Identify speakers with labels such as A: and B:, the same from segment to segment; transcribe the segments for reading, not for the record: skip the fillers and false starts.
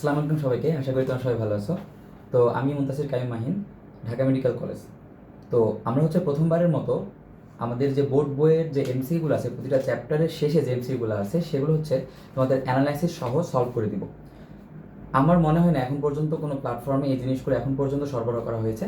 A: আসসালামু আলাইকুম সবাইকে, আশা করি তোমরা সবাই ভালো আছো। তো আমি মুনতাসির কাইম মাহিন, ঢাকা মেডিকেল কলেজ। তো আমরা হচ্ছে প্রথমবারের মতো আমাদের যে বোর্ড বইয়ের যে এমসিকিউগুলো আছে, প্রতিটা চ্যাপ্টারের শেষে যে এমসিকিউগুলো আছে সেগুলো হচ্ছে তোমাদের অ্যানালাইসিস সহ সলভ করে দিব। আমার মনে হয় না এখন পর্যন্ত কোনো প্ল্যাটফর্মে এই জিনিসগুলো এখন পর্যন্ত সরবরাহ করা হয়েছে।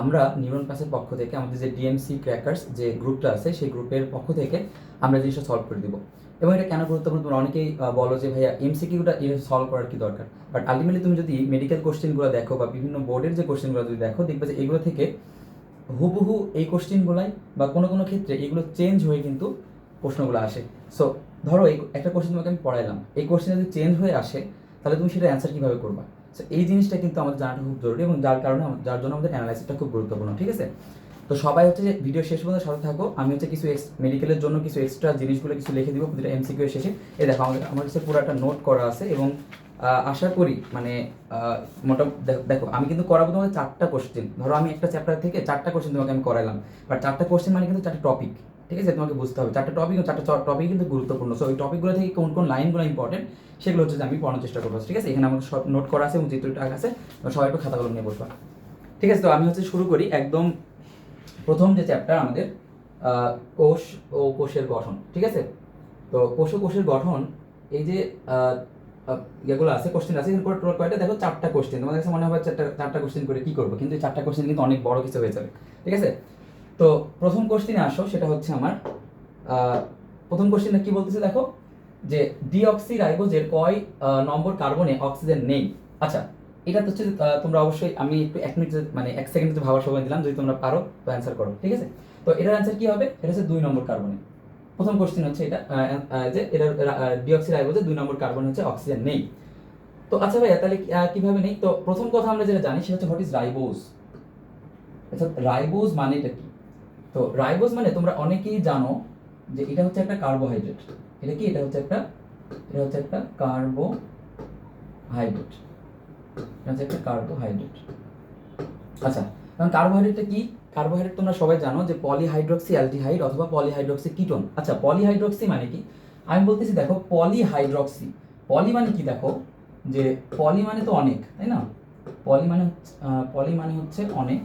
A: আমরা নিউরন ক্লাসের পক্ষ থেকে আমাদের যে ডিএমসি ক্র্যাকার্স যে গ্রুপটা আছে সেই গ্রুপের পক্ষ থেকে আমরা জিনিসটা সলভ করে দিব। এবং এটা কেন গুরুত্বপূর্ণ, তোমরা অনেকেই বলো যে ভাইয়া এমসিকিউটা সলভ করার কি দরকার, বাট আলটিমেটলি তুমি যদি মেডিকেল কোশ্চেনগুলো দেখো বা বিভিন্ন বোর্ডের যে কোশ্চেনগুলো যদি দেখো, দেখবে যে এগুলো থেকে হুবহু এই কোশ্চেনগুলাই বা কোনো কোনো ক্ষেত্রে এগুলো চেঞ্জ হয়ে কিন্তু প্রশ্নগুলো আসে। সো ধরো এই একটা কোশ্চেন তোমাকে আমি পড়াইলাম, এই কোশ্চেন যদি চেঞ্জ হয়ে আসে তাহলে তুমি সেটা অ্যান্সার কীভাবে করবা। সো এই জিনিসটা কিন্তু আমাদের জানাটা খুব জরুরি এবং যার জন্য আমাদের অ্যানালাইসিসটা খুব গুরুত্বপূর্ণ। ঠিক আছে, তো সবাই হচ্ছে যে ভিডিও শেষ পর্যন্ত সাথে থাকো। আমি হচ্ছে কিছু মেডিকেলের জন্য কিছু এক্সট্রা জিনিসগুলো কিছু লিখে দিব প্রতিটা এমসিকিউ এর শেষে। এই দেখো আমার কাছে পুরো একটা নোট করা আছে এবং আশা করি মানে মোটামুটি দেখো আমি কিন্তু করাবো তোমাকে 4টা কোশ্চেন। ধরো আমি একটা চ্যাপ্টার থেকে 4টা কোশ্চেন তোমাকে আমি করালাম, বাট 4টা কোশ্চেন মানে কিন্তু 4টা টপিক। ঠিক আছে, তোমাকে বুঝতে হবে 4টা টপিক, 4টা টপিক কিন্তু গুরুত্বপূর্ণ। সো ওই টপিকগুলো থেকে কোন কোন লাইনগুলো ইম্পর্টেন্ট সেগুলো হচ্ছে যে আমি পড়ানোর চেষ্টা করবো। ঠিক আছে, এখানে আমার সব নোট করা আছে এবং চিত্রটা আছে, সবাই একটু খাতা কলম নিয়ে বসবা। ঠিক আছে, তো আমি হচ্ছে শুরু করি একদম প্রথম যে চ্যাপ্টার আমাদের কোষ ও কোষের গঠন। ঠিক আছে, তো কোষ ও কোষের গঠন, এই যে ইয়েগুলো আছে, কোশ্চেন আছে, কয়টা দেখো 4টা কোশ্চেন। তোমাদের কাছে মনে হবে 4টা কোশ্চেন করে কি করবো, কিন্তু এই 4টা কোশ্চেন কিন্তু অনেক বড় কিছু হয়ে যাবে। ঠিক আছে, তো প্রথম কোশ্চেনে আসো, সেটা হচ্ছে আমার প্রথম কোশ্চেনটা কি বলতেছে দেখো, যে ডিঅক্সিরাইবোজের কয় নম্বর কার্বনে অক্সিজেন নেই। আচ্ছা, এটা হচ্ছে তোমরা অবশ্যই, আমি একটু 1 মিনিট মানে 1 সেকেন্ড ভাবার সময় দিলাম, যদি তোমরা পারো তো অ্যান্সার করো। ঠিক আছে, তো এটার অ্যান্সার কি হবে, এটা হচ্ছে 2 নম্বর কার্বনে। প্রথম কোশ্চেন হচ্ছে এটা যে এটার ডিঅক্সিরাইবোজে 2 নম্বর কার্বন হচ্ছে অক্সিজেন নেই। তো আচ্ছা ভাইয়া তাহলে কিভাবে নেই, তো প্রথম কথা আমরা যেটা জানি সেটা হচ্ছে হোয়াট ইজ রাইবোজ। আচ্ছা, রাইবোজ মানেটা কি? তো রাইবোজ মানে তোমরা অনেকেই জানো যে এটা হচ্ছে একটা কার্বোহাইড্রেট। এটা কি, এটা হচ্ছে একটা কার্বোহাইড্রেট। এটা হচ্ছে একটা কার্বোহাইড্রেট। আচ্ছা, কারণ কার্বোহাইড্রেটটা কি? কার্বোহাইড্রেট তোমরা সবাই জানো যে পলিহাইড্রক্সি অ্যালডিহাইড অথবা পলিহাইড্রক্সি কিটোন। আচ্ছা, পলিহাইড্রক্সি মানে কি? আমি বলতেছি দেখো, পলিহাইড্রক্সি, পলি মানে কি দেখো, যে পলি মানে তো অনেক, তাই না? পলি মানে হচ্ছে অনেক,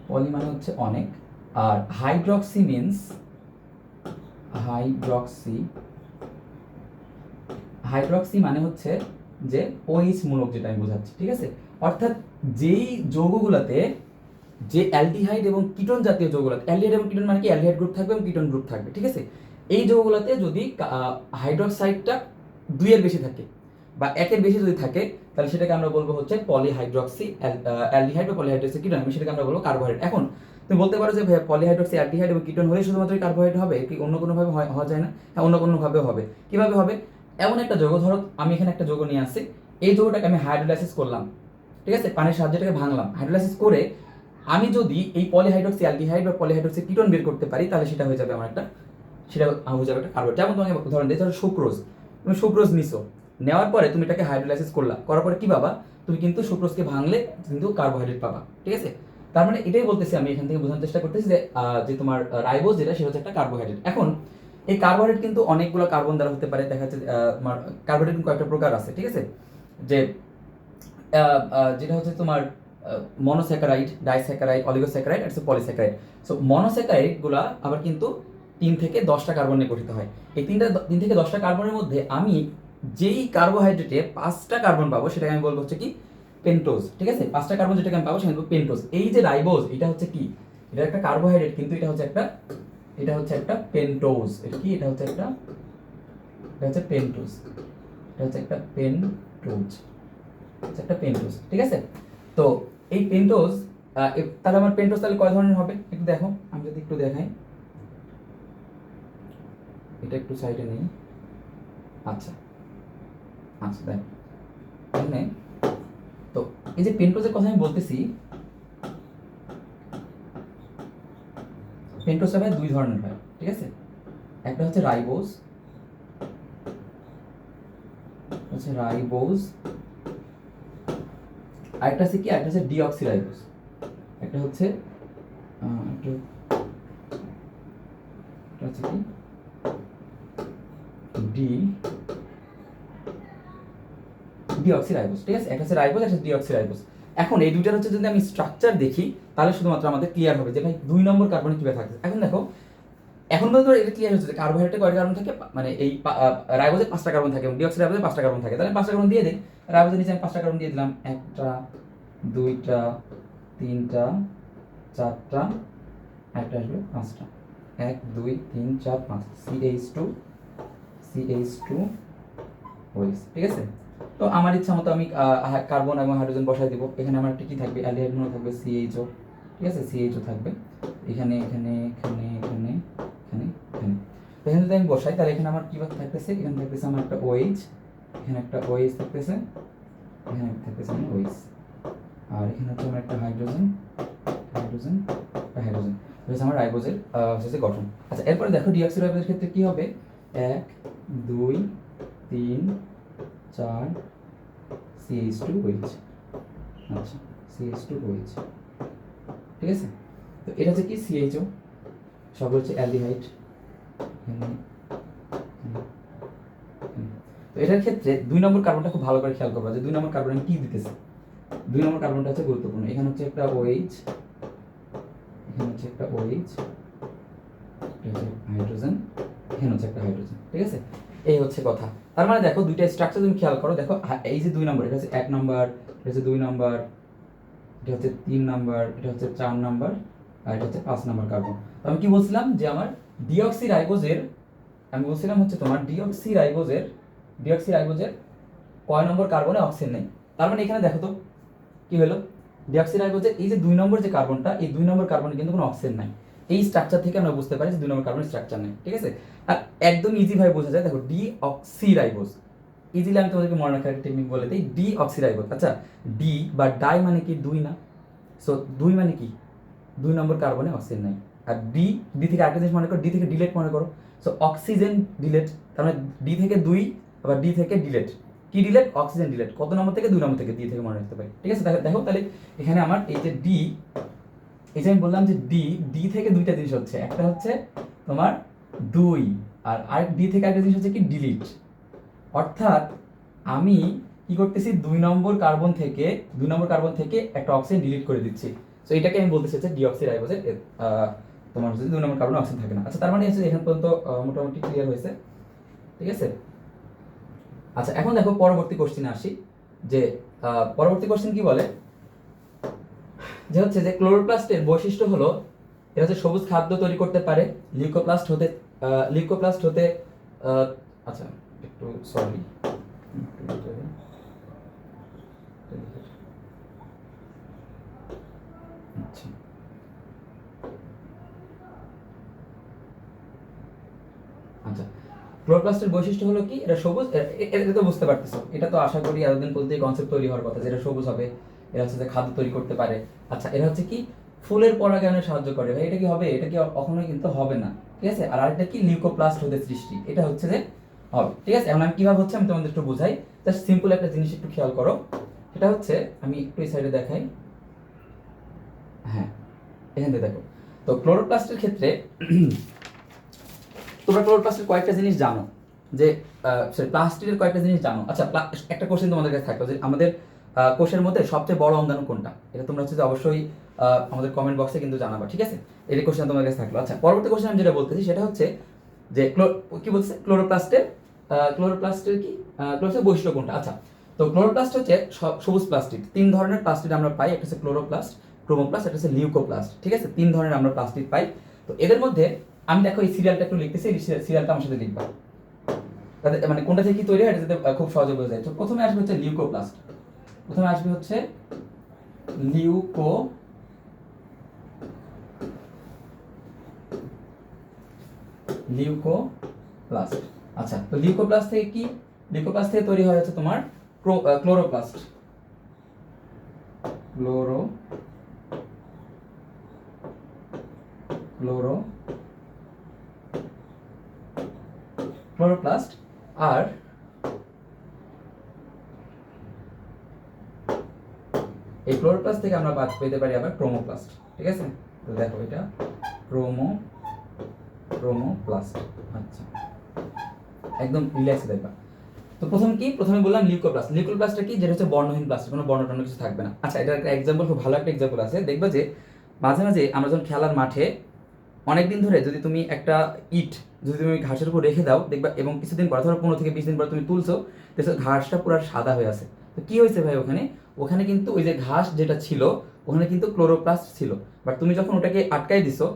A: পলি মানে হচ্ছে অনেক। আর হাইড্রক্সি মিন্স, হাইড্রক্সি মানে হচ্ছে যে OH মূলক, যেটা আমি বোঝাচ্ছি। ঠিক আছে, অর্থাৎ যেই যৌগগুলোতে যে অ্যালডিহাইড এবং কিটোন জাতীয় যৌগগুলো, অ্যালডিহাইড এবং কিটোন মানে কি, অ্যালডিহাইড গ্রুপ থাকবে এবং কিটোন গ্রুপ থাকবে। ঠিক আছে, এই যৌগগুলোতে যদি হাইড্রক্সাইডটা 2 এর বেশি থাকে বা 1 এর বেশি যদি থাকে, তাহলে সেটাকে আমরা বলবো হচ্ছে পলিহাইড্রক্সি অ্যালডিহাইড বা পলিহাইড্রক্সি কিটোন, সেটাকে আমরা বলবো কার্বোহাইড্রেট। এখন তুমি বলতে পারো যে ভাই পলিহাইড্রক্সি অ্যালডিহাইড এবং কিটোন হলে শুধুমাত্র কার্বোহাইড্রেট হবে কি, অন্য কোনোভাবে হওয়া যায় না? হ্যাঁ, অন্য কোনোভাবেও হবে। কিভাবে হবে? এমন একটা যৌগ, ধরো আমি এখানে একটা যৌগ নিয়ে আসছি, এই যৌগটাকে আমি হাইড্রোলাইসিস করলাম। ঠিক আছে, পানির সাহায্যে এটাকে ভাঙলাম, হাইড্রোলাইসিস করে আমি যদি এই পলিহাইড্রক্সি অ্যালডিহাইড বা পলিহাইড্রক্সি কিটোন বের করতে পারি, তাহলে সেটা হয়ে যাবে আমার একটা, সেটা হয়ে যাবে একটা কার্বোহাইড্রেট। যেমন তোমাকে উদাহরণ দিই, ধরো সুক্রোজ, তুমি সুক্রোজ নিছো, নেওয়ার পরে তুমি এটাকে হাইড্রোলাইসিস করলা, করার পরে কি পাবা, তুমি কিন্তু সুক্রোজকে ভাঙলে কিন্তু কার্বোহাইড্রেট পাবা। ঠিক আছে, তার মানে এটাই বলতেছি আমি এখান থেকে বোঝানোর চেষ্টা করতেছি যে তোমার রাইবোজ যেটা, সেটা হচ্ছে একটা কার্বোহাইড্রেট। এখন এই কার্বোহাইড্রেট কিন্তু অনেকগুলো কার্বন দ্বারা হতে পারে। দেখা যাচ্ছে তোমার কার্বোহাইড্রেট কিন্তু কয়েকটা প্রকার আছে। ঠিক আছে, যে যেটা হচ্ছে তোমার মনোস্যাকারাইড, ডাইস্যাকারাইড, অলিগোস্যাকারাইড আর পলিস্যাকারাইড। সো মনোস্যাকারাইড গুলা আবার কিন্তু 3 থেকে 10টা কার্বন নিয়ে গঠিত হয়। এই 3 থেকে 10টা কার্বনের মধ্যে আমি যেই কার্বোহাইড্রেটে 5টা কার্বন পাবো সেটাকে আমি বলবো হচ্ছে কি, পেন্টোজ। ঠিক আছে, 5টা কার্বন যেটাকে আমি পাবো সেটা বলবো পেন্টোজ। এই যে রাইবোজ, এটা হচ্ছে কি, এটা একটা কার্বোহাইড্রেট, কিন্তু এটা হচ্ছে একটা পেন্টোজ। এটা কি, এটা হচ্ছে পেন্টোজ, এটা হচ্ছে একটা পেন্টোজ, একটা পেন্টোজ। ঠিক আছে, তো এই পেন্টোজ, তাহলে আমার পেন্টোজ তাহলে কয় ধরনের হবে একটু দেখো, আমি যদি একটু দেখাই, এটা একটু সাইডে নেই। আচ্ছা আচ্ছা, দেখ এখানে, তো এই যে পেন্টোজের কথা আমি বলতেছি, পেন্টোজ হবে 2 ধরনের হয়। ঠিক আছে, একটা হচ্ছে রাইবোজ, আরেকটা হচ্ছে কি, একটা হচ্ছে ডিঅক্সিরাইবোজ, একটা হচ্ছে কি, ডি ডিঅক্সিরাইবোজ, ঠিক আছে? একটা হচ্ছে রাইবোজ, একটা হচ্ছে ডিঅক্সিরাইবোজ। এখন এই দুইটার হচ্ছে যদি আমি স্ট্রাকচার দেখি তাহলে শুধুমাত্র আমাদের ক্লিয়ার হবে যে ভাই 2 নম্বর কার্বনে কীভাবে থাকছে। এখন দেখো, এখন পর্যন্ত এটা ক্লিয়ার হচ্ছে যে কার্বোহাইড্রেটে কয়টা কার্বন থাকে, মানে এই রাইবোজে 5টা কার্বন থাকে এবং ডিঅক্সিরাইবোজে 5টা কার্বন থাকে। তাহলে 5টা কার্বন দিয়ে দিই। রাইবোজের নিচে আমি 5টা কার্বন দিয়ে দিলাম, 1টা 2টা 3টা 4টা, একটা আসবে 5টা, 1 2 3 4 5 CH2 ওইস, ঠিক আছে? তো আমার ইচ্ছা মতো আমি কার্বন এবং হাইড্রোজেন বসাই দিব। এখানে আমার একটা কি থাকবে, অ্যালডিহাইড মনে থাকবে CHO, ঠিক আছে? CHO থাকবে এখানে এখানে এখানে এখানে এখানে এখানে। তো এখানে যদি আমি বসাই তাহলে এখানে আমার কি থাকতেছে, এখানে থাকতেছে আমার একটা OH, এখানে একটা OH থাকতেছে, এখানে থাকতেছে আমার OH, আর এখানে হচ্ছে আমার একটা হাইড্রোজেন হাইড্রোজেন হাইড্রোজেন। এটা আমার রাইবোজের হচ্ছে গঠন। আচ্ছা, এরপরে দেখো ডিঅক্সিরাইবোজের ক্ষেত্রে কি হবে, 1 2 3 4 CH2OH। আচ্ছা, CH2OH, ঠিক আছে? তো এটা হচ্ছে কি CHO, সব হচ্ছে অ্যালডিহাইড। তো এটার ক্ষেত্রে 2 নম্বর কার্বনটা খুব ভালো করে খেয়াল করবা যে 2 নম্বর কার্বন কি দিতেছে। 2 নম্বর কার্বনটা হচ্ছে গুরুত্বপূর্ণ। এখানে হচ্ছে একটা OH, এখানে হচ্ছে একটা OH, এটা হচ্ছে হাইড্রোজেন, এখানে হচ্ছে একটা হাইড্রোজেন, ঠিক আছে? এই হচ্ছে কথা। তার মানে দেখো দুইটা স্ট্রাকচার তুমি খেয়াল করো, দেখো এই যে 2 নম্বর, এটা হচ্ছে 1 নম্বর, এটা হচ্ছে 2 নম্বর, এটা হচ্ছে 3 নম্বর, এটা হচ্ছে 4 নম্বর, আর এটা হচ্ছে 5 নম্বর কার্বন। তো আমি কি বলছিলাম যে আমার ডিঅক্সিরাইবোজের, আমি বলছিলাম হচ্ছে তোমার ডিঅক্সিরাইবোজের কয় নম্বর কার্বনে অক্সিজেন নেই। তার মানে এখানে দেখো তো কি হলো, ডিঅক্সিরাইবোজের এই যে 2 নম্বর যে কার্বনটা, এই 2 নম্বর কার্বনে কিন্তু কোনো অক্সিজেন নাই। এই স্ট্রাকচার থেকে আমরা বুঝতে পারি যে 2 নম্বর কার্বনের স্ট্রাকচার নেই, ঠিক আছে? আর একদম ইজি ভাবে বোঝা যায়, দেখো ডিঅক্সিরাইবোজ, ইজিলি আমি তোমাদেরকে মনে রাখার টেকনিক বলে দিই, ডিঅক্সিরাইবোজ। আচ্ছা, ডি বা ডাই মানে কি 2 না, সো 2 মানে কি 2 নম্বর কার্বনে অক্সিজেন নাই। আর ডি থেকে আরেকটা জিনিস মনে করো, ডি থেকে ডিলেট মনে করো, সো অক্সিজেন ডিলেট, তার মানে ডি থেকে 2 আবার ডি থেকে ডিলেট, কি ডিলেট, অক্সিজেন ডিলেট, কত নম্বর থেকে 2 নম্বর থেকে, ডি থেকে মনে রাখতে পারি, ঠিক আছে? দেখো তাহলে এখানে আমার এই যে ডি, এই যে আমি বললাম যে ডি থেকে দুইটা জিনিস হচ্ছে, একটা হচ্ছে তোমার 2 আর আরেক ডি থেকে আরেকটা জিনিস হচ্ছে কি ডিলিট। অর্থাৎ আমি কি করতেছি, 2 নম্বর কার্বন থেকে একটা অক্সিজেন ডিলিট করে দিচ্ছি। সো এটাকে আমি বলতে চাইছি ডিঅক্সিরাইবোজের তোমার হচ্ছে 2 নম্বর কার্বনে অক্সিজেন থাকে না। আচ্ছা, তার মানে হচ্ছে এখান পর্যন্ত মোটামুটি ক্লিয়ার হয়েছে, ঠিক আছে? আচ্ছা, এখন দেখো পরবর্তী কোশ্চেনে আসি, যে পরবর্তী কোশ্চেন কি বলে, যে হচ্ছে যে ক্লোরোপ্লাস্টের বৈশিষ্ট্য হলো এটা হচ্ছে সবুজ খাদ্য তৈরি করতে পারে, লিউকোপ্লাস্ট হতে আচ্ছা একটু সরি, আচ্ছা আচ্ছা ক্লোরোপ্লাস্টের বৈশিষ্ট্য হলো কি, এটা সবুজ, এটা তো বুঝতে পারতেছো, এটা তো আশা করি এতদিন বলতে কনসেপ্ট তৈরি হওয়ার কথা যে এটা সবুজ হবে, এটা হচ্ছে যে খাদ্য তৈরি করতে পারে। আচ্ছা, এটা হচ্ছে কি ফুলের পরাগায়নে সাহায্য করে। ভাই এটা কি হবে, এটা কি কখনোই কিন্তু হবে না, ঠিক আছে? আর আরেকটা কি লিউকোপ্লাস্ট হতে সৃষ্টি, এটা হচ্ছে যে হবে, ঠিক আছে? এখন আমি কিভাবে হচ্ছে আমি তোমাদের একটু বুঝাই, জাস্ট সিম্পল একটা জিনিস একটু খেয়াল করো। সেটা হচ্ছে আমি একটু এই সাইডে দেখাই, হ্যাঁ এখান থেকে দেখো। তো ক্লোরোপ্লাস্টের ক্ষেত্রে তোমরা ক্লোরোপ্লাস্টের কয়েকটা জিনিস জানো, যে প্লাস্টিকের কয়েকটা জিনিস জানো। আচ্ছা, একটা কোশ্চেন তোমাদের কাছে থাকলো যে আমাদের কোষের মধ্যে সবচেয়ে বড় অঙ্গাণু কোনটা, এটা তোমরা হচ্ছে যে অবশ্যই আমাদের কমেন্ট বক্সে কিন্তু জানাবা, ঠিক আছে? এই কোশ্চেন তোমাদের কাছে থাকলো। আচ্ছা, পরবর্তী কোশ্চেন আমি যেটা বলতেছি সেটা হচ্ছে যে কি বলছে, ক্লোরোপ্লাস্টের কি ক্লোরোপ্লাস্টের বৈশিষ্ট্য কোনটা। আচ্ছা, তো ক্লোরোপ্লাস্ট হচ্ছে সবুজ প্লাস্টিড। 3 ধরনের প্লাস্টিড আমরা পাই, একটা হচ্ছে ক্লোরোপ্লাস্ট, ক্রোমোপ্লাস্ট, একটা হচ্ছে লিউকোপ্লাস্ট, ঠিক আছে? 3 ধরনের আমরা প্লাস্টিড পাই। তো এদের মধ্যে আমি দেখো এই সিরিয়ালটা একটু লিখতেছি, এই সিরিয়ালটা আমার সাথে লিখবা, মানে কোনটা থেকে কি তৈরি হয় এটা যাতে খুব সহজে বোঝা যায়। তো প্রথমে আসবে হচ্ছে লিউকোপ্লাস্ট, প্রথমে আসবে হচ্ছে লিউকোপ্লাস্ট। আচ্ছা, তো লিউকোপ্লাস্ট থেকে কি, লিউকোপ্লাস্ট থেকে তৈরি হয় হচ্ছে তোমার ক্লোরোপ্লাস্ট, ক্লোরোপ্লাস্ট। আর এই ক্লোরোপ্লাস্ট থেকে আমরা পেতে পারি আবার ক্রোমোপ্লাস্ট, ঠিক আছে? তো দেখো এটা ক্রোমোপ্লাস্ট। আচ্ছা, একদম রিল্যাক্সে দেখবা। তো প্রথমে বললাম লিউকোপ্লাস্ট। লিউকোপ্লাস্টটা কি, যেটা হচ্ছে বর্ণহীন প্লাস্ট, কোনো বর্ণ টর্ণ কিছু থাকবে না। আচ্ছা, এটা একটা এক্সাম্পল, খুব ভালো একটা এক্সাম্পল আছে। দেখবা যে মাঝে মাঝে আমরা যখন খেলার মাঠে অনেকদিন ধরে যদি তুমি একটা ইট যদি তুমি ঘাসের উপর রেখে দাও দেখবা, এবং কিছুদিন পর, ধরো 15 থেকে 20 দিন পর তুমি তুলছো, দেখছো ঘাসটা পুরো সাদা হয়ে আছে। তো কি হয়েছে ভাই, ওখানে কিন্তু ওই যে ঘাস যেটা ছিল ওখানে কিন্তু ক্লোরোপ্লাস্ট ছিল। বাট তুমি যখন ওটাকে আটকাই দিছো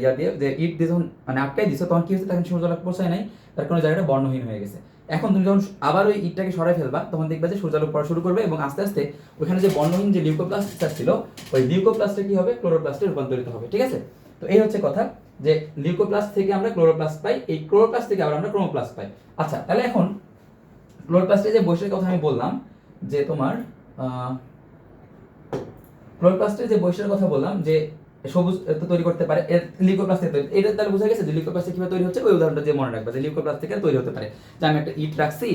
A: ইয়া দিয়ে, যে ইট দিয়ে যখন মানে আটকাই দিছো, তখন কি হয়েছে, তখন সূর্যালোক পৌঁছায় নাই, তার কারণে জায়গাটা বর্ণহীন হয়ে গেছে। এখন তুমি যখন আবার ওই ইটটাকে সরাই ফেলবা, তখন দেখবা যে সূর্যালোক পড়া শুরু করবে, এবং আস্তে আস্তে ওখানে যে বর্ণহীন যে লিউকোপ্লাস্টটা ছিল, ওই লিউকোপ্লাস্টে কি হবে, ক্লোরোপ্লাস্টে রূপান্তরিত হবে। ঠিক আছে, তো এই হচ্ছে কথা, যে লিউকোপ্লাস্ট থেকে আমরা ক্লোরোপ্লাস্ট পাই, এই ক্লোরোপ্লাস্ট থেকে আবার আমরা ক্রোমোপ্লাস্ট পাই। আচ্ছা, তাহলে এখন ক্লোরোপ্লাস্টের যে বৈশিষ্ট্যের কথা আমি বললাম, যে তোমার ক্লোরোপ্লাস্টের যে বৈশিষ্ট্যের কথা বললাম, যে সবুজ তৈরি করতে পারে, এর লিউকোপ্লাস্ট থেকে তৈরি, এটা তাহলে বোঝা গেছে যে লিউকোপ্লাস্ট কিভাবে তৈরি হচ্ছে। ওই উদাহরণটা যে মনে রাখবে, যে লিউকোপ্লাস্ট থেকে তৈরি হতে পারে, যে আমি একটা ইট রাখছি,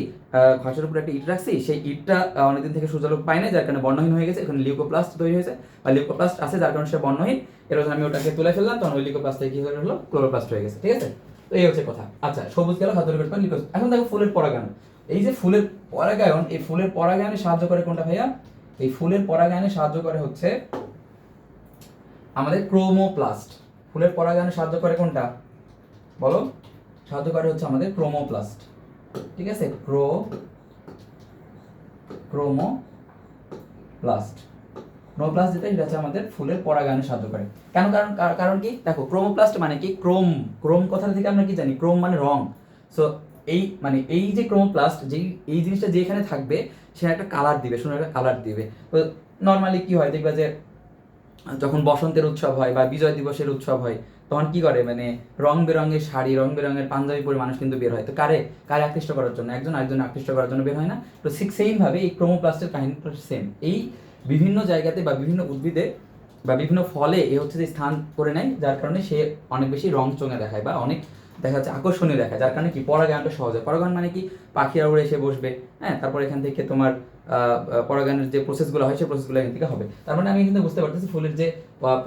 A: ঘাসের উপরে একটা ইট রাখছি, সেই ইটটা অনেকদিন থেকে সূর্যালোক পায় না, যার কারণে বর্ণহীন হয়ে গেছে, এখানে লিউকোপ্লাস্ট তৈরি হয়েছে, বা লিউকোপ্লাস্ট আছে যার কারণে সে বর্ণহীন। এরপর আমি ওটাকে তুলে ফেললাম, তখন ওই লিউকোপ্লাস্ট থেকে কি হলো, ক্লোরোপ্লাস্ট হয়ে গেছে। ঠিক আছে, তো এই হচ্ছে কথা। আচ্ছা, সবুজ গেল, হাত ধরে করতে পারে লিউকোপ্লাস্ট। এখন দেখো ফুলের পরাগায়ন। এই যে ফুলের পরাগায়ন, এই ফুলের পরাগায়নে সাহায্য করে কোনটা ভাইয়া? এই ফুলের পরাগায়নে সাহায্য করে হচ্ছে আমাদের ক্রোমোপ্লাস্ট। ফুলের পরাগায়নে সাহায্য করে কোনটা বলো? সাহায্য করে হচ্ছে আমাদের ক্রোমোপ্লাস্ট। ঠিক আছে, ক্রোমোপ্লাস্ট যেটা, সেটা হচ্ছে আমাদের ফুলের পরাগায়নে সাহায্য করে। কেন? কারণ কি, দেখো ক্রোমোপ্লাস্ট মানে কি, ক্রোম কথা থেকে আমরা কি জানি, ক্রোম মানে রং। সো এই যে ক্রোমোপ্লাস্ট, এই জিনিসটা যেখানে থাকবে সে একটা কালার দিবে, সুন্দর একটা কালার দিবে। তো নর্মালি কি হয়, দেখবা যে যখন বসন্তের উৎসব হয় বা বিজয় দিবসের উৎসব হয়, তখন কি করে, মানে রং বেরঙের শাড়ি, রং বেরঙের পাঞ্জাবি পরে মানুষ কিন্তু বের হয়। তো কারে আকৃষ্ট করার জন্য, একজন আরেকজন আকৃষ্ট করার জন্য বের হয় না? তো ঠিক সেম ভাবে এই ক্রোমোপ্লাস্টের কাহিনীটা সেম। এই বিভিন্ন জায়গাতে বা বিভিন্ন উদ্ভিদে বা বিভিন্ন ফলে এ হচ্ছে যে স্থান করে নেয়, যার কারণে সে অনেক বেশি রং চঙে দেখায় বা অনেক দেখা যাচ্ছে আকর্ষণীয় দেখায়, যার কারণে কি পরাগায়নটা সহজ হয়। পরাগায়ন মানে কি, পাখিরা উড়ে এসে বসবে, হ্যাঁ, তারপর এখান থেকে তোমার পরাগায়নের যে প্রসেসগুলো হয় সেই প্রসেসগুলো এখান থেকে হবে। তার মানে আমি কিন্তু বুঝতে পারতেছি ফুলের যে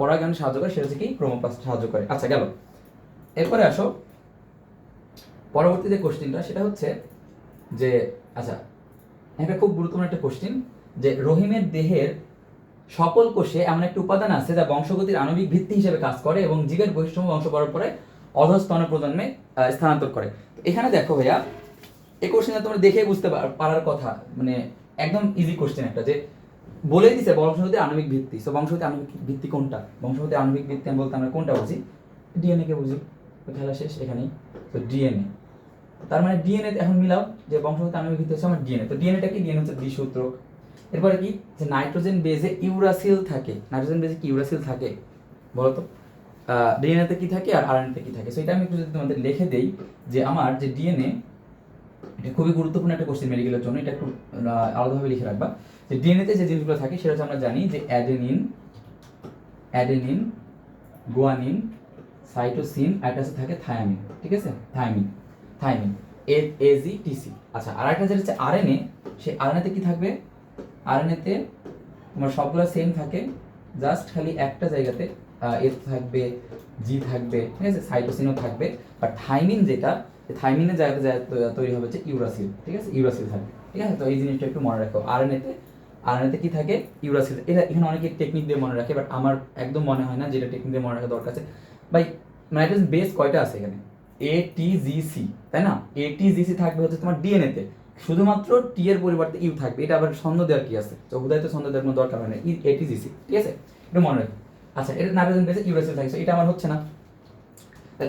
A: পরাগায়ন সাহায্য করে সেটা হচ্ছে কি, ক্রোমোপ্লাস্ট সাহায্য করে। আচ্ছা, গেল। এরপরে আসো পরবর্তী যে কোশ্চেনটা, সেটা হচ্ছে যে, আচ্ছা, এটা খুব গুরুত্বপূর্ণ একটা কোশ্চেন, যে রহিমের দেহের সকল কোষে এমন একটা উপাদান আছে যা বংশগতির আণবিক ভিত্তি হিসেবে কাজ করে এবং জীবের বৈষম্য বংশ পরম্পরায় অধস্তন প্রজন্মে স্থানান্তর করে। তো এখানে দেখো ভাইয়া, এই কোশ্চেনটা তোমরা দেখেই বুঝতে পারার কথা, মানে একদম ইজি কোশ্চেন একটা, যে বলে দিছে বংশগতির আণবিক ভিত্তি। সো বংশগতির আণবিক ভিত্তি কোনটা? বংশগতির আণবিক ভিত্তি আমি বলতে আমরা কোনটা বুঝি? ডিএনএ কে বুঝি। তো খেলা শেষ এখানেই। তো ডিএনএ, তার মানে ডিএনএ এখন মিলাও, যে বংশগতির আণবিক ভিত্তি হচ্ছে আমার ডিএনএ। তো ডিএনএটা কি? ডিএনএ হচ্ছে দ্বিসূত্রক। এরপরে কি, যে নাইট্রোজেন বেজে ইউরাসিল থাকে। নাইট্রোজেন বেজে কি ইউরাসিল থাকে বলো তো? ডিএনএতে কি থাকে আর আরএনএতে কি থাকে? সো এটা আমি একটু যদি তোমাদের লিখে দেই, যে আমার যে ডিএনএ, এটা খুবই গুরুত্বপূর্ণ একটা কোশ্চেন মেডিকেলের জন্য, এটা একটু আলাদাভাবে লিখে রাখবা। যে ডিএনএতে যে জিনিসগুলো থাকে সেটা হচ্ছে আমরা জানি যে অ্যাডেনিন, গুয়ানিন, সাইটোসিন, আর একটা থাকে থায়ামিন। ঠিক আছে, থায়ামিন AGTC। আচ্ছা, আর একটা যেটা হচ্ছে আরএনএ, সেই আরএনএতে কি থাকবে? আরএনএতে তোমার সবগুলো সেম থাকে, জাস্ট খালি একটা জায়গাতে এর থাকবে, জি থাকবে, ঠিক আছে, সাইটোসিনও থাকবে। বাট থাইমিন যেটা, থাইমিনের জায়গাতে তৈরি হবে হচ্ছে ইউরাসিল। ঠিক আছে, ইউরাসিল থাকবে। ঠিক আছে, তো এই জিনিসটা একটু মনে রাখো। আরএনএতে কি থাকে? ইউরাসিল। এটা এখানে অনেকে টেকনিক দিয়ে মনে রাখে, বাট আমার একদম মনে হয় না যেটা টেকনিক দিয়ে মনে রাখা দরকার আছে। ভাই নাইট্রোজেন বেস কয়টা আছে এখানে? ATGC, তাই না? ATGC থাকবে হচ্ছে তোমার ডিএনএতে, শুধুমাত্র টি এর পরিবর্তে ইউ থাকবে। এটা আবার ছন্দ দেওয়ার কি আছে? তো হুদায় তো ছন্দ দেওয়ার কোনো দরকার হয় না। ATGC, ঠিক আছে, এটা মনে রাখো। আচ্ছা, এটা নাইট্রোজেন বেসে ইউরাসিল থাকে, এটা আমার হচ্ছে না।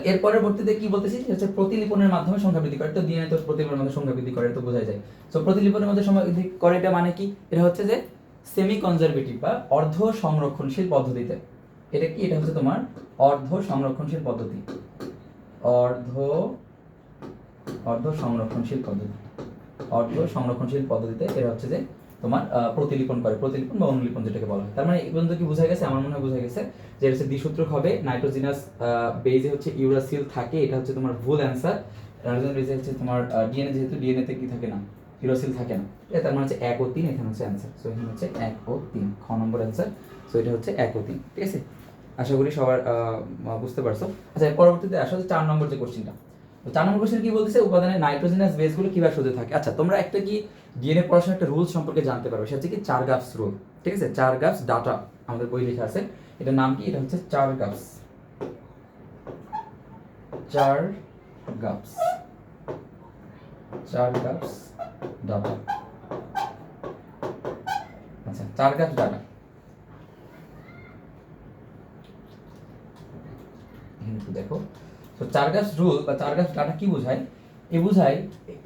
A: এর পরবর্তীতে কি বলতেছি, হচ্ছে প্রতিলিপনের মাধ্যমে সংখ্যা বৃদ্ধি করে। তো ডিএনএ তো প্রতিলিপনের মাধ্যমে সংখ্যা বৃদ্ধি করে, তো বোঝাই যায়। সো প্রতিলিপনের মধ্যে সংখ্যা বৃদ্ধি করে, এটা মানে কি? এটা হচ্ছে যে সেমি কনজারভেটিভ বা অর্ধ সংরক্ষণশীল পদ্ধতিতে। এটা কি? এটা হচ্ছে তোমার অর্ধ সংরক্ষণশীল পদ্ধতি। অর্ধ সংরক্ষণশীল পদ্ধতিতে এরা হচ্ছে যে তোমার প্রতিলিপন করে, প্রতিলিপন বা অনুলিপন যেটাকে বলা হয়। তার মানে এই পর্যন্ত কি বোঝা গেছে? আমার মনে হয় বোঝা গেছে যে এটা হচ্ছে দ্বিসূত্রক হবে, নাইট্রোজিনাস বেজে হচ্ছে ইউরাসিল থাকে, এটা হচ্ছে তোমার ভুল অ্যান্সার। নাইট্রোজেন বেজে হচ্ছে তোমার ডিএনএ, যেহেতু ডিএনএ তে কি থাকে না, ইউরাসিল থাকে না, তার মানে হচ্ছে 1 ও 3, এখানে হচ্ছে অ্যান্সার। সো এখানে হচ্ছে 1 ও 3 খ নম্বর অ্যান্সার। সো এটা হচ্ছে 1 ও 3। ঠিক আছে, আশা করি সবার বুঝতে পারছো। আচ্ছা, পরবর্তীতে আসলে 4 নম্বর যে কোশ্চেনটা, তো 4 নম্বর কোশ্চেন কি বলতেছে, উপাদানের নাইট্রোজেনাস বেসগুলো কিভাবে সহজে থাকে। আচ্ছা, তোমরা একটা কি ডিএনএ পড়াশোনার একটা রুলস সম্পর্কে জানতে পারবে, সেটা হচ্ছে কি চারগাপস রুল। ঠিক আছে, চারগাপস ডাটা আমাদের বই লেখা আছে, এটার নাম কি, এটা হচ্ছে চারগাপস, চারগাপস, চারগাপস ডাটা। আচ্ছা, চারগাপস ডাটা একটু দেখো। তো চারগাপস রুল বা চারগাপস ডাটা কি বোঝায়, এ বোঝায়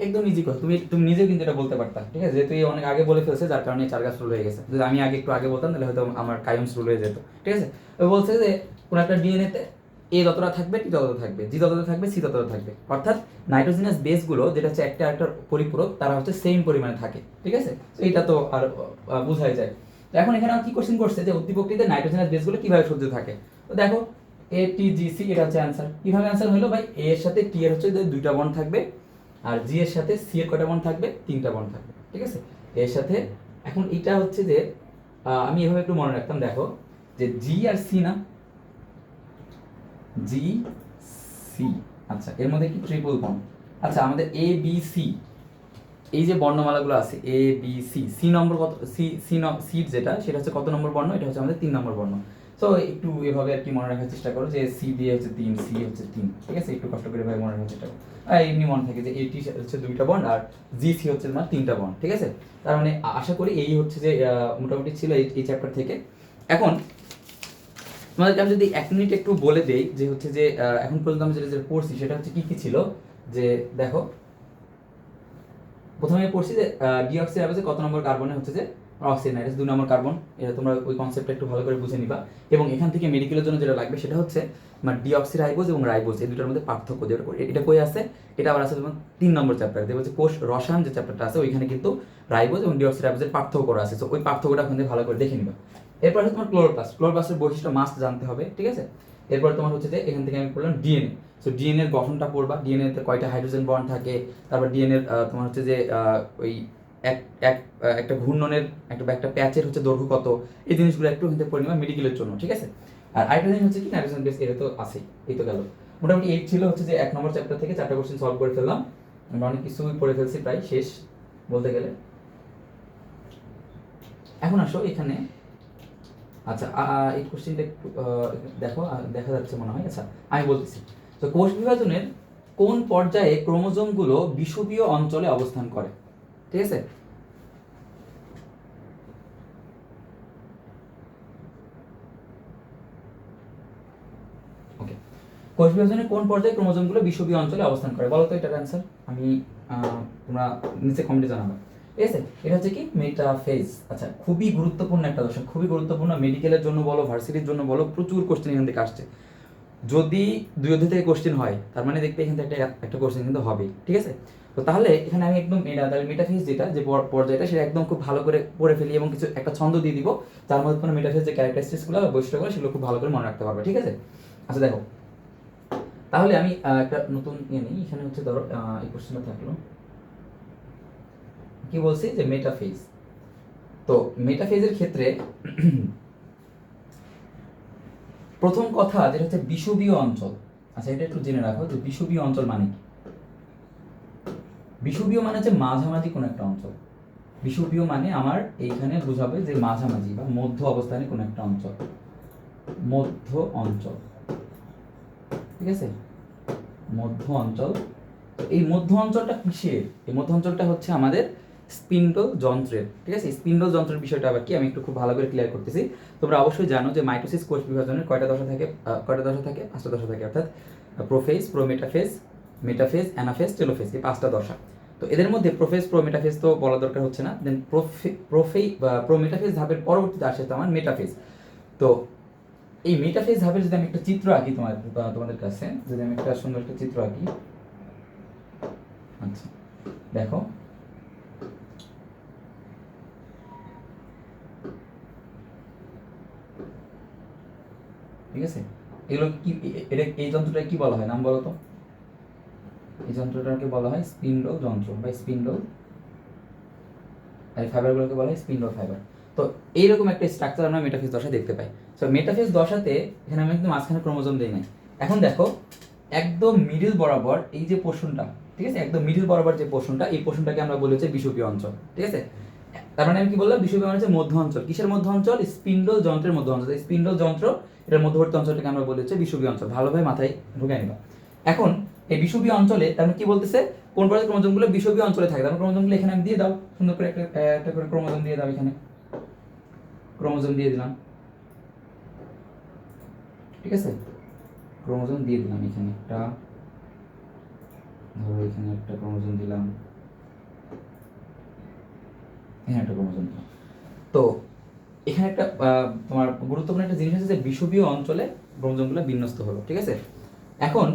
A: একদম ইজি কথা, তুমি তুমি নিজেও কিন্তু এটা বলতে পারতা। ঠিক আছে, যেহেতু অনেক আগে বলে ফেলছে, যার কারণে চারগাপস রুল হয়ে গেছে। যদি আমি আগে একটু আগে বলতাম তাহলে হয়তো আমার কায়মস রুল হয়ে যেত। ঠিক আছে, ও বলছে যে কোনো একটা ডিএনএতে এ যতটা থাকবে, টি ততটা থাকবে, জি ততটা থাকবে, সি ততটা থাকবে। অর্থাৎ নাইট্রোজেনাস বেসগুলো যেটা হচ্ছে একটা একটা পরিপূরক, তারা হচ্ছে সেম পরিমাণে থাকে। ঠিক আছে, তো এটা তো আর বোঝাই যায়। তো এখন এখানে কি কোশ্চেন করছে যে উদ্দীপকটিতে নাইট্রোজেনাস বেসগুলো কিভাবে সজ্জিত থাকে। তো দেখো এ টি জি সি, এটা হচ্ছে অ্যান্সার। কিভাবে অ্যান্সার হলো ভাই, এ এর সাথে টি এর হচ্ছে দুইটা বন্ড থাকবে, আর জি এর সাথে সি এর কয়টা বন্ড থাকবে, তিনটা বন্ড থাকবে। ঠিক আছে, এর সাথে এখন এটা হচ্ছে যে আমি এভাবে একটু মনে রাখতাম, দেখো যে জি আর সি না, জি সি, আচ্ছা এর মধ্যে কি ট্রিপল বন্ড। আচ্ছা আমাদের এ বি সি, এই যে বর্ণমালাগুলো আছে এ বি সি, সি নম্বর কত, সি সি সিট যেটা, সেটা হচ্ছে কত নম্বর বর্ণ, এটা হচ্ছে আমাদের 3 নম্বর বর্ণ। তো একটু এভাবে আর কি মনে রাখার চেষ্টা করো যে সি দিয়ে হচ্ছে 3, সি হচ্ছে 3। ঠিক আছে, একটু কষ্ট করে এভাবে মনে রাখার চেষ্টা করো। আর এমনি মনে থাকে যে এটি হচ্ছে 2টা বন্ড আর জি সি হচ্ছে তোমার 3টা বন্ড। ঠিক আছে, তার মানে আশা করি এই হচ্ছে যে মোটামুটি ছিল এই চ্যাপ্টার থেকে। এখন তোমাদেরকে আমি যদি 1 মিনিট একটু বলে দেই যে হচ্ছে যে এখন পর্যন্ত আমি যেটা পড়ছি সেটা হচ্ছে কি কি ছিল। যে দেখো প্রথমে পড়ছি যে ডিঅক্সিরাইবোজে কত নম্বর কার্বনে হচ্ছে যে অক্সিজেন নাইট্রাস 2 নম্বর কার্বন। এটা তোমরা ওই কনসেপ্টটা একটু ভালো করে বুঝে নিবা। এবং এখান থেকে মেডিকেলের জন্য যেটা লাগবে সেটা হচ্ছে তোমার ডিঅক্সিরাইবোজ এবং রাইবোজ, এই দুটোর মধ্যে পার্থক্য। যেটা এটা কই আছে, এটা আবার আছে তোমার 3 নম্বর চ্যাপ্টার, দেখবে যে কোষ রসায়ন যে চ্যাপ্টারটা আছে ওইখানে কিন্তু রাইবোজ এবং ডিঅক্সিরাইবোজের পার্থক্য করা আছে। তো ওই পার্থক্যটা ওখানে ভালো করে দেখে নিবা। এরপর হচ্ছে তোমার ক্লোরোপ্লাস্ট, ক্লোরোপ্লাস্টের বৈশিষ্ট্য মাস্ট জানতে হবে। ঠিক আছে, এরপর তোমার হচ্ছে যে এখান থেকে আমি পড়লাম ডিএনএ। সো ডিএনএ এর গঠনটা পড়বা, ডিএনএ তে কয়টা হাইড্রোজেন বন্ড থাকে, তারপর ডিএনএ তোমার হচ্ছে যে ওই একটা ঘূর্ণনের একটা প্যাচের হচ্ছে দৈর্ঘ্য কত, এই জিনিসগুলো একটু কিন্তু পড়ে নেবা মেডিকেলের জন্য। ঠিক আছে, আর হাইড্রোজেন হচ্ছে কি নাইট্রোজেন বেস, এটা তো আছেই। এই তো গেল মোটামুটি। এই ছিল হচ্ছে যে 1 নম্বর চ্যাপ্টার থেকে 4টা কোশ্চেন সলভ করে ফেললাম। আমরা অনেক কিছুই পড়ে ফেলছি, প্রায় শেষ বলতে গেলে। এখন আসো এখানে, আচ্ছা এই কোশ্চেনটা একটু দেখো, দেখা যাচ্ছে মনে হয়। আচ্ছা আমি বলতেছি, তো কোষ বিভাজনের কোন পর্যায়ে ক্রোমোজোমগুলো বিষুবীয় অঞ্চলে অবস্থান করে। ঠিক আছে, ওকে, কোষ বিভাজনের কোন পর্যায়ে ক্রোমোজোমগুলো বিষুবীয় অঞ্চলে অবস্থান করে, বলো তো এটার অ্যান্সার। আমি তোমরা নিচে কমেন্টে জানাবে। ঠিক আছে, এটা হচ্ছে কি মেটাফেজ। আচ্ছা খুবই গুরুত্বপূর্ণ একটা দশা, খুবই গুরুত্বপূর্ণ, মেডিকেলের জন্য বলো, ভার্সিটির জন্য বলো, প্রচুর কোশ্চেন এখান থেকে আসছে। যদি 2 অধ্যায় থেকে কোশ্চেন হয় তার মানে দেখবে এখান থেকে একটা কোশ্চেন কিন্তু হবে। ঠিক আছে, তো তাহলে এখানে আমি একদম তাহলে মেটাফেজ যেটা যে পর্যায়টা সেটা একদম খুব ভালো করে পড়ে ফেলি এবং কিছু একটা ছন্দ দিয়ে দিব, তার মধ্যে কোনো মেটাফেজ যে ক্যারেক্টারিস্টিক্সগুলো বৈশিষ্ট্যগুলো সেগুলো খুব ভালো করে মনে রাখতে পারবে। ঠিক আছে, আচ্ছা দেখো তাহলে আমি একটা নতুন নিই। এখানে হচ্ছে ধরো এই কোশ্চেনটা থাকলো, কি বলছি যে মেটাফেজ। তো মেটাফেজের ক্ষেত্রে প্রথম কথা যেটা হচ্ছে বিষুবীয় অঞ্চল। আচ্ছা এটা একটু জেনে রাখো যে বিষুবীয় অঞ্চল মানে কি। বিষুবীয় মানে হচ্ছে মাঝামাঝি কোন একটা অঞ্চল। বিষুবীয় মানে আমার এইখানে বোঝাবে যে মাঝামাঝি বা মধ্য অবস্থানে কোন একটা অঞ্চল, মধ্য অঞ্চল। ঠিক আছে, মধ্য অঞ্চল। তো এই মধ্য অঞ্চলটা কিসের, এই মধ্য অঞ্চলটা হচ্ছে আমাদের স্পিন্ডল যন্ত্রের। ঠিক আছে, স্পিন্ডল যন্ত্রের বিষয়টা আবার কি আমি একটু খুব ভালো করে ক্লিয়ার করতেছি। তোমরা অবশ্যই জানো যে মাইটোসিস কোষ বিভাজনের কয়টা দশা থাকে, 5টা দশা থাকে, অর্থাৎ prophase, prometaphase, metaphase, anaphase, telophase, এই 5টা দশা। তো এদের মধ্যে প্রোফেজ, প্রোমেটাফেজ তো বলা দরকার হচ্ছে না। দেন প্রোমেটাফেজ ধাপের পরবর্তীতে আসে তো আমার মেটাফেজ। তো এই মেটাফেজ ধাপের যদি আমি একটা চিত্র আঁকি তোমাদের কাছে, যদি আমি একটা সুন্দর একটা চিত্র আঁকি। আচ্ছা দেখো, ঠিক আছে, এগুলো কি, এটা এই যন্ত্রটা কি বলা হয়, নাম বলো তো। এই যন্ত্রটাকে বলা হয় স্পিন্ডল যন্ত্র বা স্পিন্ডল, আর ফাইবারগুলোকে বলা হয় স্পিন্ডল ফাইবার। তো এইরকম একটা স্ট্রাকচার আমরা মেটাফেজ দশায় দেখতে পাই। সো মেটাফেজ দশাতে এখানে আমি একদম মাঝখানে ক্রোমোজোম দেই নাই। এখন দেখো একদম মিডিল বরাবর এই যে পোর্শনটা, ঠিক আছে, একদম মিডিল বরাবর যে পোর্শনটা, এই পোর্শনটাকে আমরা বলি হচ্ছে বিষুবীয় অঞ্চল, ঠিক আছে। তার মানে আমি কি বললাম, বিষুবীয় মানে হচ্ছে মধ্য অঞ্চল। কিসের মধ্য অঞ্চল? স্পিন্ডল যন্ত্রের মধ্য অঞ্চল। স্পিন্ডল যন্ত্র এটার মধ্যবর্তী অঞ্চলটাকে আমরা বলি হচ্ছে বিষুবীয় অঞ্চল। ভালোভাবে মাথায় ঢুকে নিবা। এখন এই বিষুবীয় অঞ্চলে তার মানে কি বলতেছে, কোন প্রকার ক্রোমোজোমগুলো বিষুবীয় অঞ্চলে থাকে, তার ক্রোমোজোমগুলো এখানে আমি দিয়ে দাও, সুন্দর করে একটা একটা করে ক্রোমোজোম দিয়ে দাও, এখানে ক্রোমোজোম দিয়ে দিলাম, ঠিক আছে, ক্রোমোজোম দিয়ে দিলাম, এখানে একটা, ধরো এখানে একটা ক্রোমোজোম দিলাম, এখানে একটা ক্রোমোজোম দিলাম। তো এখানে একটা তোমার গুরুত্বপূর্ণ একটা জিনিস আছে যে বিষুবীয় অঞ্চলে ক্রোমোজোমগুলো বিন্যস্ত হলো, ঠিক আছে। এখন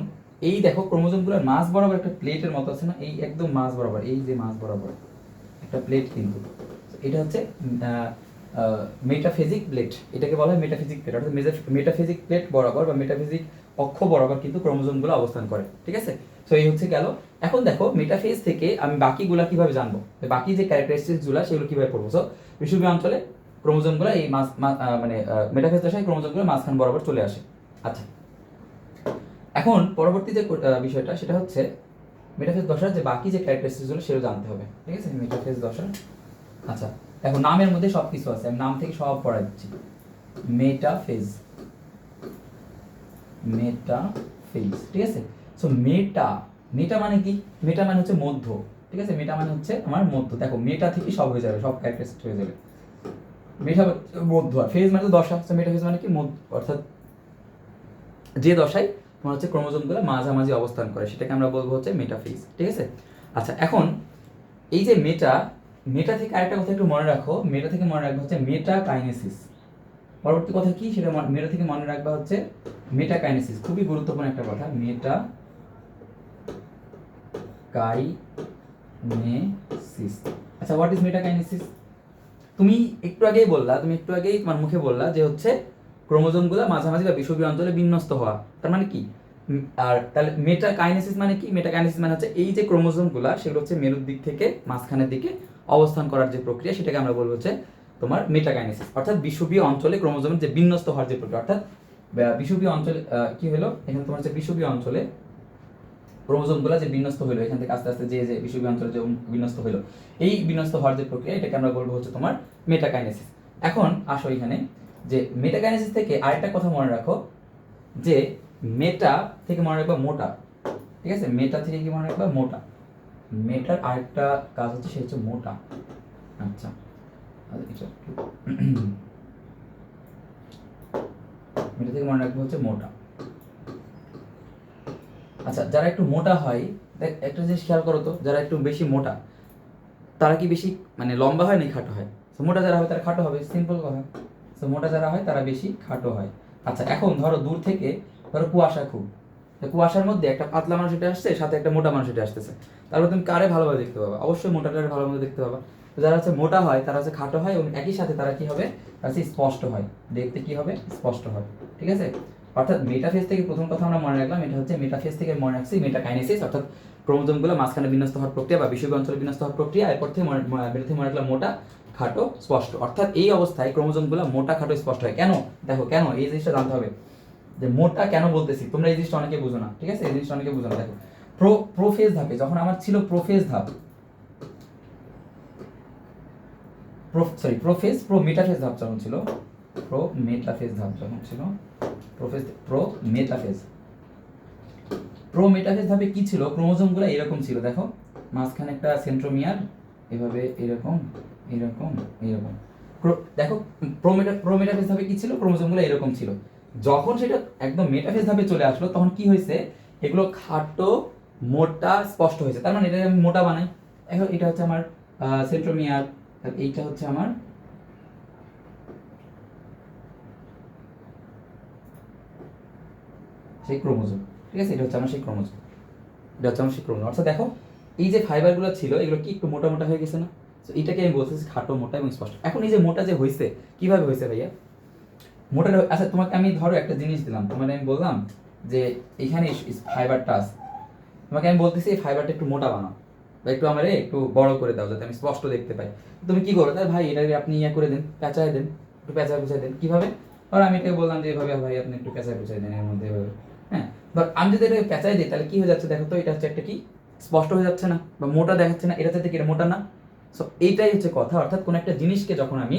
A: এই দেখো ক্রোমোজোমগুলোর মাঝ বরাবর একটা প্লেটের মতো আছে না, এই একদম মাঝ বরাবর, এই যে মাঝ বরাবর একটা প্লেট, কিন্তু এটা হচ্ছে মেটাফিজিক প্লেট, এটাকে বলা হয় মেটাফিজিক প্লেট, অর্থাৎ মেটাফিজিক প্লেট বরাবর বা মেটাফিজিক অক্ষ বরাবর কিন্তু ক্রোমোজোমগুলো অবস্থান করে, ঠিক আছে। তো এই হচ্ছে গেল। এখন দেখো মেটাফেজ থেকে আমি বাকিগুলা কিভাবে জানবো, বাকি যে ক্যারেক্টারিস্টিক্সগুলো সেগুলো কিভাবে পড়বো। সো বিষুবীয় অঞ্চলে ক্রোমোজোমগুলো এই মানে মেটাফেজ দশায় ক্রোমোজোমগুলো মাঝখান বরাবর চলে আসে। আচ্ছা, এখন পরবর্তী যে বিষয়টা সেটা হচ্ছে মেটাফেজ দশার যে বাকি যে ক্যারেক্টারিস্টিক্সগুলো সেগুলো জানতে হবে, ঠিক আছে, মেটাফেজ দশা। আচ্ছা, দেখো নামের মধ্যে সব কিছু আছে, আমি নাম থেকে সব পড়া দিচ্ছি। মেটাফেজ, মেটাফেজ, ঠিক আছে। সো মেটা মানে কি? মেটা মানে হচ্ছে মধ্য, ঠিক আছে, মেটা মানে হচ্ছে আমার মধ্য। দেখো মেটা থেকে সব হয়ে যাবে, সব ক্যারেক্টারিস্টিক হয়ে যাবে। মেটা মধ্য, আর ফেজ মানে তো দশা, সো মেটাফেজ মানে কি? অর্থাৎ যে দশায় তোমার হচ্ছে ক্রোমোজোমগুলো মাঝামাঝি অবস্থান করে সেটাকে আমরা বলবো হচ্ছে মেটাফেজ, ঠিক আছে। আচ্ছা, এখন এই যে মেটা থেকে আরেকটা কথা একটু মনে রাখো, মেটা থেকে মনে রাখবো হচ্ছে মেটাকাইনেসিস। পরবর্তী কথা কি সেটা মেটা থেকে মনে রাখবা হচ্ছে মেটাকাইনেসিস, খুবই গুরুত্বপূর্ণ একটা কথা, মেটাকাইনেসিস। আচ্ছা, হোয়াট ইজ মেটাকাইনেসিস? তুমি একটু আগেই তোমার মুখে বললা যে হচ্ছে ক্রোমোজোমগুলো মাঝামাঝি বা বিষুবীয় অঞ্চলে বিন্যস্ত হওয়া, তার মানে কি? আর তাহলে মেটাকাইনেসিস মানে কি? মেটাকাইনেসিস মানে হচ্ছে এই যে ক্রোমোজোমগুলো সেগুলো হচ্ছে মেরুর দিক থেকে মাঝখানের দিকে অবস্থান করার যে প্রক্রিয়া সেটাকে আমরা বলবো হচ্ছে তোমার মেটাকাইনেসিস, অর্থাৎ বিষুবীয় অঞ্চলে ক্রোমোজোমের যে বিন্যস্ত হওয়ার যে প্রক্রিয়া। অর্থাৎ বিষুবীয় অঞ্চলে কি হলো, এখানে তোমার হচ্ছে বিষুবীয় অঞ্চলে ক্রোমোজোমগুলো যে বিন্যস্ত হলো, এখান থেকে আস্তে আস্তে যে বিষুবীয় অঞ্চলে যে বিন্যস্ত হলো, এই বিন্যস্ত হওয়ার যে প্রক্রিয়া এটাকে আমরা বলবো হচ্ছে তোমার মেটাকাইনেসিস। এখন আসো এখানে যে মেটাকাইনেসিস থেকে আরেকটা কথা মনে রাখো, যে মেটা থেকে মনে রাখবা মোটা, ঠিক আছে, মেটা থেকে কি মনে রাখবা? মোটা। মেটার আরেকটা কাজ হচ্ছে সে হচ্ছে মোটা। আচ্ছা, মেটা থেকে মনে রাখবো হচ্ছে মোটা। আচ্ছা, যারা একটু মোটা হয়, একটা জিনিস খেয়াল করো তো, যারা একটু বেশি মোটা তারা কি বেশি মানে লম্বা হয় নাকি খাটো হয়? তো মোটা যারা হয় তারা খাটো হবে, সিম্পল কথা। তো মোটা যারা হয় তারা বেশি খাটো হয়। আচ্ছা, এখন ধরো দূর থেকে ধরো কুয়াশা খুব, কুয়াশার মধ্যে একটা পাতলা মানুষ এটা আসছে, সাথে একটা মোটা মানুষ এটা আসতেছে, তারপর তুমি কারে ভালোভাবে দেখতে পাবা? অবশ্যই মোটাটারে ভালোভাবে দেখতে পাবা। তো যারা হচ্ছে মোটা হয় তারা হচ্ছে খাটো হয়, এবং একই সাথে তারা কি হবে? তারা হচ্ছে স্পষ্ট হয়, দেখতে কি হবে? স্পষ্ট হয়, ঠিক আছে। অর্থাৎ মেটাফেজ থেকে প্রথম কথা আমরা মনে রাখলাম, এটা হচ্ছে মেটাফেজ থেকে মনে রাখছি মেটাকাইনেসিস, অর্থাৎ ক্রোমোজোমগুলো মাঝখানে বিন্যস্ত হওয়ার প্রক্রিয়া বা বিষুবীয় অঞ্চলে বিন্যস্ত হওয়ার প্রক্রিয়া। এরপর থেকে মেটা থেকে মনে রাখলাম মোটা, খাটো, স্পষ্ট। অর্থাৎ এই অবস্থায় ক্রোমোজোমগুলো মোটা, খাটো, স্পষ্ট হয়। কেন? দেখো কেন, এই জিনিসটা জানতে হবে যে মোটা কেন বলতেছি। তোমরা এই জিনিসটা অনেকে বুঝো না, ঠিক আছে, এই জিনিসটা অনেকে বুঝো না। দেখো প্রোফেজ ধাপে যখন আমার ছিল প্রোফেজ ধাপ, মেটাফেজ ধাপ যখন ছিল, মেটাফেজ ধাপ যখন ছিল, মেটাফেজ ধাপে কি ছিল? ক্রোমোজোমগুলো এরকম ছিল, দেখো মাঝখানে একটা সেন্ট্রোমিয়ার, এভাবে এরকম এরকম এরকম। দেখো মেটাফেজ ধাপে কি ছিল? ক্রোমোজোমগুলো এরকম ছিল। যখন সেটা একদম মেটাফেজ ধাপে চলে আসলো তখন কি হয়েছে? এগুলো খাটো, মোটা, স্পষ্ট হয়েছে। তার মানে এটা আমি মোটা বানাই। এখন এটা হচ্ছে আমার সেন্ট্রোমিয়ার, এইটা হচ্ছে আমার সেই ক্রোমোজোম, ঠিক আছে, এটা হচ্ছে আমার সেই ক্রোমোজোম, এটা হচ্ছে আমার সেই ক্রোমোজোম। অর্থাৎ দেখো এই যে ফাইবারগুলো ছিল এগুলো কি একটু মোটা মোটা হয়ে গেছে না? তো এটাকে আমি বলতেছি খাটো, মোটা এবং স্পষ্ট। এখন এই যে মোটা যে হয়েছে, কিভাবে হয়েছে ভাইয়া? মোটা, আচ্ছা তোমাকে আমি ধরো একটা জিনিস দিলাম, তোমাকে আমি বললাম যে এখানে ফাইবারটা আছে, তোমাকে আমি বলতেছি এই ফাইবারটা একটু মোটা বানাও বা একটু আমার একটু বড় করে দাও যাতে আমি স্পষ্ট দেখতে পাই। তুমি কি করো? তাই ভাই এটাকে আপনি ইয়ে করে দেন, পেঁচায় দেন, একটু পেঁচায় পেঁচায় দেন। কিভাবে? আর আমি এটাকে বললাম যে এভাবে ভাই আপনি একটু পেঁচায় পেঁচায় দেন এর মধ্যে এভাবে, হ্যাঁ। ধর আমি যদি এটা পেঁচাই দিই তাহলে কি হয়ে যাচ্ছে দেখো তো, এটা হচ্ছে একটা কি স্পষ্ট হয়ে যাচ্ছে না বা মোটা দেখাচ্ছে না, এটা থেকে এটা মোটা না। সো এইটাই হচ্ছে কথা, অর্থাৎ কোনো একটা জিনিসকে যখন আমি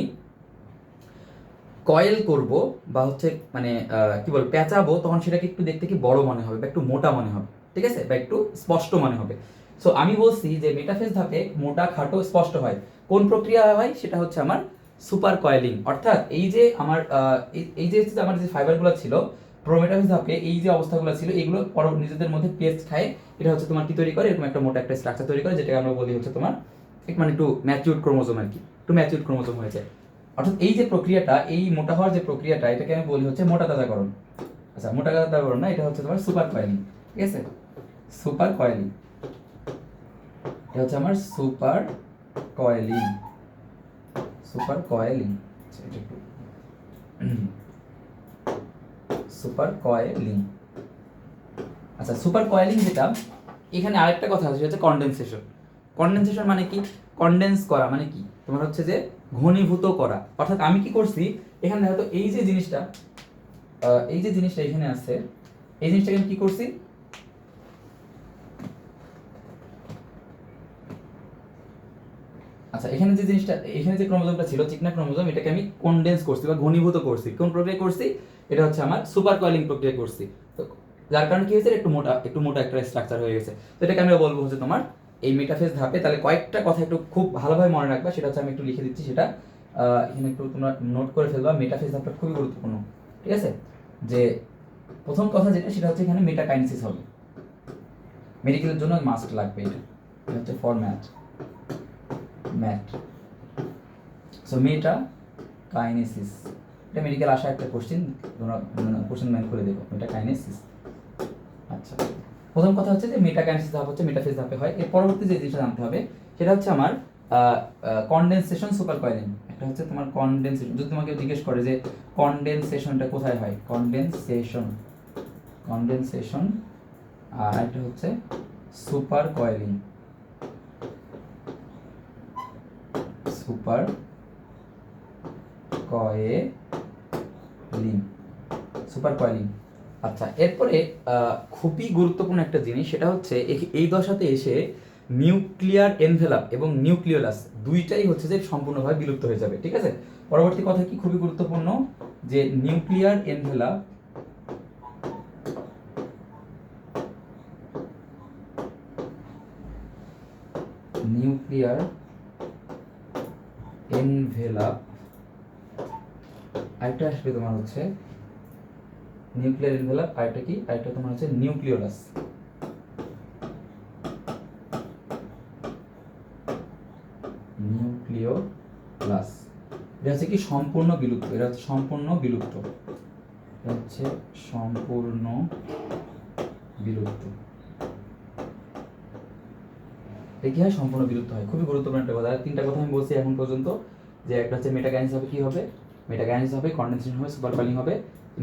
A: কয়েল করব বা হচ্ছে মানে কি বল পেঁচাবো, তখন সেটাকে একটু দেখতে কি বড় মনে হবে বা একটু মোটা মনে হবে, ঠিক আছে, বা একটু স্পষ্ট মনে হবে। সো আমি বলছি যে মেটাফেজ ধাপে মোটা খাটো স্পষ্ট হয়, কোন প্রক্রিয়া হয় সেটা হচ্ছে আমার সুপার কয়েলিং। অর্থাৎ এই যে আমার এই যে আমার যে ফাইবারগুলো ছিল প্রোমেটাফেজ ধাপে এই যে অবস্থাগুলো ছিল এগুলো পর নিজেদের মধ্যে পেস্ট খায়, এটা হচ্ছে তোমার কি তৈরি করে, এরকম একটা মোটা একটা স্ট্রাকচার তৈরি করে, যেটাকে আমরা বলি হচ্ছে তোমার মানে একটু ম্যাচিউরড ক্রোমোজোম আর কি, একটু ম্যাচিউরড ক্রোমোজোম হয়েছে। অর্থাৎ এই যে প্রক্রিয়াটা, এই মোটা হওয়ার যে প্রক্রিয়াটা, এটাকে আমি বলি হচ্ছে মোটা তাজাকরণ। আচ্ছা, মোটা তাজাকরণ না, এটা হচ্ছে তোমার সুপার কয়েলিং, ঠিক আছে, সুপার কয়েলিং, এটা হচ্ছে আমার super coiling, super coiling, super coiling. আচ্ছা, সুপার কয়েলিং যেটা, এখানে আরেকটা কথা আছে, সেটা হচ্ছে কনডেনসেশন। কনডেনসেশন মানে কি? কনডেন্স করা মানে কি তোমার হচ্ছে যে ঘনীভূত করা। অর্থাৎ আমি কি করছি এখানে দেখো তো, এই যে জিনিসটা এখানে আছে, এই জিনিসটাকে আমি কি করছি, আচ্ছা এখানে যে জিনিসটা, এখানে যে ক্রোমোজোমটা ছিল চিকনা ক্রোমোজোম, এটাকে আমি কনডেন্স করছি বা ঘনীভূত করছি। কোন প্রক্রিয়া করছি? এটা হচ্ছে আমার সুপার কয়েলিং প্রক্রিয়া করছি। তো যার কারণে কি হয়েছে, একটু মোটা একটা স্ট্রাকচার হয়ে গেছে। তো এটাকে আমি বলবো হচ্ছে তোমার এই মেটাফেজ ধাপে। তাহলে কয়েকটা কথা একটু খুব ভালোভাবে মনে রাখবা, সেটা হচ্ছে আমি একটু লিখে দিচ্ছি, সেটা এখানে একটু তোমরা নোট করে ফেলবা। মেটাফেজ ধাপটা খুবই গুরুত্বপূর্ণ, ঠিক আছে। যে প্রথম কথা যেটা, সেটা হচ্ছে এখানে মেটাকাইনেসিস হবে, মেডিকেলের জন্য মাস্ট লাগবে, এটা হচ্ছে ফরম্যাট ম্যাট। সো মেটা কাইনেসিস, এটা মেডিকেল আসা একটা কোশ্চেন, তোমরা কোশ্চেন ব্যাংক করে দেবো, মেটা কাইনেসিস। আচ্ছা, প্রথম কথা হচ্ছে যে মেটা কাইনেসিস ধাপ হচ্ছে মেটাফেজ ধাপে হয়। এর পরবর্তী যে জিনিসটা জানতে হবে সেটা হচ্ছে আমার কনডেনসেশন সুপার কয়েলিং। একটা হচ্ছে তোমার কনডেনসেশন, যদি তোমাকে জিজ্ঞেস করে যে কনডেনসেশনটা কোথায় হয়, কনডেনসেশন, আর একটা হচ্ছে super coiling, super coiling, super coiling. আচ্ছা, এরপরে খুবই গুরুত্বপূর্ণ একটা জিনিস, সেটা হচ্ছে এই দশাতে এসে নিউক্লিয়ার এনভেলাপ এবং নিউক্লিওলাস দুইটাই হচ্ছে যে সম্পূর্ণভাবে বিলুপ্ত হয়ে যাবে, ঠিক আছে। পরবর্তী কথা কি খুবই গুরুত্বপূর্ণ, যে নিউক্লিয়ার এনভেলাপ আরেকটা আসবে তোমার হচ্ছে নিউক্লিয়ার এনভেলাপ, আরেকটা কি, আরেকটা তোমার হচ্ছে নিউক্লিওলাস। এটা হচ্ছে কি সম্পূর্ণ বিলুপ্ত, এটা হচ্ছে সম্পূর্ণ বিলুপ্ত, এটা হচ্ছে সম্পূর্ণ বিলুপ্ত। কি হয়, সম্পূর্ণ বিলুপ্ত হয়। খুবই গুরুত্বপূর্ণ একটা কথা। তিনটা কথা আমি বলছি এখন পর্যন্ত, যে একটা হচ্ছে মেটাকাইনেসিস হবে, কি হবে, মেটাকাইনেসিস হবে, কনডেনসেশন হবে, সুপার কয়েলিং হবে,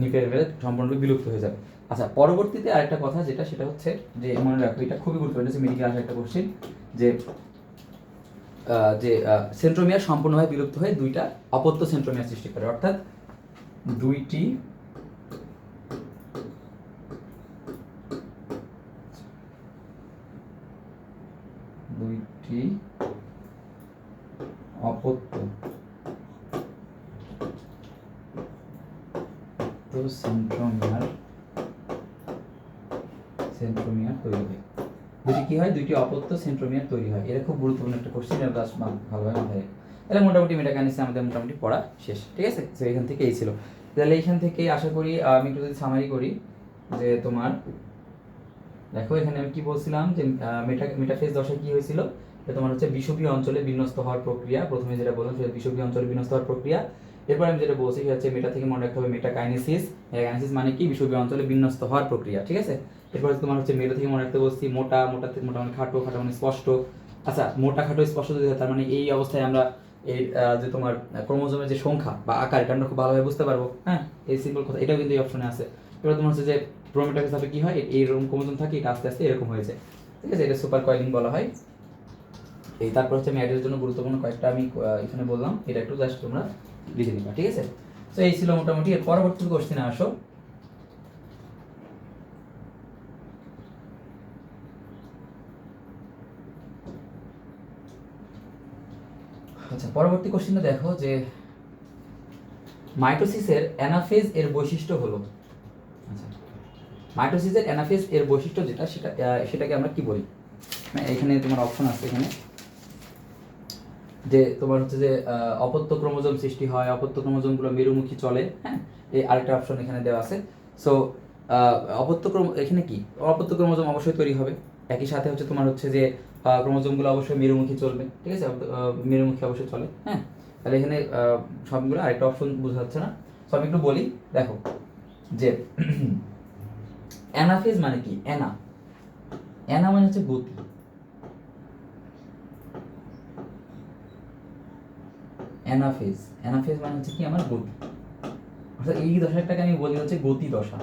A: নিউক্লিয়ার এনভেলাপ সম্পূর্ণরূপে বিলুপ্ত হয়ে যাবে। আচ্ছা, পরবর্তীতে আরেকটা কথা যেটা, সেটা হচ্ছে যে মনে রাখো, এটা খুবই গুরুত্বপূর্ণ, হচ্ছে মেডিকেল আসা একটা কোশ্চেন, যে সেন্ট্রোমিয়ার সম্পূর্ণভাবে বিলুপ্ত হয়ে দুইটা অপত্য সেন্ট্রোমিয়ার সৃষ্টি করে। অর্থাৎ দুইটি অপত্য সেন্ট্রোমিয়ার তৈরি হয়। দুটি কি হয়, দুইটি অপত্য সেন্ট্রোমিয়ার তৈরি হয়। এটা খুব গুরুত্বপূর্ণ একটা কোশ্চেন, এটা ভালোভাবে মাথায়। তাহলে মোটামুটি মেটাকাইনেসিস আমাদের মোটামুটি পড়া শেষ, ঠিক আছে। তো এখান থেকে এই ছিল। তাহলে এখান থেকে আশা করি আমি একটু যদি সামারি করি, যে তোমার দেখো এখানে আমি কি বলছিলাম, যে মেটাফেজ দশায় কি হয়েছিল, তোমার হচ্ছে বিষুবীয় অঞ্চলে বিন্যস্ত হওয়ার প্রক্রিয়া। প্রথমে যেটা বললাম সেটা বিষুবীয় অঞ্চলে বিন্যস্ত হওয়ার প্রক্রিয়া। এরপর আমি যেটা বলছি সেটা হচ্ছে মেটা থেকে মনে রাখতে হবে মেটাকাইনেসিস। মেটাকাইনেসিস মানে কি, বিষুবীয় অঞ্চলে বিন্যস্ত হওয়ার প্রক্রিয়া, ঠিক আছে। এরপর তোমার হচ্ছে মেটা থেকে মনে রাখতে বলছি মোটা, মোটা মানে খাটো, খাটো মানে স্পষ্ট। আচ্ছা, মোটা খাটো স্পষ্ট যদি হয়, তার মানে এই অবস্থায় আমরা এই যে তোমার ক্রোমোজোমের যে সংখ্যা বা আকার, এটা আমরা খুব ভালোভাবে বুঝতে পারবো। হ্যাঁ, এই সিম্পল কথা, এটাও কিন্তু এই অপশনে আছে। এবার তোমার হচ্ছে যে প্রোমেটাফেজ ধাপে কি হয়, এইরকম ক্রোমোজোম থাকে, এটা আস্তে আস্তে এরকম হয়েছে, ঠিক আছে। এটা সুপার কয়েলিং বলা হয়। এই তারপর হচ্ছে আমি অ্যাডের জন্য গুরুত্বপূর্ণ কয়েকটা আমি এখানে বললাম, এটা একটু জাস্ট তোমরা লিখে নিবা, ঠিক আছে। তো এই ছিল মোটামুটি। এর পরবর্তী কোশ্চেনে আসো। আচ্ছা, পরবর্তী কোশ্চেনটা দেখো যে মাইটোসিসের অ্যানাফেজ এর বৈশিষ্ট্য হলো, আচ্ছা মাইটোসিসের অ্যানাফেজ এর বৈশিষ্ট্য যেটা সেটাকে আমরা কি বলি। এখানে তোমার অপশন আছে, এখানে যে তোমার হচ্ছে যে অপত্য ক্রোমোজোম সৃষ্টি হয়, অপত্য ক্রোমোজোমগুলো মেরুমুখী চলে, হ্যাঁ এই আরেকটা অপশন এখানে দেওয়া আছে। সো এখানে কি অপত্য ক্রোমোজোম অবশ্যই তৈরি হবে, একই সাথে হচ্ছে তোমার হচ্ছে যে ক্রোমোজোমগুলো অবশ্যই মেরুমুখী চলবে, ঠিক আছে, মেরুমুখী অবশ্যই চলে, হ্যাঁ। তাহলে এখানে সবগুলো আরেকটা অপশন বোঝা যাচ্ছে না, সো আমি একটু বলি। দেখো যে অ্যানাফেজ মানে কি, অ্যানা মানে হচ্ছে গতি, অ্যানাফেজ মানে হচ্ছে কি আমার গতি, অর্থাৎ এই দশাটাকে আমি বলি হচ্ছে গতি দশা,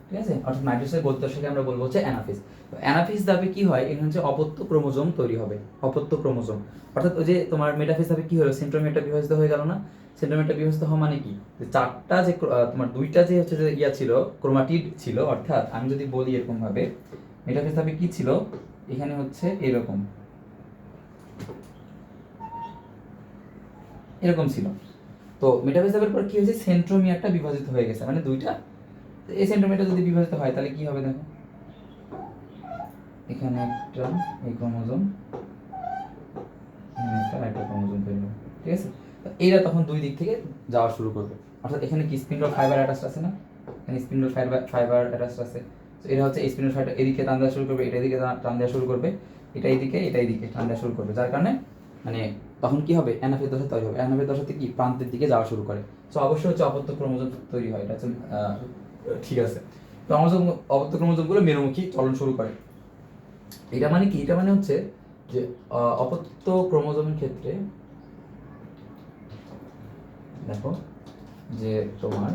A: ঠিক আছে, অর্থাৎ মাইটোসিসের গতি দশাকে আমরা বলবো হচ্ছে অ্যানাফেজ। তো অ্যানাফেজ ধাপে কি হয়, এখানে হচ্ছে অপত্য ক্রোমোজোম তৈরি হবে, অপত্য ক্রোমোজোম, অর্থাৎ ওই যে তোমার মেটাফেজ ধাপে কি হলো, সেন্ট্রোমিয়ারটা বিভাজিত হয়ে গেল না, সেন্ট্রোমিয়ারটা বিভাজিত হওয়া মানে কি, যে চারটা যে তোমার দুইটা যে হচ্ছে যে ইয়া ছিল, ক্রোমাটিড ছিল, অর্থাৎ আমি যদি বলি এরকম ভাবে মেটাফেজ ধাপে কি ছিল, এখানে হচ্ছে এরকম ছিল। তো মেটাফেজ ধাপের পর কি হয়েছে, সেন্ট্রোমিয়ারটা বিভাজিত হয়ে গেছে, মানে দুইটা, এই সেন্ট্রোমিয়ারটা যদি বিভাজিত হয় তাহলে কি হবে দেখো, এখানে একটা এই ক্রোমোজোম, এখানে একটা আরেকটা ক্রোমোজোম তৈরি হবে, ঠিক আছে। তো এরা তখন দুই দিক থেকে যাওয়া শুরু করবে, অর্থাৎ এখানে কি স্পিন্ডল ফাইবার অ্যাটাচড আছে না, এখানে স্পিন্ডল ফাইবার অ্যাটাচড আছে। তো এরা হচ্ছে স্পিন্ডল ফাইবার এদিকে টান দেওয়া শুরু করবে, এটা এদিকে টান দেওয়া শুরু করবে, এটা এদিকে টান দেওয়া শুরু করবে, যার কারণে মানে তখন কি হবে, অ্যানাফেজ দশা তৈরি হবে। অ্যানাফেজ দশাতে কি প্রান্তের দিকে যাওয়া শুরু করে, তো অবশ্যই হচ্ছে অপত্য ক্রোমোজোম তৈরি হয়, এটা হচ্ছে ঠিক আছে। তো অপত্য ক্রোমোজোমগুলো মেরুমুখী চলন শুরু করে। এটা মানে কি, এটা মানে হচ্ছে যে অপত্য ক্রোমোজোমের ক্ষেত্রে দেখো যে তোমার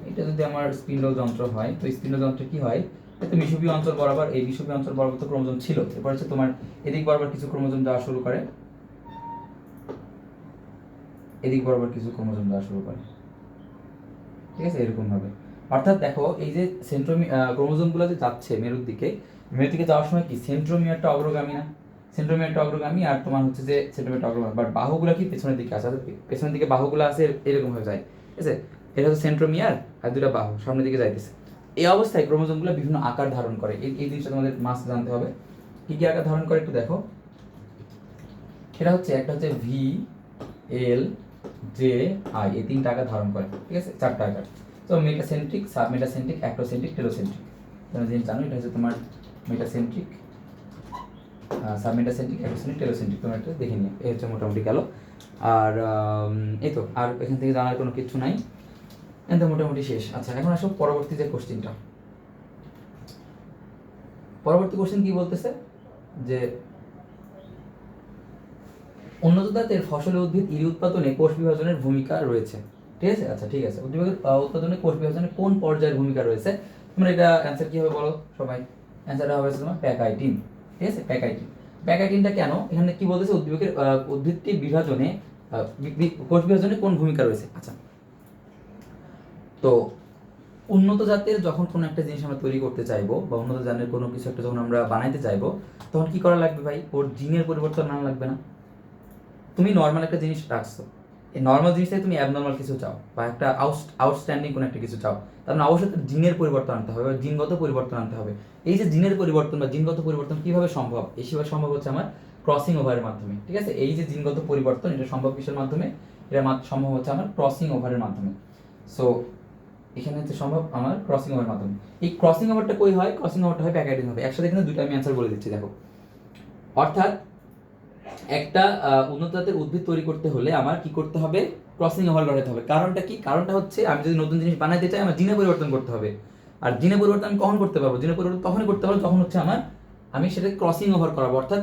A: এটা যদি আমার স্পিন্ডল যন্ত্র হয়, তো স্পিন্ডল যন্ত্রে কি হয়, তো বিষুবীয় অঞ্চল বরাবর, এই বিষুবীয় অঞ্চল বরাবর তো ক্রোমোজোম ছিল, এরপর হচ্ছে তোমার এদিক বরাবর কিছু ক্রোমোজোম যাওয়া শুরু করে, এদিক বরাবর কিছু ক্রোমোজোম যাওয়া শুরু করে, ঠিক আছে, এরকম ভাবে। অর্থাৎ দেখো এই যে ক্রোমোজোমগুলো যে যাচ্ছে মেরুর দিকে, মেরুর দিকে যাওয়ার সময় কি সেন্ট্রোমিয়ারটা অগ্রগামী না, সেন্ট্রোমিয়ারটা অগ্রগামী, আর তোমার হচ্ছে যে সেন্ট্রোমিয়ারটা অগ্রগামী, বাট বাহুগুলো কি পেছনের দিকে আছে, পেছনের দিকে বাহুগুলো আছে এরকম হয়ে যায়, ঠিক আছে। এটা হচ্ছে সেন্ট্রোমিয়ার আর দুটা বাহু সামনের দিকে যাইতেছে। এই অবস্থায় ক্রোমোজোমগুলো বিভিন্ন আকার ধারণ করে, এই জিনিসটা তোমাদের মাস্ট জানতে হবে, কি কি আকার ধারণ করে একটু দেখো। এটা হচ্ছে একটা হচ্ছে ভি, এল, জে, আই, এই তিনটা আকার ধারণ করে, ঠিক আছে, চারটা আকার। তো মেটাসেন্ট্রিক, সাবমেটাসেন্ট্রিক, অ্যাক্টোসেন্ট্রিক, টেলোসেন্ট্রিক, তোমরা জিনিস জানো, এটা হচ্ছে তোমার মেটাসেন্ট্রিক, সাবমেটাসেন্ট্রিক, অ্যাক্টোসেন্ট্রিক, টেলোসেন্ট্রিক, তোমরা একটা দেখে নিও, এই হচ্ছে মোটামুটি গেল। আর এই তো, আর এখান থেকে জানার কোনো কিছু নাই, এটা মোটামুটি শেষ। আচ্ছা, এখন আসো পরবর্তী যে কোশ্চেনটা, পরবর্তী কোশ্চেন কি বলতেছে যে উন্নত জাতের ফসল উদ্ভিদ ইরি উৎপাদনে কোষ বিভাজনের ভূমিকা রয়েছে, ঠিক আছে। আচ্ছা ঠিক আছে, উদ্ভিদের উৎপাদনে কোষ বিভাজনের কোন পর্যায়ের ভূমিকা রয়েছে, তোমরা এটা অ্যান্সার কি হবে বলো সবাই, অ্যান্সারটা হবে তোমার প্যাকাইটিন, ঠিক আছে, প্যাকাইটিন। প্যাকাইটিনটা কেন, এখানে কি বলতেছে, উদ্ভিদটির বিভাজনে কোষ বিভাজনে কোন ভূমিকা রয়েছে। আচ্ছা, তো উন্নত জাতের যখন কোনো একটা জিনিস আমরা তৈরি করতে চাইবো, বা উন্নত জাতের কোনো কিছু একটা যখন আমরা বানাইতে চাইবো, তখন কি করা লাগবে ভাই, ওর জিনের পরিবর্তন আনা লাগবে না। তুমি নর্মাল একটা জিনিস রাখছো, এই নর্মাল জিনিসটাই তুমি অ্যাবনর্মাল কিছু চাও, বা একটা আউটস্ট্যান্ডিং কোনো একটা কিছু চাও, তার মানে অবশ্যই জিনের পরিবর্তন আনতে হবে, বা জিনগত পরিবর্তন আনতে হবে। এই যে জিনের পরিবর্তন বা জিনগত পরিবর্তন কিভাবে সম্ভব, এই সেভাবে সম্ভব হচ্ছে আমার ক্রসিং ওভারের মাধ্যমে, ঠিক আছে। এই যে জিনগত পরিবর্তন, এটা সম্ভব কিসের মাধ্যমে, এটা সম্ভব হচ্ছে আমার ক্রসিং ওভারের মাধ্যমে। সো এখানে হচ্ছে সম্ভব আমার ক্রসিং ওভারের মাধ্যমে। এই ক্রসিং ওভারটা কই হয়, ক্রসিং ওভারটা হয় প্যাকেটিং হবে। একসাথে এখানে দুটো আমি অ্যান্সার বলে দিচ্ছি দেখো। অর্থাৎ একটা উন্নত জাতের উদ্ভিদ তৈরি করতে হলে আমার কি করতে হবে, ক্রসিং ওভার ঘটাতে হবে। কারণটা কি, কারণটা হচ্ছে আমি যদি নতুন জিনিস বানাইতে চাই আমার জিনে পরিবর্তন করতে হবে। আর জিনে পরিবর্তন আমি কখন করতে পারবো, জিনে পরিবর্তন তখনই করতে পারবো যখন হচ্ছে আমার আমি সেটা ক্রসিং ওভার করাবো। অর্থাৎ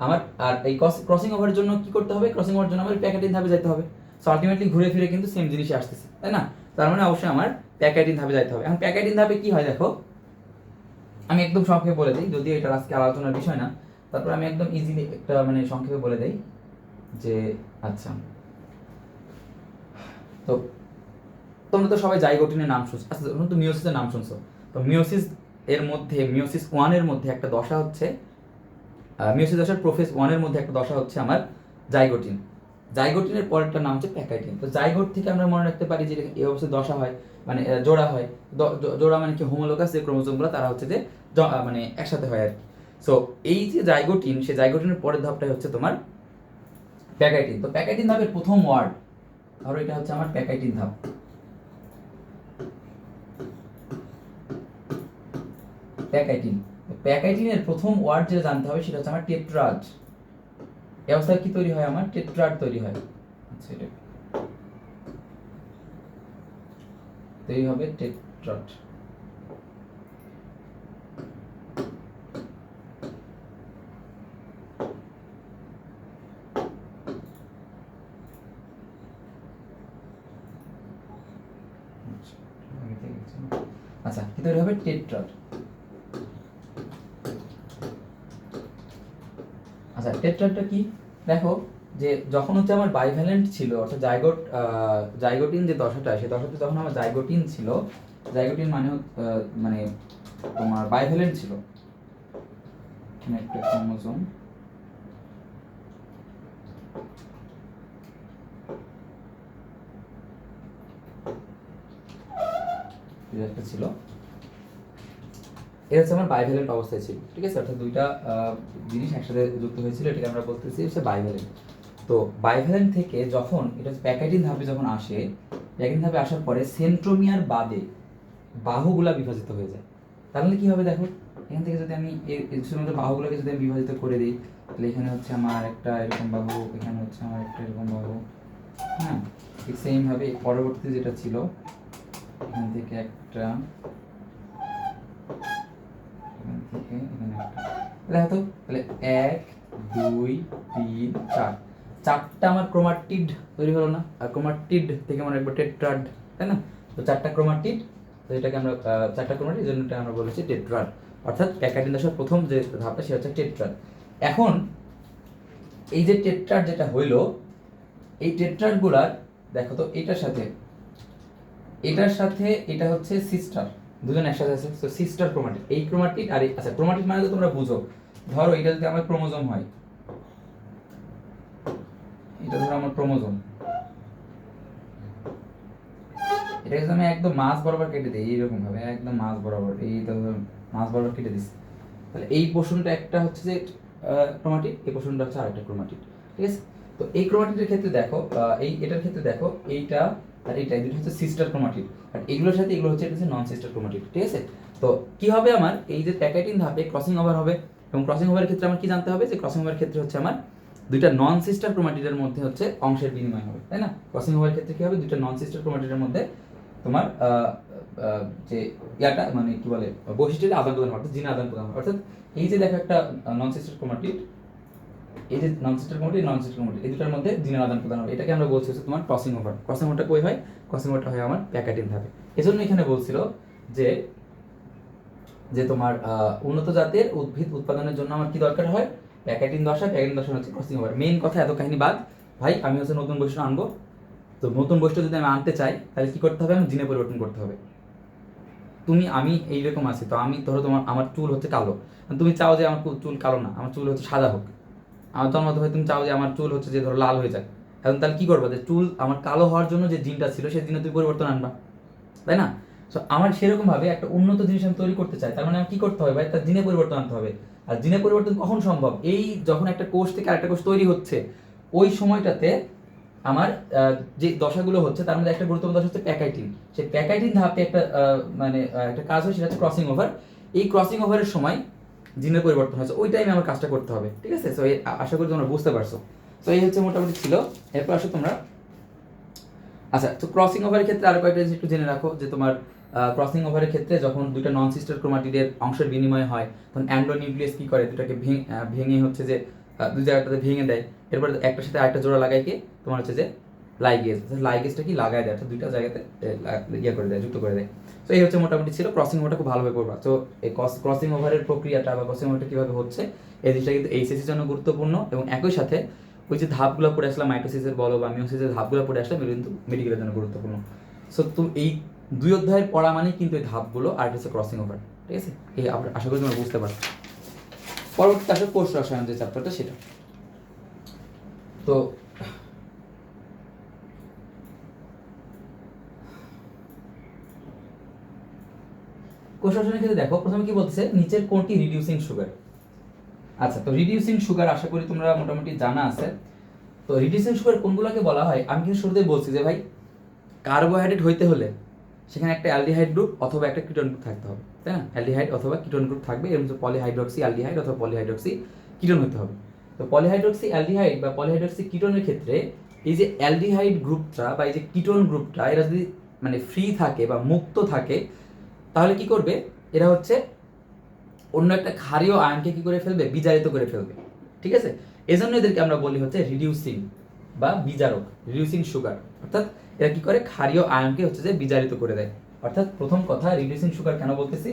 A: আমার আর এই ক্রসিং ওভারের জন্য কি করতে হবে, ক্রসিং ওভারের জন্য আমার প্যাকেটিং ধাপে যেতে হবে। সো আলটিমেটলি ঘুরে ফিরে কিন্তু সেম জিনিসই আসতেছে, তাই না। তার মানে অবশ্যই আমার প্যাকেটিং ধাপে যেতে হবে। এখন প্যাকেটিং ধাপে কি হয় দেখো, আমি একদম সংক্ষেপে বলে দিই, যদিও এটা আজকে আলোচনার বিষয় না, তারপর আমি একদম ইজিলি একটা মানে সংক্ষেপে বলে দেই যে আচ্ছা, তো তোমরা তো সবাই জাইগোটিনের নাম শুনছো, আচ্ছা তোমরা তো মিওসিসের নাম শুনছো। তো মিওসিস এর মধ্যে, মিওসিস ওয়ানের মধ্যে একটা দশা হচ্ছে, মিওসিস দশার প্রোফেজ ওয়ানের মধ্যে একটা দশা হচ্ছে আমার জাইগোটিন। জাইগোটিনের পরেরটার নাম হচ্ছে প্যাকাইটিন। তো জাইগোট থেকে আমরা মনে রাখতে পারি যে এই অবস্থায় দশা হয়, মানে জোড়া হয়। জোড়া মানে কি, হোমোলোগাস যে ক্রোমোজোমগুলো তারা হচ্ছে যে মানে একসাথে হয় আর কি। সো এই যে জাইগোটিন, সেই জাইগোটিনের পরের ধাপটাই হচ্ছে তোমার প্যাকাইটিন। তো প্যাকাইটিন ধাপের প্রথম ওয়ার্ড, ধরো এটা হচ্ছে আমার প্যাকাইটিন ধাপ। প্যাকাইটিন, প্যাকাইটিনের প্রথম ওয়ার্ড যেটা জানতে হবে সেটা হচ্ছে আমার টেট্রাড। এই অবস্থায় কি তৈরি হয়, আমার টেট্রাড তৈরি হয়। আচ্ছা, এটা তৈরি হবে টেট্রাড। আচ্ছা, কি তৈরি হবে, টেট্রাড। আচ্ছা, টেট্রাডটা কি, দেখো যে যখন হচ্ছে আমার বাইভ্যালেন্ট ছিল, অর্থাৎ জাইগোটিন যে দশাটা, সেই দশাতে যখন আমার জাইগোটিন ছিল, জাইগোটিন মানে মানে তোমার বাইভ্যালেন্ট ছিল, একটা ক্রোমোজোম একটা ছিল, এটা হচ্ছে আমার বাইভ্যালেন্ট অবস্থায় ছিল, ঠিক আছে। অর্থাৎ দুইটা জিনিস একসাথে যুক্ত হয়েছিল, এটাকে আমরা বলতেছি হচ্ছে বাইভ্যালেন্ট। তো বাইভ্যালেন্ট থেকে যখন এটা প্যাকাইটিন ধাপে যখন আসে, প্যাকাইটিন ধাপে আসার পরে সেন্ট্রোমিয়ার বাদে বাহুগুলা বিভাজিত হয়ে যায়। তাহলে কি হবে দেখো, এখান থেকে যদি আমি শুধুমাত্র বাহুগুলোকে যদি আমি বিভাজিত করে দিই, তাহলে এখানে হচ্ছে আমার একটা এরকম বাহু, এখানে হচ্ছে আমার একটা এরকম বাহু, হ্যাঁ। ঠিক সেমভাবে পরবর্তীতে যেটা ছিল, এখান থেকে একটা, এখান থেকে এখানে একটা, দেখো তো, তাহলে 1 2 3 4, চারটা আমার ক্রোমাটিড তৈরি হলো না? আর ক্রোমাটিড থেকে আমার একবার টেট্রাড, তাই না? তো চারটা ক্রোমাটিড, তো এটাকে আমরা চারটা ক্রোমাটিড, এই জন্য এটা আমরা বলেছি টেট্রাড। অর্থাৎ প্যাকাইটিন দশার প্রথম যে ধাপটা সেটা হচ্ছে টেট্রাড। এখন এই যে টেট্রাড যেটা হইলো, এই টেট্রাডগুলার দেখো তো, এটার সাথে এটা হচ্ছে সিস্টার, দুজন একসাথে আছে, তো সিস্টার ক্রোমাটিড। এই ক্রোমাটিড আর আচ্ছা, ক্রোমাটিড মানে তো তোমরা বুঝো, ধরো এটা যদি আমার ক্রোমোজোম হয়, এটা ধরো আমার ক্রোমোজোম, এটাকে যদি আমি একদম মাঝ বরাবর কেটে দিই, এইরকম ভাবে একদম মাঝ বরাবর, এই মাঝ বরাবর কেটে দিচ্ছি, তাহলে এই পোর্শনটা একটা হচ্ছে যে ক্রোমাটিড, এই পোর্শনটা হচ্ছে আরেকটা ক্রোমাটিড, ঠিক আছে। তো এই ক্রোমাটিডের ক্ষেত্রে দেখো, এটার ক্ষেত্রে দেখো, এইটা আর এইটা, এই দুটো হচ্ছে সিস্টার ক্রোমাটিড, আর এগুলোর সাথে এগুলো হচ্ছে নন সিস্টার ক্রোমাটিড, ঠিক আছে। তো কি হবে, আমার এই যে প্যাকাইটিন ধাপে ক্রসিং ওভার হবে, এবং ক্রসিং ওভারের ক্ষেত্রে আমার কি জানতে হবে, যে ক্রসিং ওভারের ক্ষেত্রে হচ্ছে আমার দুইটা নন সিস্টার ক্রোমাটিডের মধ্যে হচ্ছে অংশের বিনিময় হবে, তাই না? ক্রসিং ওভারের ক্ষেত্রে কি হবে, দুইটা নন সিস্টার ক্রোমাটিডের মধ্যে তোমার যে ইয়াটা মানে কি বলে, বৈশিষ্ট্যের আদান প্রদান, অর্থাৎ জিন আদান প্রদান, অর্থাৎ এই যে দেখো একটা নন সিস্টার ক্রোমাটিড, এই যে নন সিস্টার ক্রোমাটিড, নন সিস্টার ক্রোমাটিড, এই দুটার মধ্যে জিনের আদান প্রদান হবে, এটাকে আমরা বলছি হচ্ছে তোমার ক্রসিং ওভার। ক্রসিং ওভারটা কই হয়, ক্রসিং ওভারটা হয় আমার প্যাকাইটিন ধাপে। এজন্য এখানে বলছিল যে যে তোমার উন্নত জাতের উদ্ভিদ উৎপাদনের জন্য আমার কি দরকার হয়, প্যাকাইটিন দশা। প্যাকাইটিন দশা হচ্ছে ক্রসিং ওভার। মেইন কথা, এত কাহিনী বাদ, ভাই আমি হচ্ছে নতুন বৈশিষ্ট্য আনবো, তো নতুন বৈশিষ্ট্য যদি আমি আনতে চাই, তাহলে কি করতে হবে, আমি জিনে পরিবর্তন করতে হবে। আমি এইরকম আছি, তো আমি ধরো আমার চুল হচ্ছে কালো, তুমি চাও যে আমার চুল কালো না, আমার চুল হচ্ছে সাদা হোক। আমার জন্ম হয় তুমি চাও যে আমার চুল হচ্ছে যে ধরো লাল হয়ে যায়, এখন তাহলে কি করবা, যে চুল আমার কালো হওয়ার জন্য যে জিনটা ছিল সেই জিনে তুমি পরিবর্তন আনবা, তাই না? সো আমার সেরকম ভাবে একটা উন্নত জিনিস আমি তৈরি করতে চাই, তার মানে আমার কি করতে হবে ভাই, তার জিনে পরিবর্তন আনতে হবে। আর জিনে পরিবর্তন কখন সম্ভব, এই যখন একটা কোষ থেকে আরেকটা কোষ তৈরি হচ্ছে, ওই সময়টাতে আমার যে দশাগুলো হচ্ছে তার মধ্যে একটা গুরুত্বপূর্ণ দশা হচ্ছে প্যাকাইটিন। সেই প্যাকাইটিন ধাপে একটা মানে একটা কাজ হয়, সেটা হচ্ছে ক্রসিং ওভার। এই ক্রসিং ওভারের সময় জিনের পরিবর্তন হচ্ছে, ওই টাইমে আমার কাজটা করতে হবে, ঠিক আছে। সো আশা করি তোমরা বুঝতে পারছো। তো এই হচ্ছে মোটামুটি ছিল। এরপর আসো তোমরা, আচ্ছা, তো ক্রসিং ওভারের ক্ষেত্রে আরো কয়েকটা জিনিস একটু জেনে রাখো, যে তোমার ক্রসিং ওভারের ক্ষেত্রে যখন দুইটা নন সিস্টার ক্রোমাটিডের অংশের বিনিময় হয়, তখন অ্যান্ডোনিউক্লিয়াস কি করে, দুটাকে ভেঙে হচ্ছে যে দুই জায়গাটাতে ভেঙে দেয়, এরপর একটার সাথে আরেকটা জোড়া লাগাই কি তোমার হচ্ছে যে লাইগেজ, লাইগেজটা কি লাগাই দেয়, অর্থাৎ দুইটা জায়গাতে ইয়ে করে দেয়, যুক্ত করে দেয়। তো এই হচ্ছে মোটামুটি ছিল। ক্রসিং ওভারটা খুব ভালোভাবে করবা। তো এই ক্রসিং ওভারের প্রক্রিয়াটা বা ক্রসিং ওভারটা কীভাবে হচ্ছে, এই জিনিসটা কিন্তু এইচএসসির জন্য গুরুত্বপূর্ণ, এবং একই সাথে ওই যে ধাপগুলো পড়ে আসলাম, মাইটোসিসের বলো বা মিওসিসের ধাপগুলো পড়ে আসলাম, এগুলো কিন্তু মেডিকেলের জন্য গুরুত্বপূর্ণ। সো তুমি এই 2 অধ্যায়ের পড়া মানে কিন্তু এই ধাপগুলো, আর হচ্ছে ক্রসিং ওভার, ঠিক আছে। এই আশা করি তোমরা বুঝতে পারছো। পরবর্তীতে আসলে কোষ রসায়ন যে চ্যাপ্টারটা, সেটা তো কোষাসনের ক্ষেত্রে দেখো প্রথমে কি বলতেছে, নিচের কোনটি রিডিউসিং সুগার। আচ্ছা, তো রিডিউসিং সুগার আশা করি তোমরা মোটামুটি জানা আছে। তো রিডিউসিং সুগার কোনগুলোকে বলা হয়, আমি কিন্তু শুরুতেই বলছি যে ভাই কার্বোহাইড্রেট হইতে হলে সেখানে একটা অ্যালডিহাইড গ্রুপ অথবা একটা কিটোন গ্রুপ থাকতে হবে, তাই না? অ্যালডিহাইড অথবা কিটোন গ্রুপ থাকবে, এর মধ্যে পলিহাইড্রক্সি অ্যালডিহাইড অথবা পলিহাইড্রক্সি কিটোন হতে হবে। তো পলিহাইড্রক্সি অ্যালডিহাইড বা পলিহাইড্রক্সি কিটোনের ক্ষেত্রে এই যে অ্যালডিহাইড গ্রুপটা বা এই যে কিটোন গ্রুপটা এরা যদি মানে ফ্রি থাকে বা মুক্ত থাকে, তাহলে কি করবে, এরা হচ্ছে অন্য একটা ক্ষারীয় আয়নকে কি করে ফেলবে, বিজারিত করে ফেলবে। ঠিক আছে, এজন্য এদেরকে আমরা বলি হচ্ছে রিডিউসিং বা বিজারক, রিডিউসিং সুগার। অর্থাৎ এরা কি করে, ক্ষারীয় আয়নকে হচ্ছে যে বিজারিত করে দেয়। অর্থাৎ প্রথম কথা, রিডিউসিং সুগার কেন বলতেছি,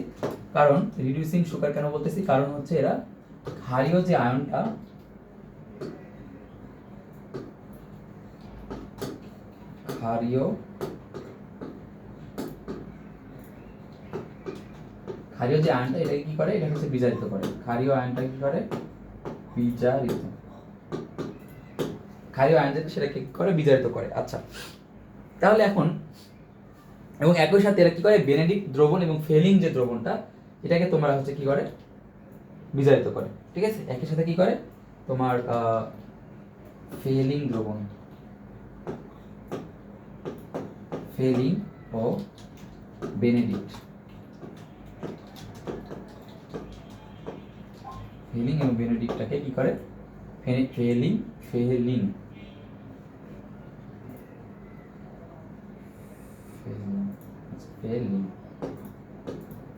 A: কারণ রিডিউসিং সুগার কেন বলতেছি, কারণ হচ্ছে এরা ক্ষারীয় যে আয়নটা, ক্ষারীয় যে আয়নটা এটাকে কি করে, এটা হচ্ছে বিজারিত করে। ক্ষারীয় আয়নটা কি করে, বিজারিত, ক্ষারীয় আয়ন যেটা সেটাকে কি করে, বিজারিত করে। আচ্ছা, তাহলে এখন এবং একই সাথে এরা কি করে, বেনেডিক্ট দ্রবণ এবং ফেলিং যে দ্রবণটা এটাকে তোমরা হচ্ছে কি করে, বিজারিত করে। ঠিক আছে, একই সাথে কি করে, তোমার ফেলিং দ্রবণ, ফেলিং ও বেনেডিক্ট, ফেলিং এবং বেনেডিক্টটাকে কি করে, ফেলিং ফেলিং ফেলিং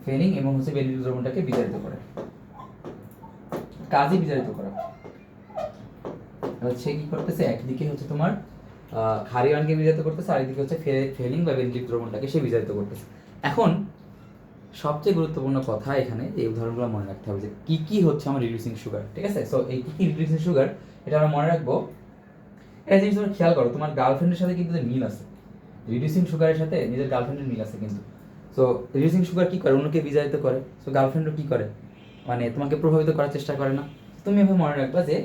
A: ফেলিং এবং হচ্ছে বেনেডিক্ট দ্রবণটাকে বিজারিত করে, কাজে বিজারিত করা হচ্ছে কি করতেছে, একদিকে হচ্ছে তোমার ক্ষারীয় আয়নকে বিজারিত করতেছে, আর একদিকে হচ্ছে ফেলিং বা বেনেডিক্ট দ্রবণটাকে সে বিজারিত করতেছে। এখন সবচেয়ে গুরুত্বপূর্ণ কথা এখানে এই উদাহরণগুলো মনে রাখতে হবে যে কি কি হচ্ছে আমার রিডিউসিং সুগার। ঠিক আছে, সো এই কি কি রিডিউসিং সুগার এটা আমরা মনে রাখবো। একটা জিনিস তোমরা খেয়াল করো, তোমার গার্লফ্রেন্ডের সাথে কিন্তু মিল আছে, রিডিউসিং সুগারের সাথে নিজের গার্লফ্রেন্ডের মিল আছে কিন্তু। সো রিডিউসিং সুগার কি করে, অন্যকে বিজারিত করে। সো গার্লফ্রেন্ডও কি করে, মানে তোমাকে প্রভাবিত করার চেষ্টা করে না। তুমি এভাবে মনে রাখবা যে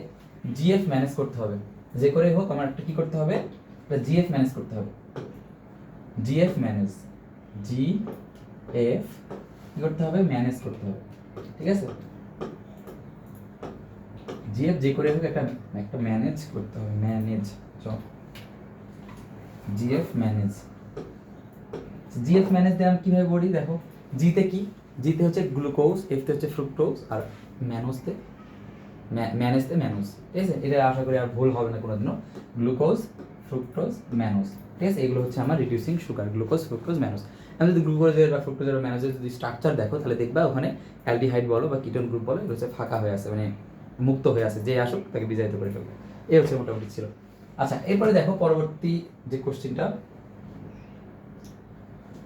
A: জিএফ ম্যানেজ করতে হবে, যে করে হোক আমার একটা কি করতে হবে, জিএফ ম্যানেজ করতে হবে। জিএফ ম্যানেজ, জিএফ কি করতে হবে, ম্যানেজ করতে হবে। ঠিক আছে, জিএফ যে করে হোক একটা একটা ম্যানেজ করতে হবে, manage, GF manage. GF manage দিয়ে আমি কিভাবে বলি, দেখো জিতে কি, জিতে হচ্ছে গ্লুকোজ, এফতে হচ্ছে ফ্রুক্টোজ, আর ম্যানোজতে ম্যানেজতে ম্যানোজ। ঠিক আছে, এটা আশা করি আর ভুল হবে না কোনোদিনও, গ্লুকোজ ফ্রুক্টোজ ম্যানোজ। ঠিক আছে, এগুলো হচ্ছে আমার reducing sugar, glucose fructose mannose. আমি যদি গ্লুকোজের বা ফ্রুক্টোজের বা ম্যানোজের যদি স্ট্রাকচার দেখো, তাহলে দেখবা ওখানে অ্যালডিহাইড বলো বা কিটোন গ্রুপ বলো, এগুলো হচ্ছে ফাঁকা হয়ে আছে, মানে মুক্ত হয়ে আছে, যে আসুক তাকে বিজারিত করে ফেলবে। এই হচ্ছে মোটামুটি ছিল। আচ্ছা, এরপরে দেখো পরবর্তী যে কোশ্চিনটা।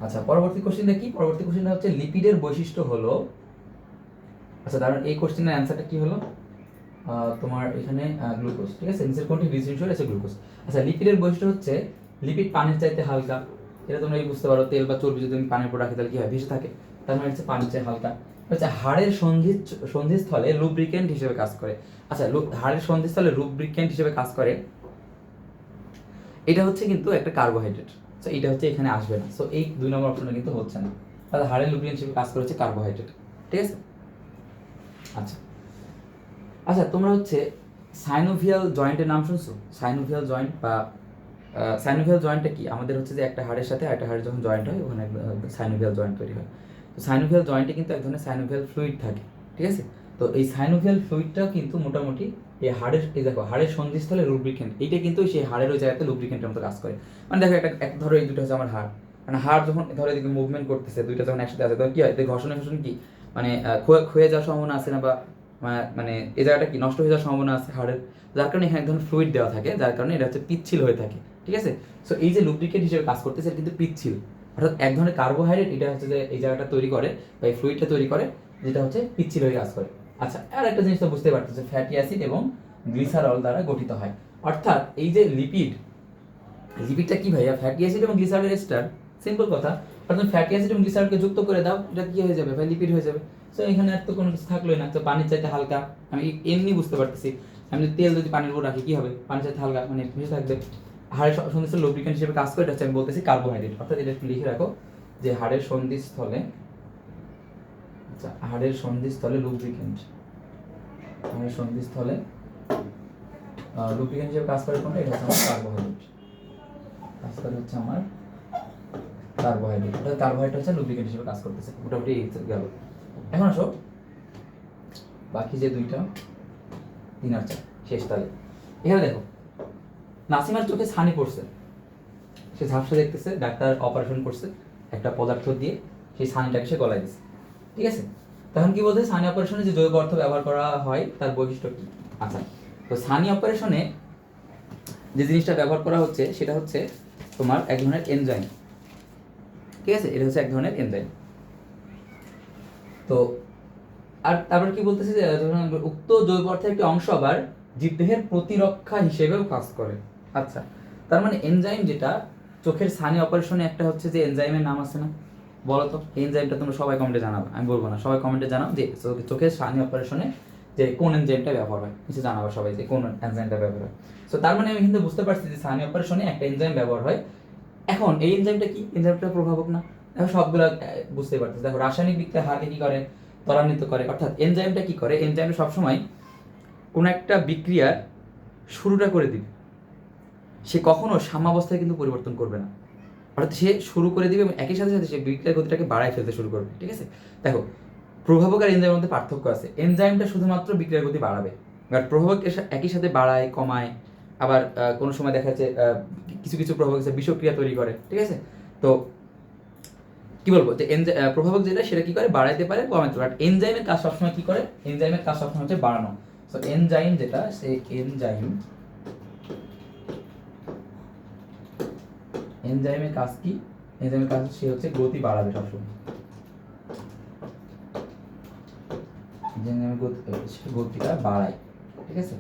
A: আচ্ছা, পরবর্তী কোশ্চিনটা কি, পরবর্তী কোশ্চিনটা হচ্ছে লিপিডের বৈশিষ্ট্য হলো, আচ্ছা দাঁড়ান, এই কোশ্চিনের অ্যান্সারটা কি হলো, তোমার এখানে গ্লুকোজ। ঠিক আছে, নিচের কোনটি রিডিউসিং সুগার, আছে গ্লুকোজ। আচ্ছা, লিপিডের বৈশিষ্ট্য হচ্ছে লিপিড পানির চাইতে হালকা। এটা তোমরা এই বুঝতে পারো, তেল বা চর্বি যদি আমি পানির উপর রাখি তাহলে কি হয়, ভেসে থাকে, তার মানে হচ্ছে পানির চেয়ে হালকা। হচ্ছে হাড়ের সন্ধিস্থলে লুব্রিকেন্ট হিসেবে কাজ করে। আচ্ছা, হাড়ের সন্ধিস্থলে লুব্রিকেন্ট হিসেবে কাজ করে, এটা হচ্ছে কিন্তু একটা কার্বোহাইড্রেট। সো এটা হচ্ছে এখানে আসবে না, সো এই 2 নম্বর অপশনটা কিন্তু হচ্ছে না। তাহলে হাড়ের লুব্রিকেন্ট হিসেবে কাজ করে হচ্ছে কার্বোহাইড্রেট। ঠিক আছে, আচ্ছা আচ্ছা তোমরা হচ্ছে সাইনোভিয়াল জয়েন্টের নাম শুনছো? সাইনোভিয়াল জয়েন্ট বা সাইনোভিয়াল জয়েন্টটা কি, আমাদের হচ্ছে যে একটা হাড়ের সাথে একটা হাড়ের যখন জয়েন্ট হয় ওখানে সাইনোভিয়াল জয়েন্ট তৈরি হয়। তো সাইনোভিয়াল জয়েন্টে কিন্তু এক ধরনের সাইনোভিয়াল ফ্লুইড থাকে। ঠিক আছে, তো এই সাইনোভিয়াল ফ্লুইডটাও কিন্তু মোটামুটি এই হাড়ের, এই দেখো হাড়ের সন্ধিস্থলে লুব্রিকেন্ট, এইটা কিন্তু সেই হাড়ের ওই জায়গাতে লুব্রিকেন্টের মতো কাজ করে। মানে দেখো একটা ধরো এই দুটো হচ্ছে আমার হাড়, মানে হাড় যখন ধরো এদিকে মুভমেন্ট করতেছে, দুইটা যখন একসাথে আছে তখন কি হয়, ঘর্ষণে ঘর্ষণ কি মানে ক্ষয়ে যাওয়ার সম্ভাবনা আছে না, বা মানে এই জায়গাটা কি নষ্ট হয়ে যাওয়ার সম্ভাবনা আছে হাড়ের, যার কারণে এখানে এক ধরনের ফ্লুইড দেওয়া থাকে, যার কারণে এটা হচ্ছে পিচ্ছিল হয়ে থাকে। ঠিক আছে, সো এই যে লুব্রিকেন্ট হিসেবে কাজ করতেছে এটা কিন্তু পিচ্ছিল, অর্থাৎ এক ধরনের কার্বোহাইড্রেট এটা হচ্ছে যে এই জায়গাটা তৈরি করে বা এই ফ্লুইডটা তৈরি করে, যেটা হচ্ছে পিচ্ছিল হয়ে কাজ করে। আচ্ছা, আর একটা জিনিস তো বুঝতে পারতেছে, ফ্যাটি অ্যাসিড এবং গ্লিসারল দ্বারা গঠিত হয়। অর্থাৎ এই যে লিপিডটা কি ভাইয়া, ফ্যাটি অ্যাসিড এবং গ্লিসারলের এস্টার, সিম্পল কথা। অর্থাৎ ফ্যাটি অ্যাসিড এবং গ্লিসারলকে যুক্ত করে দাও, এটা কি হয়ে যাবে ভাই, লিপিড হয়ে যাবে। সো এখানে আর তো কোনো কিছু থাকলোই না, তো পানির চাইতে হালকা, আমি এমনি বুঝতে পারতেছি। আমি যদি তেল যদি পানির উপর রাখি কি হবে, পানির চাইতে হালকা, মানে ভেসে থাকবে। হাড়ের সন্ধিস্থল লুব্রিকেন্ট হিসেবে কাজ করে, এটা হচ্ছে আমি বলতেছি কার্বোহাইড্রেট। অর্থাৎ এটা একটু লিখে রাখো যে হাড়ের সন্ধিস্থলে আচ্ছা, হাড়ের সন্ধিস্থলে লুব্রিকেন্ট, হাড়ের সন্ধিস্থলে লুব্রিকেন্ট হিসেবে কাজ করে কোনটা? এটা হচ্ছে আমার কার্বোহাইড্রেট, কাজ করে হচ্ছে আমার কার্বোহাইড্রেট। অর্থাৎ কার্বোহাইড্রেট হচ্ছে লুব্রিকেন্ট হিসেবে কাজ করতেছে। মোটামুটি এই গেল। এখন আসো বাকি যে দুইটা 3 আর 4 শেষ তালে। এখানে দেখো নাসিমার চোখে ছানি পড়ছে, সে ঝাপসা দেখতেছে, ডাক্তার অপারেশন করছে একটা পদার্থ দিয়ে, সেই ছানিটাকে সে গলায় দিচ্ছে, ঠিক আছে? তখন কি বলতে, ছানি অপারেশনে যে জৈব পদার্থ ব্যবহার করা হয় তার বৈশিষ্ট্য কি? আচ্ছা, তো ছানি অপারেশনে যে জিনিসটা ব্যবহার করা হচ্ছে সেটা হচ্ছে তোমার এক ধরনের এনজাইম, ঠিক আছে? এটা হচ্ছে এক ধরনের এনজাইম। তো আর তারপর কি বলতেছে যে উক্ত জৈব পদার্থের একটি অংশ আবার জীবদেহের প্রতিরক্ষা হিসেবেও কাজ করে। আচ্ছা, তার মানে এনজাইম যেটা চোখের ছানি অপারেশনে একটা হচ্ছে যে এনজাইমের নাম আছে না, বলো তো এনজাইমটা তোমরা সবাই কমেন্টে জানাবো, আমি বলবো না, সবাই কমেন্টে জানাও যে চোখের ছানি অপারেশনে যে কোন এনজাইমটা ব্যবহার হয়, নিচে জানাবো সবাই যে কোন এনজাইমটা ব্যবহার হয়। সো তার মানে আমি কিন্তু বুঝতে পারছি যে ছানি অপারেশনে একটা এনজাইম ব্যবহার হয়। এখন এই এনজাইমটা কি? এনজাইমটা প্রভাবক না? এখন সবগুলো বুঝতে পারতেছি। দেখো রাসায়নিক বিক্রিয়া হারকে কি করে? ত্বরান্বিত করে। অর্থাৎ এনজাইমটা কি করে? এনজাইমটা সবসময় কোনো একটা বিক্রিয়ার শুরুটা করে দিবে, সে কখনো সাম্যাবস্থায় কিন্তু পরিবর্তন করবে না। অর্থাৎ সে শুরু করে দিবে এবং একই সাথে সাথে সে বিক্রিয়ার গতিটাকে বাড়ায় ফেলতে শুরু করবে, ঠিক আছে? দেখো প্রভাবক আর এনজাইমের মধ্যে পার্থক্য আছে। এনজাইমটা শুধুমাত্র বিক্রিয়ার গতি বাড়াবে, বাট প্রভাবক একই সাথে বাড়ায়, কমায়, আবার কোনো সময় দেখা যাচ্ছে কিছু কিছু প্রভাবক বিষক্রিয়া তৈরি করে, ঠিক আছে? তো কি বলবো যে প্রভাবক যেটা সেটা কি করে? বাড়াইতে পারে, কমাইতে পারে। এনজাইমের কাজ সবসময় কি করে? এনজাইমের কাজ সবসময় হচ্ছে বাড়ানো। সো এনজাইম যেটা, সে এনজাইমের কাজ কি? এনজাইমের কাজ সে হচ্ছে গতি বাড়াবে সবসময়। এনজাইমের গতিটা বাড়ায়, ঠিক আছে?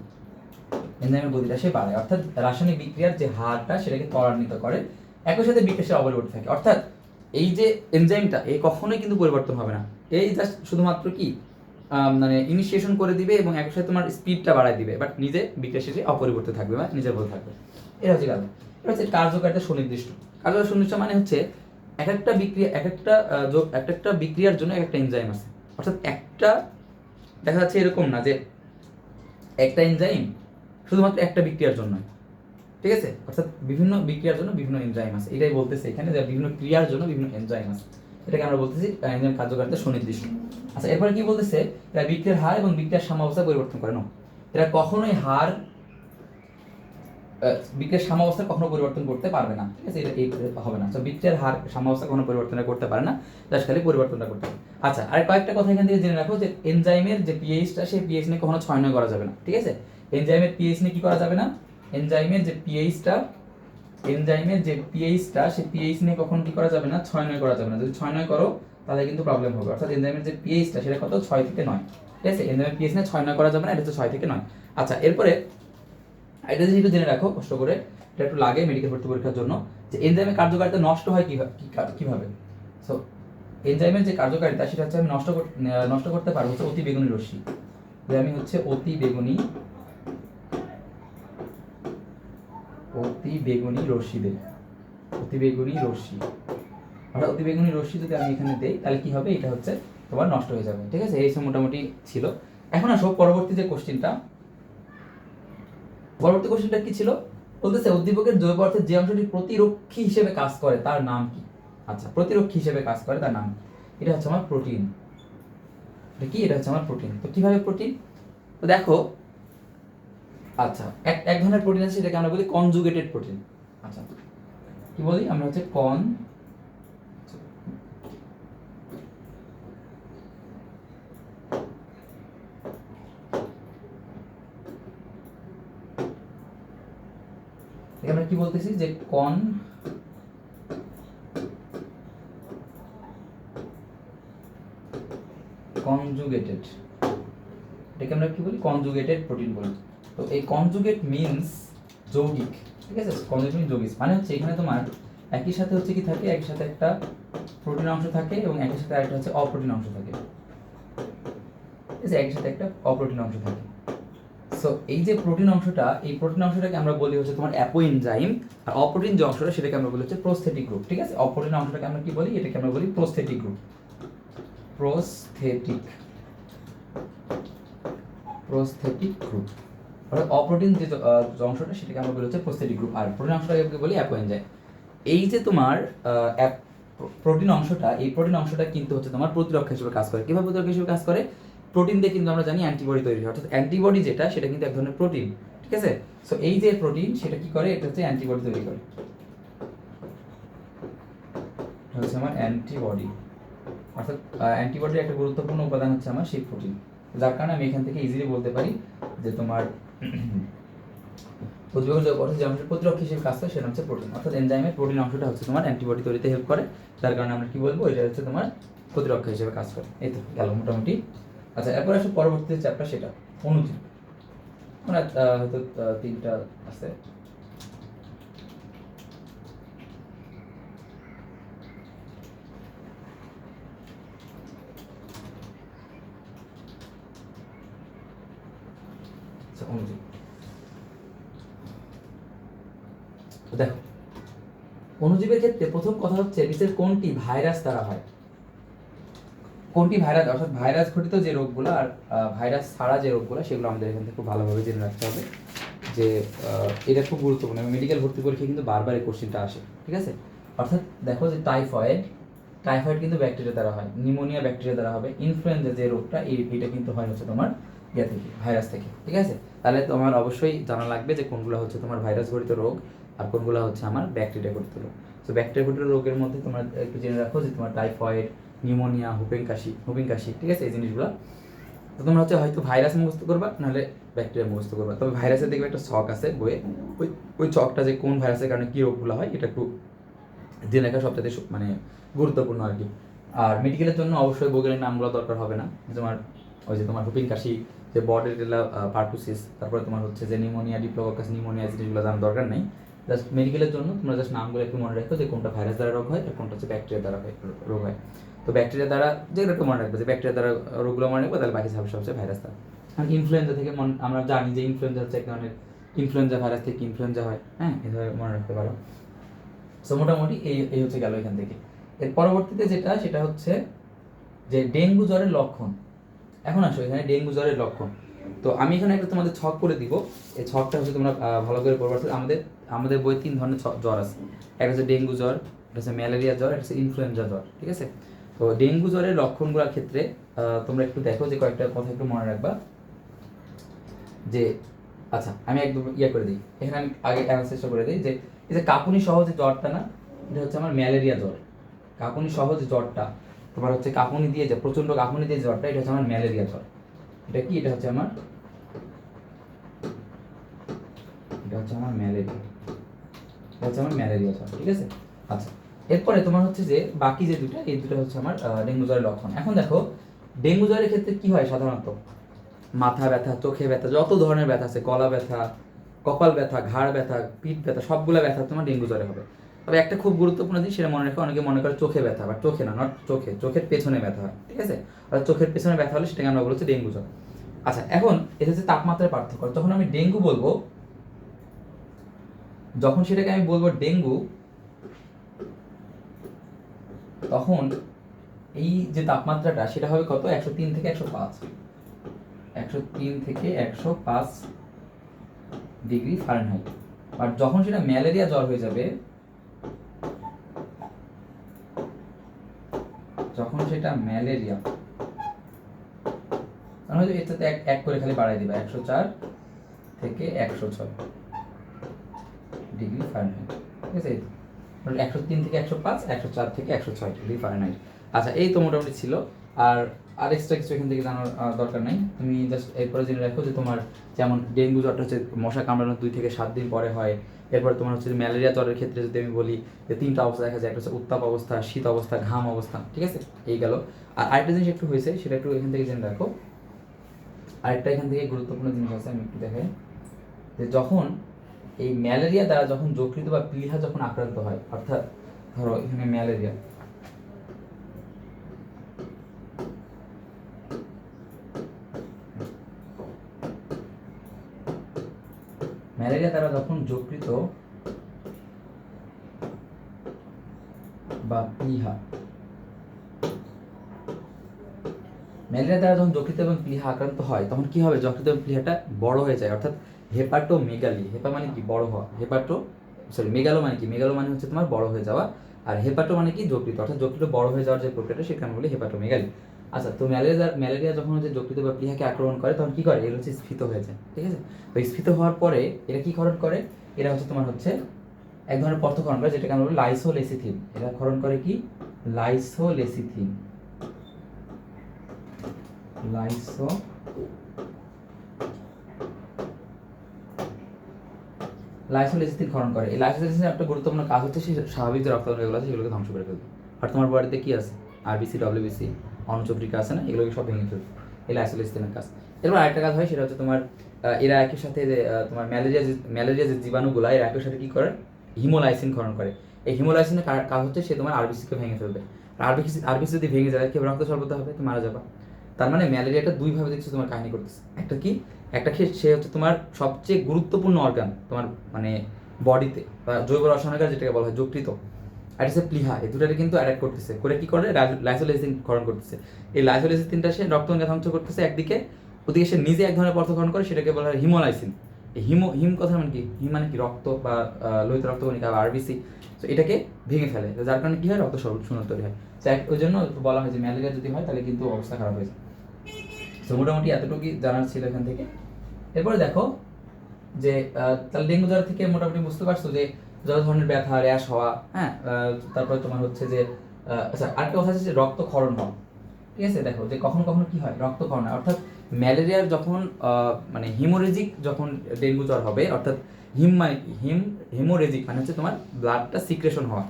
A: এনজাইমের গতিটা সে বাড়ায়, অর্থাৎ রাসায়নিক বিক্রিয়ার যে হারটা সেটাকে ত্বরান্বিত করে, একই সাথে বিক্রিয়া সে অপরিবর্তিত থাকে। অর্থাৎ এই যে এনজাইমটা এই কখনোই কিন্তু পরিবর্তন হবে না, এই জাস্ট শুধুমাত্র কি মানে ইনিশিয়েশন করে দিবে এবং একই সাথে তোমার স্পিডটা বাড়ায় দিবে, বাট নিজে বিক্রিয়া শেষে অপরিবর্তিত থাকবে বা নিজের মতো থাকবে। এটা হচ্ছে কাজ। এটা হচ্ছে কার্যকারিতা সুনির্দিষ্ট। কার্যকারিতা সুনির্দিষ্ট মানে হচ্ছে এক একটা বিক্রিয়া, এক একটা বিক্রিয়ার জন্য এক একটা এনজাইম আছে। অর্থাৎ একটা দেখা যাচ্ছে এরকম না যে একটা এনজাইম শুধুমাত্র একটা বিক্রিয়ার জন্য, ঠিক আছে? অর্থাৎ বিভিন্ন বিক্রিয়ার জন্য বিভিন্ন এনজাইম আছে, এটাই বলতেছে এখানে যে বিভিন্ন ক্রিয়ার জন্য বিভিন্ন এনজাইম আছে, এটাকে আমরা বলতেছি এনজাইম কার্যকারিতা সুনির্দিষ্ট। আচ্ছা, এরপরে কি বলতেছে? এরা বিক্রিয়ার হার এবং বিক্রিয়ার সাম্যাবস্থা পরিবর্তন করে না। এরা কখনোই হার বিক্রিয়ার সাম্যাবস্থা কখনো পরিবর্তন করতে পারবে না, ঠিক আছে? এটা এই হবে না। তো বিক্রিয়ার হার সাম্যাবস্থা কখনো পরিবর্তন করতে পারে না, জাস্ট খালি পরিবর্তনটা করতে পারে। আচ্ছা, আর কয়েকটা কথা এখান থেকে জেনে রাখো যে এনজাইমের যে পিএইচটা, সেই পিএইচ নিয়ে কখনো 6-9 করা যাবে না, ঠিক আছে? এনজাইমের পিএইচ নিয়ে কি করা যাবে না? এনজাইমের যে পিএইচটা সেই পিএইচ নিয়ে কখনো কি করা যাবে না? 6-9 করা যাবে না। যদি 6-9 করো তাহলে কিন্তু প্রবলেম হবে। অর্থাৎ এনজাইমের যে পিএইচটা সেটা কত? 6 থেকে 9, ঠিক আছে? এনজাইমের পিএইচ নিয়ে 6-9 করা যাবে না, এটা হচ্ছে 6 থেকে 9। আচ্ছা, এরপরে এটা যদি একটু জেনে রাখো কষ্ট করে, এটা একটু লাগে মেডিকেল ভর্তি পরীক্ষার জন্য, যে এনজাইমের কার্যকারিতা নষ্ট হয় কিভাবে। সো এনজাইমের যে কার্যকারিতা সেটা হচ্ছে আমি নষ্ট করতে পারবো হচ্ছে অতি বেগুনি রশ্মি। যে আমি হচ্ছে অতি বেগুনি রশ্মি দেই, অতি বেগুনি রশ্মি। অর্থাৎ অতি বেগুনি রশ্মি যদি আমি এখানে দেই তাহলে কি হবে? এটা হচ্ছে তোমার নষ্ট হয়ে যাবে, ঠিক আছে? এই মোটামুটি ছিল। এখন আসো পরবর্তী যে কোশ্চেনটা। পরবর্তী কোশ্চেনটা কি ছিল? বলতেছে উদ্দীপকের জৈব পদার্থের যে অংশটি প্রতিরক্ষী হিসেবে কাজ করে তার নাম কি? আচ্ছা, প্রতিরক্ষী হিসেবে কাজ করে তার নাম, এটা হচ্ছে আমার প্রোটিন। এটা কি? এটা হচ্ছে আমার প্রোটিন। তো কিভাবে প্রোটিন? তো দেখো, আচ্ছা এক ধরনের প্রোটিন আছে সেটাকে আমরা বলি কনজুগেটেড প্রোটিন। আচ্ছা, কি বলি আমরা? হচ্ছে আমরা কি বলতেছি যে কনজুগেটেড, এটাকে আমরা কি বলি? কনজুগেটেড প্রোটিন বলি। তো এই কনজুগেট মিন্স যৌগিক, ঠিক আছে? কনজুগেট মিন্স যৌগিক মানে হচ্ছে এখানে তোমার একই সাথে হচ্ছে কি থাকে? একই সাথে একটা প্রোটিন অংশ থাকে এবং একই সাথে আরেকটা হচ্ছে অপ্রোটিন অংশ থাকে, ঠিক আছে? একই সাথে একটা অপ্রোটিন অংশ থাকে। সো এই যে প্রোটিন অংশটা, এই প্রোটিন অংশটাকে আমরা বলি হচ্ছে তোমার অ্যাপোএনজাইম, আর অপ্রোটিন যে অংশটা সেটাকে আমরা বলি হচ্ছে প্রোস্থেটিক গ্রুপ, ঠিক আছে? অপ্রোটিন অংশটাকে আমরা কি বলি? এটাকে আমরা বলি প্রোস্থেটিক গ্রুপ। প্রোস্থেটিক গ্রুপ, অর্থাৎ অপ্রোটিন যে অংশটা সেটাকে আমরা বলি হচ্ছে প্রোস্থেটিক গ্রুপ, আর প্রোটিন অংশটাকে বলি অ্যাপোএনজাইম। এই যে তোমার প্রোটিন অংশটা, এই প্রোটিন অংশটা কিন্তু হচ্ছে তোমার প্রতিরক্ষা হিসেবে কাজ করে। কিভাবে প্রতিরক্ষা হিসেবে কাজ করে? প্রোটিন দিয়ে কিন্তু আমরা জানি অ্যান্টিবডি তৈরি হয়, অর্থাৎ অ্যান্টিবডি যেটা সেটা কিন্তু এক ধরনের প্রোটিন, ঠিক আছে? সো এই যে প্রোটিন সেটা কি করে? এটা হচ্ছে অ্যান্টিবডি তৈরি করে, এটা হচ্ছে আমার অ্যান্টিবডি। অর্থাৎ অ্যান্টিবডির একটা গুরুত্বপূর্ণ উপাদান হচ্ছে আমার সেই প্রোটিন, যার কারণে আমি এখান থেকে ইজিলি বলতে পারি যে তোমার প্রতিরক্ষা হিসেবে কাজ করে সেটা হচ্ছে প্রোটিন, অর্থাৎ এনজাইমের প্রোটিন অংশটা হচ্ছে তোমার অ্যান্টিবডি তৈরিতে হেল্প করে, যার কারণে আমরা কি বলবো? এটা হচ্ছে তোমার প্রতিরক্ষা হিসেবে কাজ করে। এই তো গেল মোটামুটি। আচ্ছা, এরপর আসলে পরবর্তী চ্যাপ্টার, সেটা অণুজীব। মানে হয়তো 3টা আছে। অণুজীব, তো দেখো অণুজীবের ক্ষেত্রে প্রথম কথা হচ্ছে নিচের কোনটি ভাইরাস দ্বারা হয়? কোনটি ভাইরাস, অর্থাৎ ভাইরাস ঘটিত যে রোগগুলো আর ভাইরাস ছাড়া যে রোগগুলো, সেগুলো আমাদের এখান থেকে খুব ভালোভাবে জেনে রাখতে হবে। যে এটা খুব গুরুত্বপূর্ণ, মেডিকেল ভর্তি পরীক্ষায় কিন্তু বারবার এই কোশ্চেনটা আসে, ঠিক আছে? অর্থাৎ দেখো যে টাইফয়েড কিন্তু ব্যাকটেরিয়া দ্বারা হয়, নিউমোনিয়া ব্যাকটেরিয়া দ্বারা হবে, ইনফ্লুয়েঞ্জা যে রোগটা এটা কিন্তু হয় হচ্ছে তোমার ইয়া থেকে, ভাইরাস থেকে, ঠিক আছে? তাহলে তোমার অবশ্যই জানা লাগবে যে কোনগুলো হচ্ছে তোমার ভাইরাস ঘটিত রোগ আর কোনগুলো হচ্ছে আমার ব্যাকটেরিয়া ঘটিত রোগ। তো ব্যাকটেরিয়া ঘটিত রোগের মধ্যে তোমরা একটু জেনে রাখো যে তোমার টাইফয়েড, নিউমোনিয়া, হুপিং কাশি, ঠিক আছে? এই জিনিসগুলো তো তোমরা হচ্ছে হয়তো ভাইরাস মুখস্থ করবা, নাহলে ব্যাকটেরিয়া মুখস্থ করবা। তবে ভাইরাসের দেখবে একটা ছক আছে বইয়ে, ওই ছকটা যে কোন ভাইরাসের কারণে কী রোগগুলো হয় এটা একটু জেনে রাখা সবচেয়ে মানে গুরুত্বপূর্ণ আর কি। আর মেডিকেলের জন্য অবশ্যই বগেলের নামগুলো দরকার হবে না, তোমার ওই যে তোমার হুপিং কাশি, যে বর্ডেরিলা পারটুসিস, তারপরে তোমার হচ্ছে যে নিউমোনিয়া, ডিপ্লোককাস নিউমোনিয়া, জিনিসগুলো জানার দরকার নেই। জাস্ট মেডিকেলের জন্য তোমরা জাস্ট নামগুলো একটু মনে রাখো যে কোনটা ভাইরাস দ্বারা রোগ হয় আর কোনটা হচ্ছে ব্যাকটেরিয়া দ্বারা রোগ হয়। তো ব্যাকটেরিয়া দ্বারা যেগুলো একটু মনে রাখবে, যে ব্যাকটেরিয়া দ্বারা রোগগুলো মনে রাখবে, তাহলে বাকি সব হচ্ছে ভাইরাস দ্বারা। আর ইনফ্লুয়েঞ্জা থেকে আমরা জানি যে ইনফ্লুয়েঞ্জা হচ্ছে এক ধরনের, ইনফ্লুয়েঞ্জা ভাইরাস থেকে ইনফ্লুয়েঞ্জা হয়, হ্যাঁ, এভাবে মনে রাখতে পারো। সো মোটামুটি এই হচ্ছে গেল এখান থেকে। এর পরবর্তীতে যেটা, সেটা হচ্ছে যে ডেঙ্গু জ্বরের লক্ষণ। এখন আসো এখানে ডেঙ্গু জ্বরের লক্ষণ। তো আমি এখানে একটা তোমাদের ছক করে দিব, এই ছকটা হচ্ছে তোমরা ভালো করে পড়বা। আমাদের বইয়ে 3 ধরনের জ্বর আছে, একটা হচ্ছে ডেঙ্গু জ্বর, একটা হচ্ছে ম্যালেরিয়া জ্বর, একটা হচ্ছে ইনফ্লুয়েঞ্জা জ্বর, ঠিক আছে? তো ডেঙ্গু জ্বরের লক্ষণগুলোর ক্ষেত্রে তোমরা একটু দেখো যে কয়েকটা কথা একটু মনে রাখবা। যে আচ্ছা, আমি একদম করে দিই এখানে, আমি আগে চেষ্টা করে দিই যে এই যে কাঁপুনি সহ যে জ্বরটা না, এটা হচ্ছে আমার ম্যালেরিয়া জ্বর। কাঁপুনি সহ যে জ্বরটা তোমার হচ্ছে, কাঁপুনি দিয়ে যে প্রচন্ড কাঁপুনি দিয়ে জ্বরটা, এটা হচ্ছে আমার ম্যালেরিয়া জ্বর। এটা কি? এটা হচ্ছে আমার ম্যালেরিয়া, জ্বর, ঠিক আছে? আচ্ছা, এরপরে তোমার হচ্ছে যে বাকি যে দুটো, এই দুটো হচ্ছে আমার ডেঙ্গু জ্বরের লক্ষণ। এখন দেখো ডেঙ্গু জ্বরের ক্ষেত্রে কি হয় সাধারণত? মাথা ব্যথা, চোখে ব্যথা, যত ধরনের ব্যথা আছে, গলা ব্যথা, কপাল ব্যথা, ঘাড় ব্যথা, পিঠ ব্যথা, সবগুলো ব্যথা তোমার ডেঙ্গু জ্বরে হবে। তবে একটা খুব গুরুত্বপূর্ণ জিনিস সেটা মনে রাখো, অনেকে মনে করে চোখে ব্যথা, বা চোখে না, নট চোখে, চোখের পেছনে ব্যথা হয়, ঠিক আছে? আর চোখের পেছনে ব্যথা হলে সেটাকে আমরা বলছি ডেঙ্গু জ্বর। আচ্ছা, এখন এটা হচ্ছে তাপমাত্রার পার্থক্য। যখন আমি ডেঙ্গু বলবো, যখন সেটাকে আমি বলবো ডেঙ্গু, তখন এই যে তাপমাত্রাটা সেটা হবে কত? 103 থেকে 105, 103 থেকে 105 ডিগ্রি ফারেনহাইট। আর যখন সেটা ম্যালেরিয়া জ্বর হয়ে যাবে, যখন সেটা ম্যালেরিয়া, হয়তো এর সাথে এক করে খালি বাড়াই দিবা, 104 থেকে 106 ডিগ্রি ফারেনহাইট, ঠিক আছে? 103 থেকে 105, 104 থেকে 106 ডিগ্রি ফারেনহাইট। আচ্ছা, এই তো মোটামুটি ছিল। আর এক্সট্রা কিছু এখান থেকে জানার দরকার নেই। তুমি জাস্ট এরপরে জেনে রাখো যে তোমার যেমন ডেঙ্গু জ্বরটা হচ্ছে মশা কামড়ানোর 2 থেকে 7 দিন পরে হয়। এরপর তোমার হচ্ছে ম্যালেরিয়া জ্বরের ক্ষেত্রে যদি আমি বলি যে 3টা অবস্থা দেখা যায়, একটা হচ্ছে উত্তাপ অবস্থা, শীত অবস্থা, ঘাম অবস্থা, ঠিক আছে? এই গেল। আর আরেকটা জিনিস একটু হয়েছে, সেটা একটু এখান থেকে জেনে রাখো। আরেকটা এখান থেকে গুরুত্বপূর্ণ জিনিস আছে, আমি একটু দেখাই যে যখন এই ম্যালেরিয়া দ্বারা যখন যকৃত বা প্লীহা যখন আক্রান্ত হয়, অর্থাৎ ধরো এখানে ম্যালেরিয়া দ্বারা যখন যকৃত বা প্লীহা ম্যালেরিয়া দ্বারা যখন যকৃত এবং প্লীহা আক্রান্ত হয় তখন কি হবে, যকৃত এবং প্লীহাটা বড় হয়ে যায়, অর্থাৎ হেপাটোমেগালি। হেপা মানে কি, বড় হওয়া। মেগালো মানে কি, মেগালো মানে হচ্ছে তোমার বড় হয়ে যাওয়া, আর হেপাটো মানে কি যকৃত, অর্থাৎ যকৃত বড় হয়ে যাওয়ার যে প্রক্রিয়াটা সেটা আমরা বলি হেপাটোমেগালি। আচ্ছা, তো ম্যালেরিয়া যখন হচ্ছে যকৃত বা প্লীহাকে আক্রমণ করে তখন কি করে, এরা হচ্ছে স্ফীত হয়ে যায়। ঠিক আছে, তো স্ফীত হওয়ার পরে এরা কি ক্ষরণ করে, এরা হচ্ছে তোমার হচ্ছে এক ধরনের পদার্থ ক্ষরণ করে যেটাকে আমরা বলি লাইসোলেসিথিন। এরা ক্ষরণ করে কি, লাইসোলেসিথিন। লাইসোলেসিথিন ক্ষরণ করে। এই লাইসোলেসিথিনের একটা গুরুত্বপূর্ণ কাজ হচ্ছে স্বাভাবিক যে রক্তগুলো আছে সেগুলোকে ধ্বংস করে ফেলবে। আর তোমার বডিতে কি আছে, আরবিসি, ডব্লিউবিসি, অনুচক্রিকা আছে না, এগুলোকে সব ভেঙে ফেলবে, এই লাইসোলেসিথিনের কাজ। এরপর আরেকটা কাজ হয়, সেটা হচ্ছে তোমার এরা একই সাথে যে তোমার ম্যালেরিয়া যে জীবাণুগুলো, এরা একই সাথে কি করে, হিমোলাইসিন ক্ষরণ করে। এই হিমোলাইসিনের কাজ হচ্ছে সে তোমার আরবিসিকে ভেঙে ফেলবে। আর আরবিসি যদি ভেঙে যায় কি রক্ত স্বল্পতা হবে, তুমি মারা যাবা। তার মানে ম্যালেরিয়াটা দুইভাবে দেখছো তোমার কাহিনী করতেছে। একটা কি, একটা সে হচ্ছে তোমার সবচেয়ে গুরুত্বপূর্ণ অর্গান তোমার মানে বডিতে, বা জৈব রসায়নাগার যেটাকে বলা হয় যকৃত, আর হচ্ছে প্লীহা, এই দুটাকে কিন্তু অ্যাটাক করতেছে, করে কি করে, লাইসোলাইসিন ক্ষরণ করতেছে। এই লাইসোলাইসিনটা সে রক্তকে ধ্বংস করতেছে একদিকে, ওদিকে সে নিজে এক ধরনের পদার্থ করে সেটাকে বলা হয় হিমোলাইসিন। এই হিম কথা মানে কি, হিম মানে কি রক্ত বা লোহিত রক্তকণিকা বা আরবিসি। তো এটাকে ভেঙে ফেলে, যার কারণে কি হয়, রক্ত শূন্য তৈরি হয়। ওই জন্য বলা হয় যে ম্যালেরিয়া যদি হয় তাহলে কিন্তু অবস্থা খারাপ হয়ে যায়। তো মোটামুটি এতটুকুই জানার ছিল এখান থেকে। এরপরে দেখো যে তাহলে ডেঙ্গু জ্বর থেকে মোটামুটি বুঝতে পারছো যে যত ধরনের ব্যথা, র্যাশ হওয়া, হ্যাঁ, তারপরে তোমার হচ্ছে যে আচ্ছা আরেকটা কথা হচ্ছে যে রক্তক্ষরণ হওয়া। ঠিক আছে, দেখো যে কখনো কখনো কি হয়, রক্তক্ষরণ হয়, অর্থাৎ ম্যালেরিয়ার যখন মানে হিমোরেজিক যখন ডেঙ্গু জ্বর হবে, অর্থাৎ হিমোরেজিক মানে হচ্ছে তোমার ব্লাডটা সিক্রেশন হওয়া,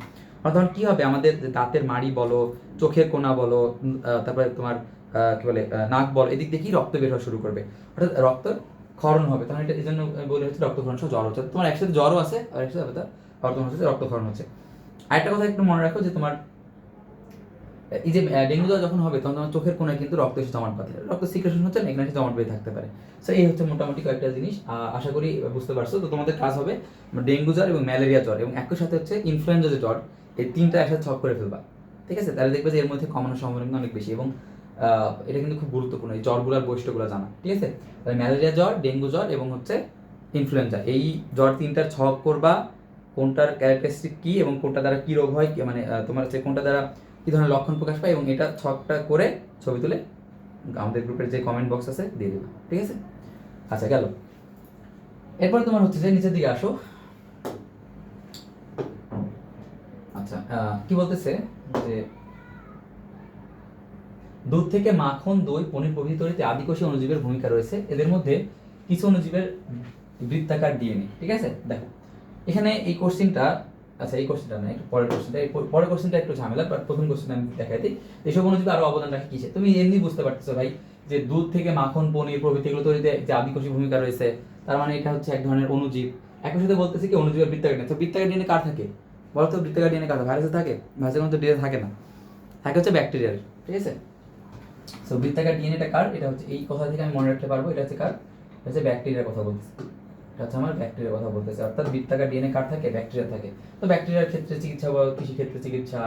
A: তখন কি হবে, আমাদের দাঁতের মাড়ি বলো, চোখের কোনা বলো, তারপরে তোমার কি বলে নাক বল, এদিক দিয়ে কি রক্ত বের হওয়া শুরু করবে, অর্থাৎ রক্ত ক্ষরণ হবে। তখন এটা এই জন্য বলে হচ্ছে রক্তক্ষরণ সহ জ্বর হচ্ছে, তোমার একসাথে জ্বরও আছে আর একসাথে তোমার হচ্ছে রক্তক্ষরণ হচ্ছে। আরেকটা কথা একটু মনে রাখো যে তোমার এই যে ডেঙ্গু জ্বর যখন হবে তখন তোমার চোখের কোনায় কিন্তু রক্ত এসে জমাট বাঁধে, রক্ত সিক্রেশন হচ্ছে না, এখানে জমাট বেঁধে থাকতে পারে। সো এই হচ্ছে মোটামুটি কয়েকটা জিনিস, আশা করি বুঝতে পারছো। তো তোমাদের কাজ হবে ডেঙ্গু জ্বর এবং ম্যালেরিয়া জ্বর এবং একই সাথে হচ্ছে ইনফ্লুয়েঞ্জা যে জ্বর, এই তিনটা একসাথে ছক করে ফেলবা। ঠিক আছে, তাহলে দেখবে যে এর মধ্যে কমানোর সম্ভাবনা অনেক বেশি, এবং এটা কিন্তু খুব গুরুত্বপূর্ণ এই জ্বরগুলোর বৈশিষ্ট্যগুলো জানা। ঠিক আছে, তাহলে ম্যালেরিয়া জ্বর, ডেঙ্গু জ্বর এবং হচ্ছে ইনফ্লুয়েঞ্জা, এই জ্বর তিনটার ছক করবা, কোনটার ক্যারেক্টারিস্টিক কি এবং কোনটা দ্বারা কি রোগ হয়, মানে তোমার হচ্ছে কোনটা দ্বারা কি ধরনের লক্ষণ প্রকাশ পায়, এবং এটা ছকটা করে ছবি তুলে আমাদের গ্রুপের যে কমেন্ট বক্স আছে দিয়ে দেবে। ঠিক আছে, আচ্ছা গেল। এরপরে তোমার হচ্ছে যে নিচের দিকে আসো। আচ্ছা কি বলতেছে যে দুধ থেকে মাখন, দই, পনির প্রভৃতি তৈরিতে আদিকোষী অণুজীবের ভূমিকা রয়েছে। এদের মধ্যে কিছু অণুজীবের বৃত্তাকার ডিএনএ। ঠিক আছে, দেখো এখানে এই কোশ্চেনটা, আচ্ছা এই কোশ্চেনটা না, একটু পরের কোশ্চেনটা একটু ঝামেলা, বাট প্রথম কোশ্চেন আমি দেখাই দিই। এইসব অণুজীব আরো অবদান রাখে কিসে, তুমি এমনি বুঝতে পারতেছো ভাই যে দুধ থেকে মাখন, পনির প্রভৃতি এগুলো তৈরিতে যে আদিকোষী ভূমিকা রয়েছে, তার মানে এটা হচ্ছে এক ধরনের অণুজীব। একই সাথে বলতেছি কি অণুজীবের বৃত্তাকার ডিএনএ। তো বৃত্তাকার ডিএনএ কার থাকে বলো তো, বৃত্তাকার ডিএনএ কার, ভাইরাসে থাকে? ভাইরাসের মধ্যে ডিএনএ থাকে না, থাকে হচ্ছে ব্যাকটেরিয়ার। ঠিক আছে, সো বৃত্তাকার ডিএনএটা কার, এটা হচ্ছে এই কথা থেকে আমি মনে রাখতে পারবো, এটা হচ্ছে কার, এটা হচ্ছে ব্যাকটেরিয়ার কথা বলতেছে, এটা হচ্ছে আমার ব্যাকটেরিয়ার কথা বলতেছে, অর্থাৎ বৃত্তাকার ডিএনএ কার থাকে, ব্যাকটেরিয়া থাকে। তো ব্যাকটেরিয়ার ক্ষেত্রে চিকিৎসা বা কৃষিক্ষেত্রে চিকিৎসা,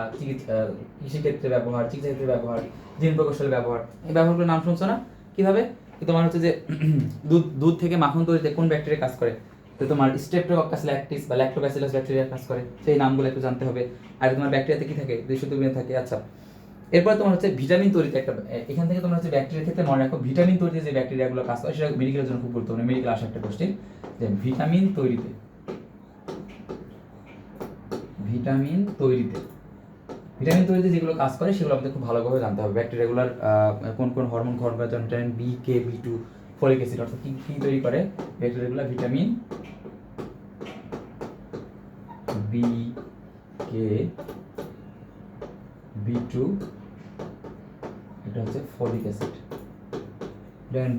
A: কৃষিক্ষেত্রে ব্যবহার, চিকিৎসা ক্ষেত্রে ব্যবহার, জিন প্রকৌশলে ব্যবহার, এই ব্যবহারগুলোর নাম শুনছো না? কিভাবে, তোমার হচ্ছে যে দুধ থেকে মাখন তৈরিতে কোন ব্যাকটেরিয়া কাজ করে, তো তোমার স্ট্রেপ্টোকক্কাস ল্যাকটিস বা ল্যাক্টোব্যাসিলাস ব্যাকটেরিয়া কাজ করে, সেই নামগুলো একটু জানতে হবে। আর তোমার ব্যাকটেরিয়াতে কি থাকে, দুইশো থাকে। আচ্ছা, এরপর তোমার হচ্ছে ভিটামিন তৈরিতে একটা, এখান থেকে তোমার হচ্ছে ব্যাকটেরিয়ার ক্ষেত্রে মনে রাখো ভিটামিন তৈরিতে যে ব্যাকটেরিয়াগুলো কাজ করে সেটা মেডিকেলের জন্য খুব গুরুত্বপূর্ণ, মেডিকেল আসা একটা কোশ্চেন যে ভিটামিন তৈরিতে যেগুলো কাজ করে সেগুলো আমাদের খুব ভালোভাবে জানতে হবে। ব্যাকটেরিয়াগুলোর কোন কোন হরমোন ক্ষরণ করে, যেমন ভিটামিন বি, কে, বি2, ফলিক অ্যাসিড, অর্থাৎ কি তৈরি করে ব্যাকটেরিয়াগুলো, ভিটামিন বি, কে, বি2, এটা হচ্ছে ফলিক অ্যাসিড, ভিটামিন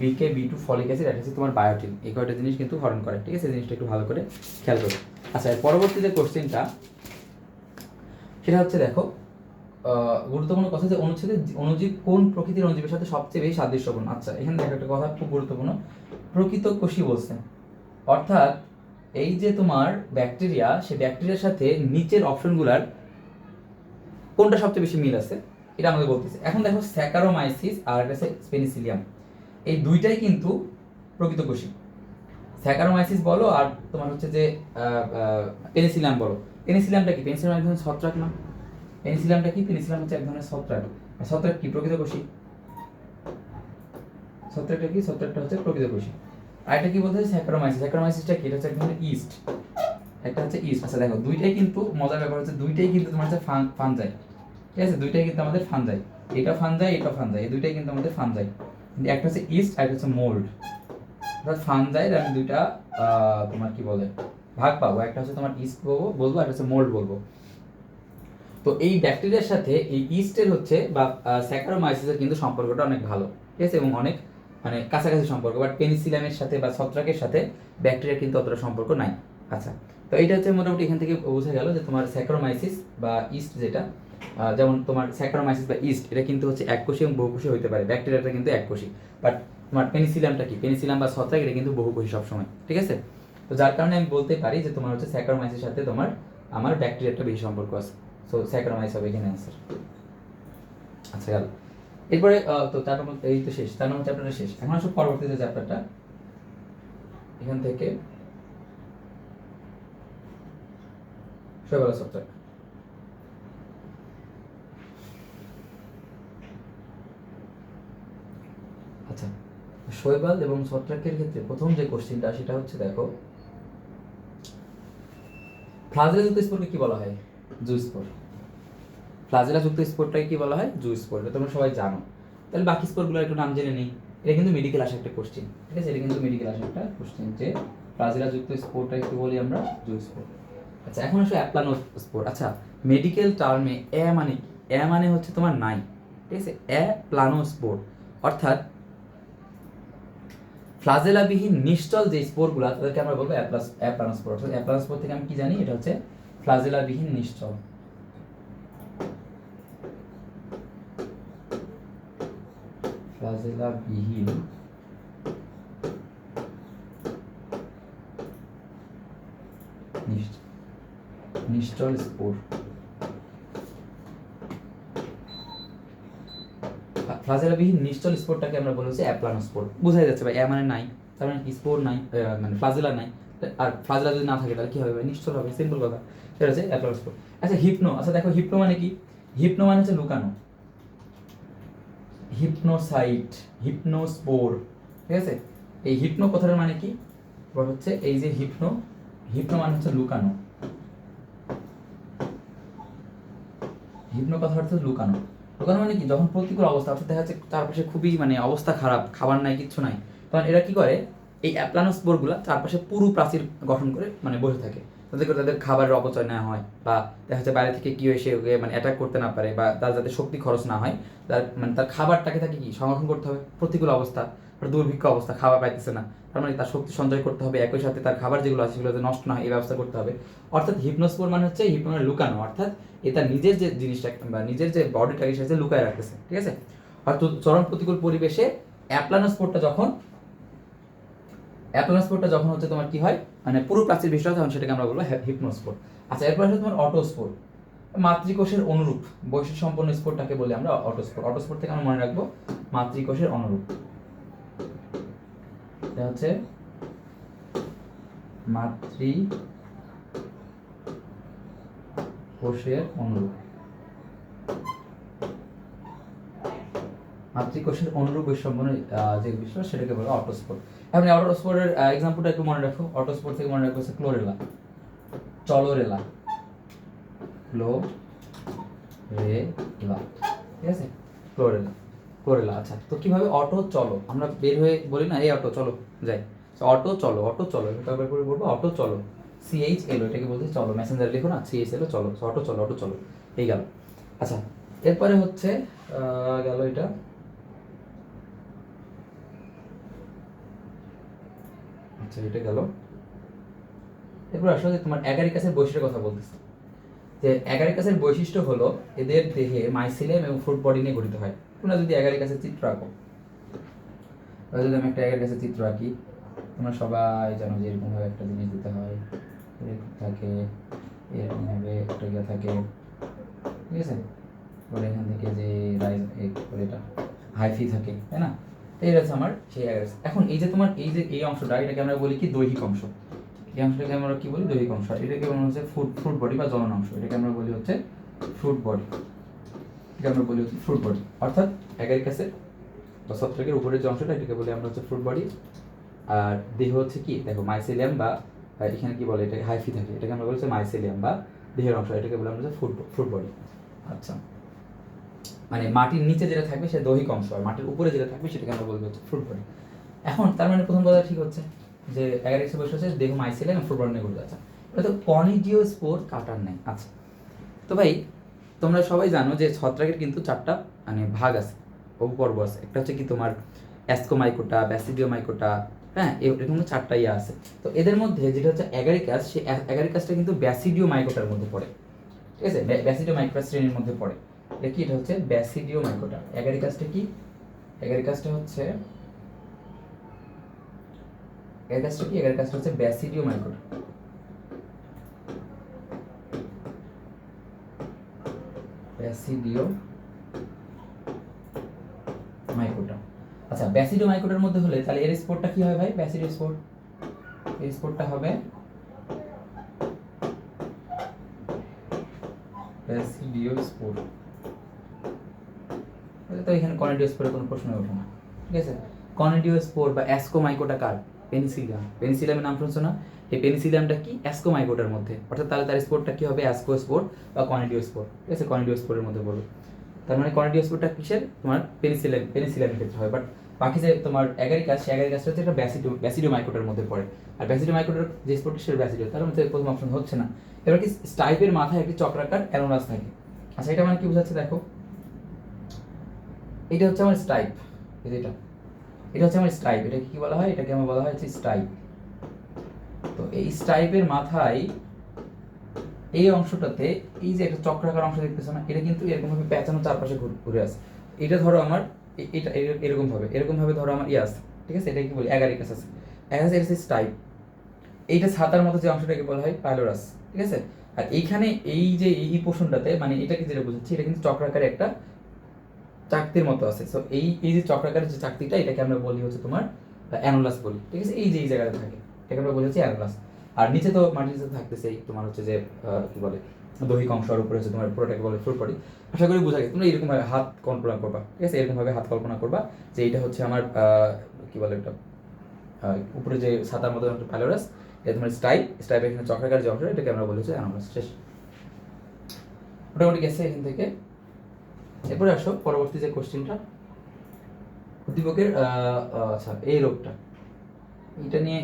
A: বি, কে, বি2, ফলিক অ্যাসিড, এটা হচ্ছে তোমার বায়োটিন, এই কয়টা জিনিস কিন্তু হরণ করে। ঠিক আছে, জিনিসটা একটু ভালো করে খেয়াল করো। আচ্ছা, পরবর্তী যে কোশ্চেনটা সেটা হচ্ছে দেখো গুরুত্বপূর্ণ কথা যে অণুজীব কোন প্রকৃতির অণুজীবের সাথে সবচেয়ে বেশি সাদৃশ্যপূর্ণ। আচ্ছা, এখানে দেখো একটা কথা খুব গুরুত্বপূর্ণ, প্রকৃত কোষী বলছে, অর্থাৎ এই যে তোমার ব্যাকটেরিয়া, সে ব্যাকটেরিয়ার সাথে নিচের অপশনগুলার কোনটা সবচেয়ে বেশি মিল আছে, এটা আমাদের বলতেছে। এখন দেখো স্যাকারোমাইসিস আর একটা হচ্ছে পেনিসিলিয়াম, এই দুইটাই কিন্তু প্রকৃতকোষী। স্যাকারোমাইসিস বলো আর তোমার হচ্ছে যে পেনিসিলিয়াম বলো। পেনিসিলিয়ামটা কি? পেনিসিলিয়াম এক ধরনের ছত্রাক না? পেনিসিলিয়ামটা কি? পেনিসিলিয়াম হচ্ছে এক ধরনের ছত্রাক। আর ছত্রাক কি? প্রকৃতকোষী। ছত্রাকটা কি? ছত্রাকটা হচ্ছে প্রকৃতকোষী। আর এটা কি বলতে হয়? স্যাকারোমাইসিস। স্যাকারোমাইসিসটা কি? এটা হচ্ছে এক ধরনের ইস্ট, একটা হচ্ছে ইস্ট। আচ্ছা দেখো, দুইটাই কিন্তু মজার ব্যাপার হচ্ছে দুইটাই কিন্তু তোমার হচ্ছে ফানজাই, ঠিক আছে? দুইটাই কিন্তু আমাদের ফানজাই, এটা ফানজাই এটা ফানজাই, এই দুইটাই কিন্তু আমাদের ফানজাই। কিন্তু একটা হচ্ছে ইস্ট আর একটা হচ্ছে মোল্ড। অর্থাৎ ফানজাই আমি দুইটা তোমার কি বলে ভাগ পাবো, একটা হচ্ছে তোমার ইস্ট বলবো আর একটা হচ্ছে মোল্ড বলবো। তো এই ব্যাকটেরিয়ার সাথে এই ইস্টের হচ্ছে বা স্যাকারোমাইসিসের কিন্তু সম্পর্কটা অনেক ভালো, ঠিক আছে, এবং অনেক মানে কাছাকাছি সম্পর্ক। বাট পেনিসিলিয়ামের সাথে বা ছত্রাকের সাথে ব্যাকটেরিয়ার কিন্তু অতটা সম্পর্ক নাই। আচ্ছা, তো এইটা হচ্ছে মোটামুটি এখান থেকে বোঝা গেল যে তোমার স্যাকারোমাইসিস বা ইস্ট যেটা, যেমন তোমার স্যাকারোমাইসিস বা ইস্ট এটা কিন্তু হচ্ছে এককোষী এবং বহুকোষী হতে পারে, ব্যাকটেরিয়াটা কিন্তু এককোষী। বাট তোমার পেনিসিলিয়ামটা কি? পেনিসিলিয়াম বা ছত্রাক এটা কিন্তু বহুকোষী সবসময়, ঠিক আছে? তো যার কারণে আমি বলতে পারি যে তোমার হচ্ছে স্যাকারোমাইসিসের সাথে তোমার আমার ব্যাকটেরিয়াটা বেশি সম্পর্ক আছে। সো স্যাকারোমাইসিস হবে এখানে অ্যান্সার। আচ্ছা গেল। এরপরে তো 4 নম্বর এই তো শেষ, 4 নম্বর চ্যাপ্টারটা শেষ। এখন আসলে পরবর্তী যে চ্যাপ্টারটা এখান থেকে শৈবাল ছত্রাক। আচ্ছা, শৈবাল এবং ছত্রাকের ক্ষেত্রে প্রথম যে কোশ্চেনটা সেটা হচ্ছে দেখো, ফ্লাজেলা যুক্ত স্পোরকে কি বলা হয়? জু স্পোর। ফ্লাজেলা যুক্ত স্পোরটাকে কি বলা হয়? জু স্পোর। এটা তোমরা সবাই জানো। তাহলে বাকি স্পোরগুলোর একটু নাম জেনে নেই। এটা কিন্তু মেডিকেল আসা একটা কোশ্চেন, ঠিক আছে? এটা কিন্তু মেডিকেল আসা একটা কোশ্চেন যে ফ্লাজেলা যুক্ত স্পোরটাকে কি বলি আমরা? জু স্পোর। আচ্ছা, এখন আসলে অ্যাপ্লানো স্পোর। আচ্ছা, মেডিকেল টার্মে এ মানে কি? এ মানে হচ্ছে তোমার নাই, ঠিক আছে? প্লানো স্পোর অর্থাৎ ফ্লাজেলাবিহীন নিশ্চল যে স্পোরগুলো তাদেরকে আমরা বলবো অ্যাপ্লানোস্পোর। অর্থাৎ অ্যাপ্লানোস্পোর থেকে আমি কি জানি? এটা হচ্ছে ফ্লাজেলাবিহীন নিশ্চল। ফ্লাজেলাবিহীন নিশ্চল স্পোর। ফ্লাজেলাবিহীন নিশ্চল স্পোরটাকে আমরা বলি হচ্ছে অ্যাপ্লানোস্পোর। বোঝাই যাচ্ছে ভাই, এ মানে নাই, তার মানে স্পোর নাই, মানে ফ্লাজেলা নাই। আর ফ্লাজেলা যদি না থাকে তাহলে কি হবে? নিশ্চল হবে, সিম্পল কথা। সেটা হচ্ছে অ্যাপ্লানোস্পোর। আচ্ছা, হিপনো। আচ্ছা দেখো, হিপনো মানে কি? হিপনো মানে হচ্ছে লুকানো, হিপনোসাইট, হিপনোস্পোর, ঠিক আছে? এই হিপনো কথাটার মানে কি? হচ্ছে এই যে হিপনো, হিপনো মানে হচ্ছে লুকানো। হিপনো কথা হচ্ছে লুকানো। লুকানো মানে কি? যখন প্রতিকূল অবস্থা, অর্থাৎ দেখা যাচ্ছে চারপাশে খুবই মানে অবস্থা খারাপ, খাবার নাই, কিচ্ছু নাই, তখন এরা কি করে? এই অ্যাপ্লানোস্পোরগুলা চারপাশে পুরু প্রাচীর গঠন করে মানে বসে থাকে, যাতে করে তাদের খাবারের অপচয় না হয়, বা দেখা যাচ্ছে বাইরে থেকে কেউ এসে ওকে মানে অ্যাটাক করতে না পারে, বা তার যাতে শক্তি খরচ না হয়, তার মানে তার খাবারটাকে তাকে কি সংরক্ষণ করতে হবে। প্রতিকূল অবস্থা, দুর্ভিক্ষ অবস্থা, খাবার পাইতেছে না, তার মানে তার শক্তি সঞ্চয় করতে হবে, একই সাথে তার খাবার যেগুলো আছে সেগুলো যাতে নষ্ট না হয় এই ব্যবস্থা করতে হবে। অর্থাৎ হিপনোস্পোর মানে হচ্ছে হিপনো মানে লুকানো, অর্থাৎ এ তার নিজের যে জিনিসটা বা নিজের যে বডিটাকে সাথে লুকায় রাখতেছে, ঠিক আছে? অর্থাৎ চরম প্রতিকূল পরিবেশে অ্যাপ্লানোস্পোরটা যখন হচ্ছে তোমার কি হয়, মানে পুরো প্রাচীর বেশি হয়, তখন সেটাকে আমরা বলবো হিপনোস্পোর। আচ্ছা, এরপর আসলে তোমার অটোস্পোর। মাতৃকোষের অনুরূপ বৈশিষ্ট্য সম্পন্ন স্পোরটাকে বলি আমরা অটোস্পোর। অটোস্পোর থেকে আমরা মনে রাখবো মাতৃকোষের অনুরূপ। এটা হচ্ছে মাতৃকোষের অনুরূপ। মাতৃকোষের অনুরূপ বৈষম্য যে বিষয় সেটাকে বলে অটোস্পোর। এখন অটোস্পোরের এক্সাম্পলটা একটু মনে রাখো। অটোস্পোর থেকে মনে রাখবো হচ্ছে ক্লোরেলা, চলোরেলা, ক্লোরেলা, ঠিক আছে? ক্লোরেলা। আচ্ছা, তো কিভাবে অটো চলো আমরা বের হয়ে বলি না, এই অটো চলো যাই, অটো চলো, তারপরে করে বলবো অটো চলো, CHL, এটাকে বলতে চলো, মেসেঞ্জার লিখো না, CHL চলো, অটো চলো, এই গেল। আচ্ছা, এরপরে হচ্ছে গেল এটা। আচ্ছা, এটা গেল। এরপর আসলে তোমার অ্যাগারিকাসের বৈশিষ্ট্যের কথা বলতেছে, যে অ্যাগারিকাসের বৈশিষ্ট্য হলো এদের দেহে মাইসিলিয়াম এবং ফ্রুট বডি নিয়ে গঠিত হয়। তোমরা যদি অ্যাগারিকাসের চিত্র আঁকো, যদি আমি একটা অ্যাগারিকাসের চিত্র আঁকি, তোমরা সবাই জানো যে এরকমভাবে একটা জিনিস দিতে হয়, এরকম থাকে, এরকমভাবে একটা ইয়ে থাকে, ঠিক আছে? করে এখান থেকে যে রাইজ এটা হাইফি থাকে, তাই না? এই হচ্ছে আমার সেই অ্যাগারিকাস। এখন এই যে তোমার এই যে এই অংশটা, এটাকে আমরা বলি কি দৈহিক অংশ। এই অংশটাকে আমরা কি বলি? দৈহিক অংশ। এটাকে বলা হচ্ছে ফ্রুট বডি বা জনন অংশ। এটাকে আমরা বলি হচ্ছে ফ্রুট বডি। এটাকে আমরা বলি হচ্ছে ফ্রুট বডি, অর্থাৎ অ্যাগারিকাসের বা ছত্রাকের উপরের যে অংশটা এটাকে বলি আমরা হচ্ছে ফ্রুট বডি। আর দেহ হচ্ছে কি, দেখো মাইসেলিয়াম বা এখানে কি বলে, এটাকে হাইফি থাকে, এটাকে আমরা বলি হচ্ছে মাইসেলিয়াম বা দেহের অংশ, এটাকে বলি আমরা হচ্ছে ফ্রুট বডি। আচ্ছা, মানে মাটির নিচে যেটা থাকবে সে দৈহিক অংশ, আর মাটির উপরে যেটা থাকবে সেটাকে আমরা বলবো হচ্ছে ফ্রুট বডি। এখন তার মানে প্রথম কথা ঠিক হচ্ছে যে অ্যাগারিকাসে বসে হচ্ছে দেহ মাইসেলিয়াম ফ্রুট বডি নিয়ে ঘুরতে। আচ্ছা, এটা তো কনিডিওস্পোর কাটার নেই। আচ্ছা, তো ভাই তোমরা সবাই জানো যে ছত্রাকের কিন্তু 4টা মানে ভাগ আছে, উপপর্ব আছে। একটা হচ্ছে কি তোমার অ্যাসকোমাইকোটা, ব্যাসিডিওমাইকোটা, হ্যাঁ, এরকম 4টা ইয়ে আছে। তো এদের মধ্যে যেটা হচ্ছে অ্যাগারিকাস, সেই অ্যাগারিকাসটা কিন্তু ব্যাসিডিওমাইকোটার মধ্যে পড়ে, ঠিক আছে? ব্যাসিডিওমাইকোটা শ্রেণীর মধ্যে পড়ে। এটা কি? এটা হচ্ছে ব্যাসিডিওমাইকোটা। অ্যাগারিকাসটা কি? অ্যাগারিকাসটা হচ্ছে ব্যাসিডিওমাইকোটা। ব্যাসিডিওমাইকোটা। আচ্ছা, ব্যাসিডিওমাইকোটার মধ্যে হলে তাহলে এর স্পোরটা কি হয় ভাই? ব্যাসিডিওস্পোর। এর স্পোরটা হবে ব্যাসিডিওস্পোর। তো এখানে কনিডিওস্পোরের কোনো প্রশ্ন ওঠে না, ঠিক আছে? কনিডিওস্পোর বা অ্যাসকোমাইকোটা কার? পেনিসিলিয়াম। পেনিসিলিয়ামের নাম শুনছো না? এই পেনিসিলিয়ামটা কি? অ্যাসকোমাইকোটার মধ্যে, অর্থাৎ তাহলে তার স্পোরটা কি হবে? অ্যাসকোস্পোর বা কনিডিওস্পোর, ঠিক আছে? কনিডিওস্পোরের মধ্যে পড়বে। তার মানে কনিডিওস্পোরটা কিসের? তোমার পেনিসিলিয়ামের ক্ষেত্রে হয়। বাট বাকি যে তোমার অ্যাগারিকাস, সেই অ্যাগারিকাসটা হচ্ছে একটা ব্যাসিডিওমাইকোটার মধ্যে পড়ে। আর ব্যাসিডিওমাইকোটার যে স্পোরটা সেটা ব্যাসিডিও, তার মধ্যে প্রথম অপশন হচ্ছে না। এবার কি স্টাইপের মাথায় একটি চক্রাকার অ্যানোলাস থাকে। আচ্ছা, এটা মানে কি বোঝাচ্ছে দেখো, এটা হচ্ছে আমার স্টাইপ, এটা হচ্ছে আমার স্টাইপ। এটাকে কি বলা হয়? এটাকে আমার বলা হয় হচ্ছে স্টাইপ। তো এই স্টাইপের মাথায় এই অংশটাতে এই যে একটা চক্রাকার অংশ দেখতেছো না, এটা কিন্তু এরকম ভাবে পেঁচানো চারপাশে ঘুরে আসে। এটা ধরো আমার এটা এরকম ভাবে ধরো আমার আছে, ঠিক আছে? এটা কি বলি? অ্যাগারিকাস আছে। অ্যাগারিকাস এর স্টাইপ। এইটা ছাতার মতো যে অংশটাকে বলা হয় পাইলোরাস, ঠিক আছে? আর এইখানে এই যে এই পোর্শনটাতে, মানে এটাকে যেটা বোঝাচ্ছি, এটা কিন্তু চক্রাকারে একটা চাকতির মতো আছে। সো এই এই যে চক্রাকারের যে চাকতিটা, এটাকে আমরা বলি হচ্ছে তোমার অ্যানোলাস বলি, ঠিক আছে? এই যে এই জায়গাটা থাকে, এটাকে আমরা বলি হচ্ছে অ্যানোলাস। আর নিচে তো মাটির নিচে থাকতেছে তোমার হচ্ছে যে কি বলে দৈহিক অংশ, আর উপরে হচ্ছে তোমার পুরোটাকে বলে ফ্রুট বডি। আশা করি বোঝা গেছে। তোমরা এরকম ভাবে হাত কল্পনা করবা, ঠিক আছে? এরকম ভাবে হাত কল্পনা করবা যে এটা হচ্ছে আমার কি বলে এটা উপরে যে ছাতার মতো প্যালোরাস, এটা তোমার স্টাইপের এখানে চক্রাকার যে অংশ, এটাকে আমরা বলি হচ্ছে অ্যানোলাস। শেষ, মোটামুটি গেছে এখান থেকে। এরপরে আসো পরবর্তী যে কোশ্চেনটা, উদ্দীপকের আচ্ছা এই রোগটা, এটা নিয়ে,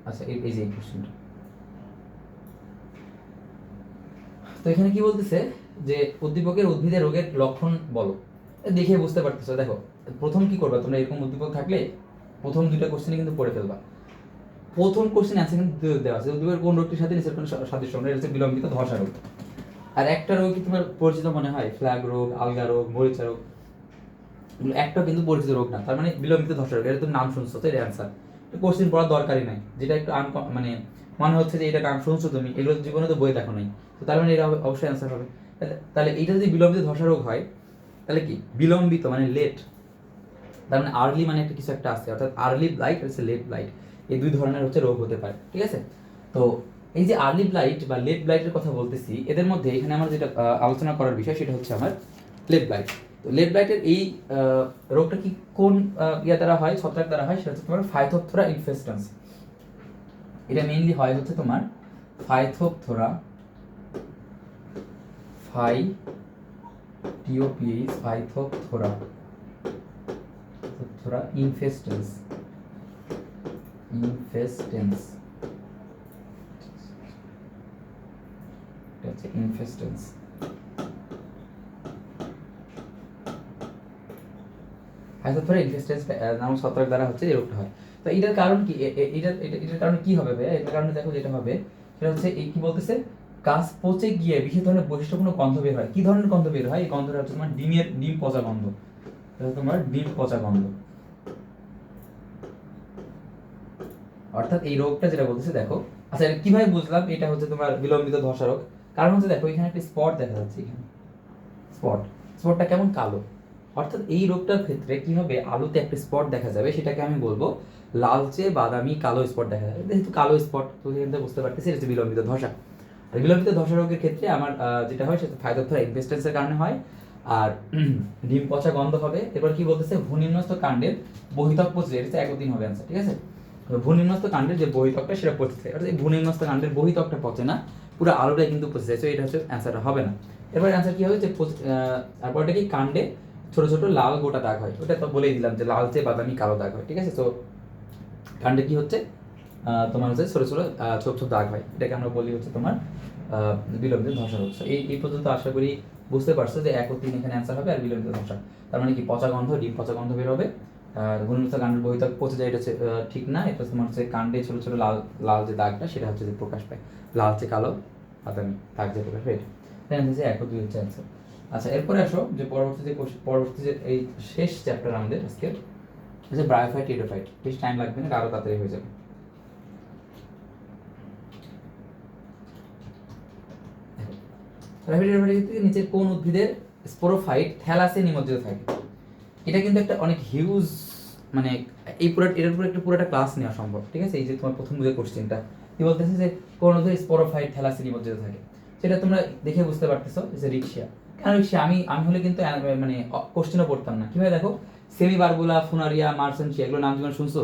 A: আচ্ছা এই যে এই কোশ্চেনটা। তো এখানে কি বলতেছে যে উদ্দীপকের উদ্ভিদের রোগের লক্ষণ বলো। দেখে বুঝতে পারতেছো। দেখো প্রথম কি করবা তোমরা, এরকম উদ্দীপক থাকলে প্রথম 2টা কোশ্চেনে কিন্তু পড়ে ফেলবা। প্রথম কোশ্চেন অ্যান্সার কিন্তু দেওয়া আছে উদ্দীপকের কোন রোগটির সাথে নিচের কোন সাদৃশ্য, এটা হচ্ছে বিলম্বিত ধসা রোগ। আর একটা রোগ কি তোমার পরিচিত মনে হয়? ফ্ল্যাগ রোগ, আলগা রোগ, মরিচা রোগ, একটা কিন্তু পরিচিত রোগ না। তার মানে বিলম্বিত ধসা রোগ, এটা তুমি নাম শুনছো, তো এটা অ্যান্সার। কোশ্চেন পড়ার দরকারই নাই। যেটা একটু মানে মনে হচ্ছে যে এটা নাম শুনছো তুমি, এগুলো জীবনে তো বই দেখো নাই, তো তার মানে এটা অবশ্যই অ্যান্সার হবে। তাহলে এইটা যদি বিলম্বিত ধসা রোগ হয়, তাহলে কি বিলম্বিত মানে লেট, তার মানে আর্লি মানে একটা কিছু একটা আছে, অর্থাৎ আর্লি ব্লাইট হচ্ছে লেট ব্লাইট, এই 2 ধরনের হচ্ছে রোগ হতে পারে, ঠিক আছে? তো এই যে আর্লি ব্লাইট বা লেট ব্লাইটের কথা বলতেছি, এদের মধ্যে এখানে আমার যেটা আলোচনা করার বিষয় সেটা হচ্ছে আমার লেট ব্লাইট। তো লেট ব্লাইটের এই রোগটা কি কোন ইয়া দ্বারা হয়, ছত্রাক দ্বারা হয়? সেটা হচ্ছে তোমার ফাইথোপথোরা ইনফেস্ট্যান্স। এটা মেইনলি হয় হচ্ছে তোমার ফাইথোপথোরা, ফাইথোপথোরা ইনফেস্ট্যান্স। ইনফেস্টেন্স। হাইড্রোথোরা ইনফেস্টেন্স নামক ছত্রাক দ্বারা হচ্ছে এই রোগটা হয়। তো এটার কারণ কি? এটার কারণে কি হবে ভাইয়া? এটার কারণে দেখো যেটা হবে সেটা হচ্ছে এই কি বলতেছে, গাছ পচে গিয়ে বিশেষ ধরনের বৈশিষ্ট্যপূর্ণ গন্ধ বের হয়। কি ধরনের গন্ধ বের হয়? এই গন্ধটা হচ্ছে তোমার ডিম পচা গন্ধ। এটা তোমার ডিম পচা গন্ধ। অর্থাৎ এই রোগটা যেটা বলতেছে দেখো, আচ্ছা কিভাবে বুঝলাম এটা হচ্ছে তোমার বিলম্বিত ধসা রোগ? কারণ হচ্ছে দেখো এখানে একটা স্পট দেখা যাচ্ছে, এখানে স্পট, স্পটটা কেমন কালো, অর্থাৎ এই রোগটার ক্ষেত্রে কি হবে, আলুতে একটা স্পট দেখা যাবে, সেটাকে আমি বলবো লালচে বাদামি কালো স্পট দেখা যাবে। যেহেতু কালো স্পট, তো এখান থেকে বুঝতে পারতেছি এটা হচ্ছে বিলম্বিত ধসা। আর বিলম্বিত ধসা রোগের ক্ষেত্রে আমার যেটা হয় সেটা ফাইটোপথরা ইনফেস্টেন্সের কারণে হয়। আর ডিম পচা গন্ধ হবে। এবার কি বলতেছে, ভূনিম্নস্থ কাণ্ডের বহিত্বক পচে যায়, এটা একদিন হবে অ্যান্সার, ঠিক আছে। ভূনিম্নস্থ কাণ্ডের যে বহিত্বকটা সেটা পচে যায়, অর্থাৎ এই ভূনিম্নস্থ কাণ্ডের বহিত্বকটা পচে না, পুরো আলুটাই কিন্তু পচে যায়, তো এটা হচ্ছে অ্যান্সারটা হবে না। এবার অ্যান্সার কি হবে, যে তারপরটা কি, কাণ্ডে ছোট ছোট লাল গোটা দাগ হয়, ওটা তো বলেই দিলাম যে লালচে বাদামি কালো দাগ হয়, ঠিক আছে। তো কাণ্ডে কি হচ্ছে, তোমার হচ্ছে ছোট ছোট ছোট ছোট দাগ হয়, এটাকে আমরা বলি হচ্ছে তোমার বিলম্বিত ধসা রোগ। এই পর্যন্ত আশা করি বুঝতে পারছো যে 1 ও 3 এখানে অ্যান্সার হবে, আর বিলম্বিত ধসা তার মানে কি, পচা গন্ধ, ডিম পচা গন্ধ বের হবে। আর ঘূর্ণিঝড় কাণ্ডের বহিত্বক পচে যায়, এটা হচ্ছে ঠিক না। এটা তোমার হচ্ছে কাণ্ডে ছোট ছোট লাল লাল যে দাগটা সেটা হচ্ছে যে প্রকাশ পায়, লালচে কালো বাদামি দাগ যে প্রকাশ পায়, এটা হচ্ছে 1 ও 2 হচ্ছে অ্যান্সার। আচ্ছা, এরপরে আসো যে পরবর্তী যে এই শেষ চ্যাপ্টার আমাদের আজকে, যে ব্রায়োফাইট টেরিডোফাইট। বেশি টাইম লাগবে না, আরো তাড়াতাড়ি হয়ে যাবে। ব্রায়োফাইট টেরিডোফাইট থেকে নিচের কোন উদ্ভিদের স্পোরোফাইট থ্যালাসে নিমজ্জিত থাকে? এটা কিন্তু একটা অনেক হিউজ, মানে এই পুরো এটার উপর একটা পুরোটা ক্লাস নেওয়া সম্ভব, ঠিক আছে। এই যে তোমার প্রথম যে কোশ্চেনটা কি বলতেছে, যে কোন উদ্ভিদের স্পোরোফাইট থ্যালাসে নিমজ্জিত থাকে, সেটা তোমরা দেখে বুঝতে পারতেছো যে রিক্সিয়া। কেন রিক্সিয়া? আমি হলে কিন্তু মানে কোশ্চেনও পড়তাম না। কিভাবে দেখো, সেমি বারবুলা, ফুনারিয়া, মার্সেন্সিয়া, এগুলো নাম জীবন শুনছো?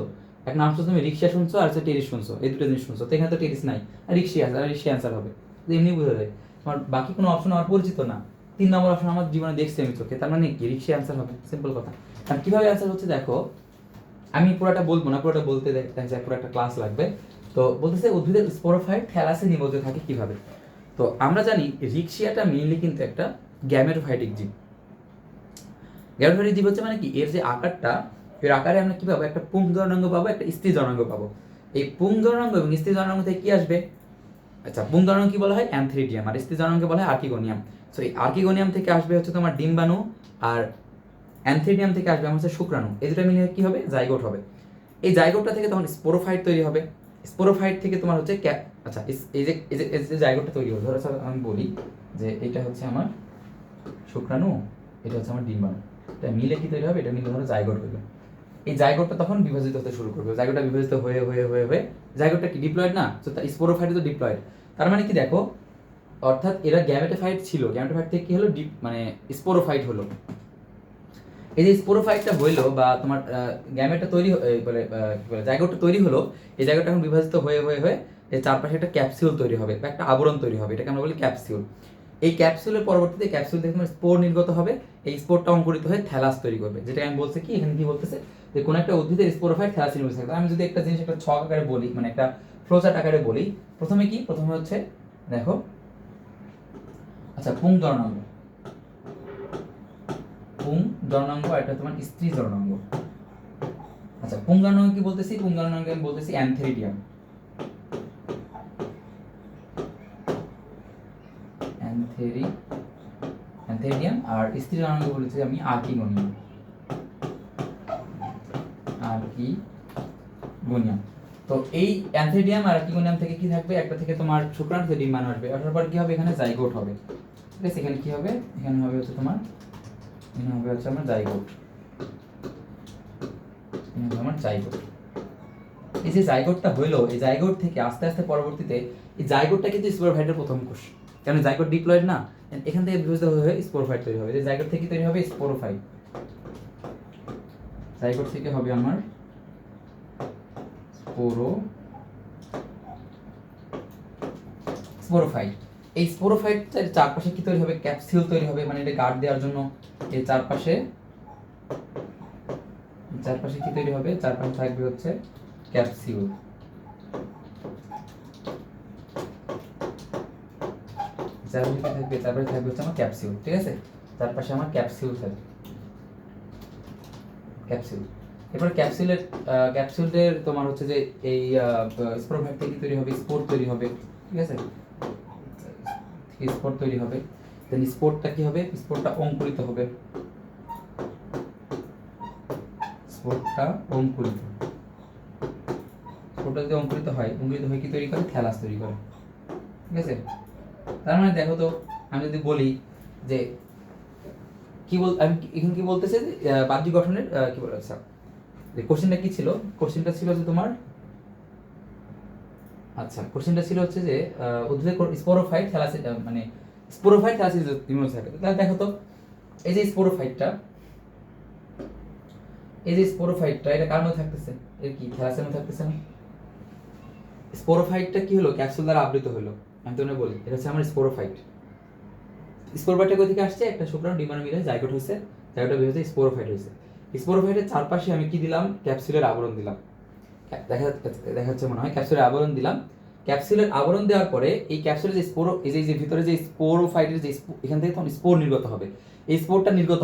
A: এক নাম শুনছো তুমি, রিক্সিয়া শুনছো আর হচ্ছে টেরিস শুনছো, এই দুটো জিনিস শুনছো। তো এখানে তো টেরিস নাই, আর রিক্সিয়া, আর রিক্সিয়া অ্যান্সার হবে, তো এমনি বোঝা যায়। আমার বাকি কোনো অপশন আমার পরিচিত না, 3 নম্বর অপশন আমার জীবনে দেখছি আমি চোখে, তার মানে কি, রিক্সিয়া অ্যান্সার হবে, সিম্পল কথা। আর কিভাবে অ্যান্সার হচ্ছে দেখো, আমি পুরোটা বলবো না, পুরোটা বলতে দেখা যায় পুরো একটা ক্লাস লাগবে। তো বলতেছে উদ্ভিদের স্পোরোফাইট থ্যালাসে নিমজ্জিত থাকে কিভাবে। তো আমরা জানি রিক্সিয়াটা মেইনলি কিন্তু একটা গ্যামেটোফাইটিক জীব। গ্যামেটোফাইটিক জীব হচ্ছে মানে কি, এর যে আকারটা, এর আকারে আমরা কি পাবো, একটা পুংজ জননাঙ্গ পাবো, একটা স্ত্রী জননাঙ্গ পাবো। এই পুংজ জননাঙ্গ এবং স্ত্রী জননাঙ্গ থেকে কি আসবে, আচ্ছা পুংজ জননাঙ্গ কি বলা হয়, অ্যানথেরিডিয়াম, আর স্ত্রী জননাঙ্গকে বলা হয় আর্কিগোনিয়াম। সো এই আর্কিগোনিয়াম থেকে আসবে হচ্ছে তোমার ডিম্বাণু, আর অ্যানথেরিডিয়াম থেকে আসবে আমার হচ্ছে শুক্রাণু, এই দুটো মিলিয়ে কি হবে, জাইগোট হবে। এই জাইগোটটা থেকে তখন স্পোরোফাইট তৈরি হবে। স্পোরোফাইট থেকে তোমার হচ্ছে আচ্ছা এই যে জাইগোটটা তৈরি হবে, ধরো আমি বলি যে এটা হচ্ছে আমার শুক্রাণু, এটা হচ্ছে আমার ডিম্বাণু, এটা মিলে কি তৈরি হবে, এটা মিলে ধরো জাইগোট হইলো। এই জাইগোটটা তখন বিভাজিত হতে শুরু করবে, জাইগোটটা বিভাজিত হয়ে হয়ে হয়ে হয়ে জাইগোটটা কি ডিপ্লয়েড না, তো স্পোরোফাইট তো ডিপ্লয়েড। তার মানে কি দেখো, অর্থাৎ এরা গ্যামেটোফাইট ছিল, গ্যামেটোফাইট থেকে কি হলো, মানে স্পোরোফাইট হলো। এই যে স্পোরোফাইটটা হইলো বা তোমার গ্যামেটটা তৈরি বলে জাইগোটটা তৈরি হলো, এই জায়গাটা এখন বিভাজিত হয়ে হয়ে হয়ে এর চারপাশে একটা ক্যাপসিউল তৈরি হবে বা একটা আবরণ তৈরি হবে, এটাকে আমরা বলি ক্যাপসিউল। এই ক্যাপসিউলের পরবর্তীতে ক্যাপসিউল থেকে তোমার স্পোর নির্গত হবে, এই স্পোরটা অঙ্কুরিত হয়ে থ্যালাস তৈরি করবে। যেটা আমি বলছি কি, এখানে কি বলতেছে, যে কোনো একটা উদ্ভিদের স্পোরোফাইট থ্যালাস নির্গত থাকে। আমি যদি একটা জিনিস একটা ছক আকারে বলি, মানে একটা ফ্লোচার্ট আকারে বলি, প্রথমে কি, প্রথমে হচ্ছে দেখো, আচ্ছা পুং জননাঙ্গ, পুং জননাঙ্গ, এটা তোমার স্ত্রী জননাঙ্গ। আচ্ছা পুং জননাঙ্গ কি বলতেছি, পুং জননাঙ্গ আমি বলতেছি অ্যানথেরিডিয়াম, অ্যানথেরিডিয়াম, আর স্ত্রী জননাঙ্গ বলেছি আমি আর্কিগোনিয়াম, আর্কিগোনিয়াম। তো এই অ্যানথেরিডিয়াম আর আর্কিগোনিয়াম থেকে কি থাকবে, একটা থেকে তোমার শুক্রাণু থেকে ডিম্বাণু আসবে, ওঠার পর কি হবে, এখানে জাইগোট হবে, ঠিক আছে। এখানে কি হবে, এখানে হবে হচ্ছে তোমার, এখানে হবে হচ্ছে আমার জাইগোট, আমার জাইগোট। এই যে জাইগোটটা হইলো, এই জাইগোট থেকে আস্তে আস্তে পরবর্তীতে এই জাইগোটটা কিন্তু স্পোরোফাইটের প্রথম কোষ, কারণ জাইগোট ডিপ্লয়েড না, এখান থেকে বিভাজিত হয়ে স্পোরোফাইট তৈরি হবে। এই জাইগোট থেকে তৈরি হবে স্পোরোফাইট, জাইগোট থেকে হবে আমার স্পোরোফাইট। এই স্পোরোফাইটের চারপাশে কি তৈরি হবে, ক্যাপসিউল তৈরি হবে, মানে এটা গার্ড দেওয়ার জন্য এই চারপাশে কি তৈরি হবে, চারপাশে থাকবে হচ্ছে ক্যাপসিউল। তারপরে থাকবে হচ্ছে আমার ক্যাপসিউল, ঠিক আছে, চারপাশে আমার ক্যাপসিউল থাকবে, ক্যাপসিউল। এরপর ক্যাপসুলের তোমার হচ্ছে যে এই স্পোরোফাইট থেকে তৈরি হবে স্পোর তৈরি হবে, ঠিক আছে, স্পোর তৈরি হবে। দেন স্পোরটা কি হবে, স্পোরটা অঙ্কুরিত হবে, স্পোরটা অঙ্কুরিত, স্পোরটা যদি অঙ্কুরিত হয় কি তৈরি করে, থ্যালাস তৈরি করে, ঠিক আছে। তার মানে দেখো তো, আমি যদি বলি যে আমি এখানে কি বলতেছে যে বাহ্যিক গঠনের কি বলে, আচ্ছা যে কোশ্চেনটা কি ছিল, কোশ্চেনটা ছিল যে তোমার, আচ্ছা কোশ্চেনটা ছিল হচ্ছে যে উদ্ভিদের স্পোরোফাইট থ্যালাসি মানে স্পোরোফাইট থ্যালাসিস ইমিউনোসাইট। তাহলে দেখো তো এই যে স্পোরোফাইটটা, এই যে স্পোরোফাইটটা এটা কার মধ্যে থাকতেছে, এর কি থ্যালাসের মধ্যে থাকতেছে না? স্পোরোফাইটটা কি হলো, ক্যাপসুল দ্বারা আবৃত হলো। আমি তোমাকে বলি এটা হচ্ছে আমার স্পোরোফাইট। স্পোরোফাইটটা কোথা থেকে আসছে, একটা শুক্রাণু ডিম্বাণু মিলে জাইগোট হয়েছে, জাইগোটটা বের হয়েছে স্পোরোফাইট হয়েছে। স্পোরোফাইটের চারপাশে আমি কি দিলাম, ক্যাপসুলের আবরণ দিলাম। দেখা যাচ্ছে মনে হয় ক্যাপসুলের আবরণ দিলাম। ক্যাপসুলের আবরণ দেওয়ার পরে এই ক্যাপসুলের যে স্পোর, এই যে ভিতরে যে স্পোরোফাইটের যে এখান থেকে তখন স্পোর নির্গত হবে। এই স্পোরটা নির্গত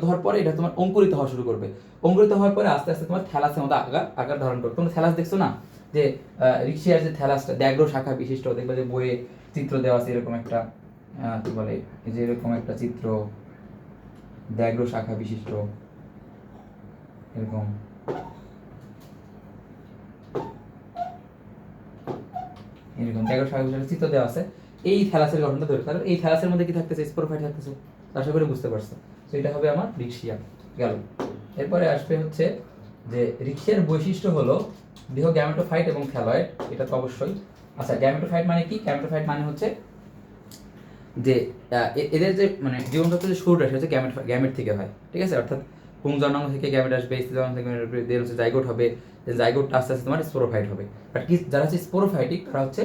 A: হওয়ার পরে এটা তোমার অঙ্কুরিত হওয়া শুরু করবে। অঙ্কুরিত হওয়ার পরে আস্তে আস্তে তোমার থ্যালাসের মতো আকার ধারণ করবে। তোমরা থ্যালাস দেখছো না, যে রিক্সিয়ার যে থ্যালাসটা ব্যাঘ্র শাখা বিশিষ্ট, দেখবে যে বইয়ে চিত্র দেওয়া আছে এরকম একটা, কি বলে এই যে এরকম একটা চিত্র, ব্যাঘ্র শাখা বিশিষ্ট এরকম, এরকম ব্যাঘ্র শাখা বিশিষ্ট চিত্র দেওয়া আছে। এই থ্যালাসের গঠনটা তৈরি, তাহলে এই থ্যালাসের মধ্যে কি থাকতেছে, স্পোরোফাইট থাকতেছে। আশা করি বুঝতে পারছো। তো এটা হবে আমার রিক্সিয়া গেল। এরপরে আসবে হচ্ছে যে রিক্সিয়ার বৈশিষ্ট্য হলো দেহ গ্যামেটোফাইট এবং থ্যালয়েড, এটা তো অবশ্যই। আচ্ছা গ্যামেটোফাইট মানে কি, গ্যামেটোফাইট মানে হচ্ছে যে এদের যে মানে জীবনচক্রের যে শুরুটা সেটা হচ্ছে গ্যামেট থেকে হয়, ঠিক আছে। অর্থাৎ পুংজনক থেকে গ্যামেট আসবে, স্ত্রীজনক থেকে গ্যামেট হচ্ছে জাইগোট হবে, জাইগোটটা আস্তে আস্তে তোমার স্পোরোফাইট হবে। বাট কি যারা হচ্ছে স্পোরোফাইটিক তারা হচ্ছে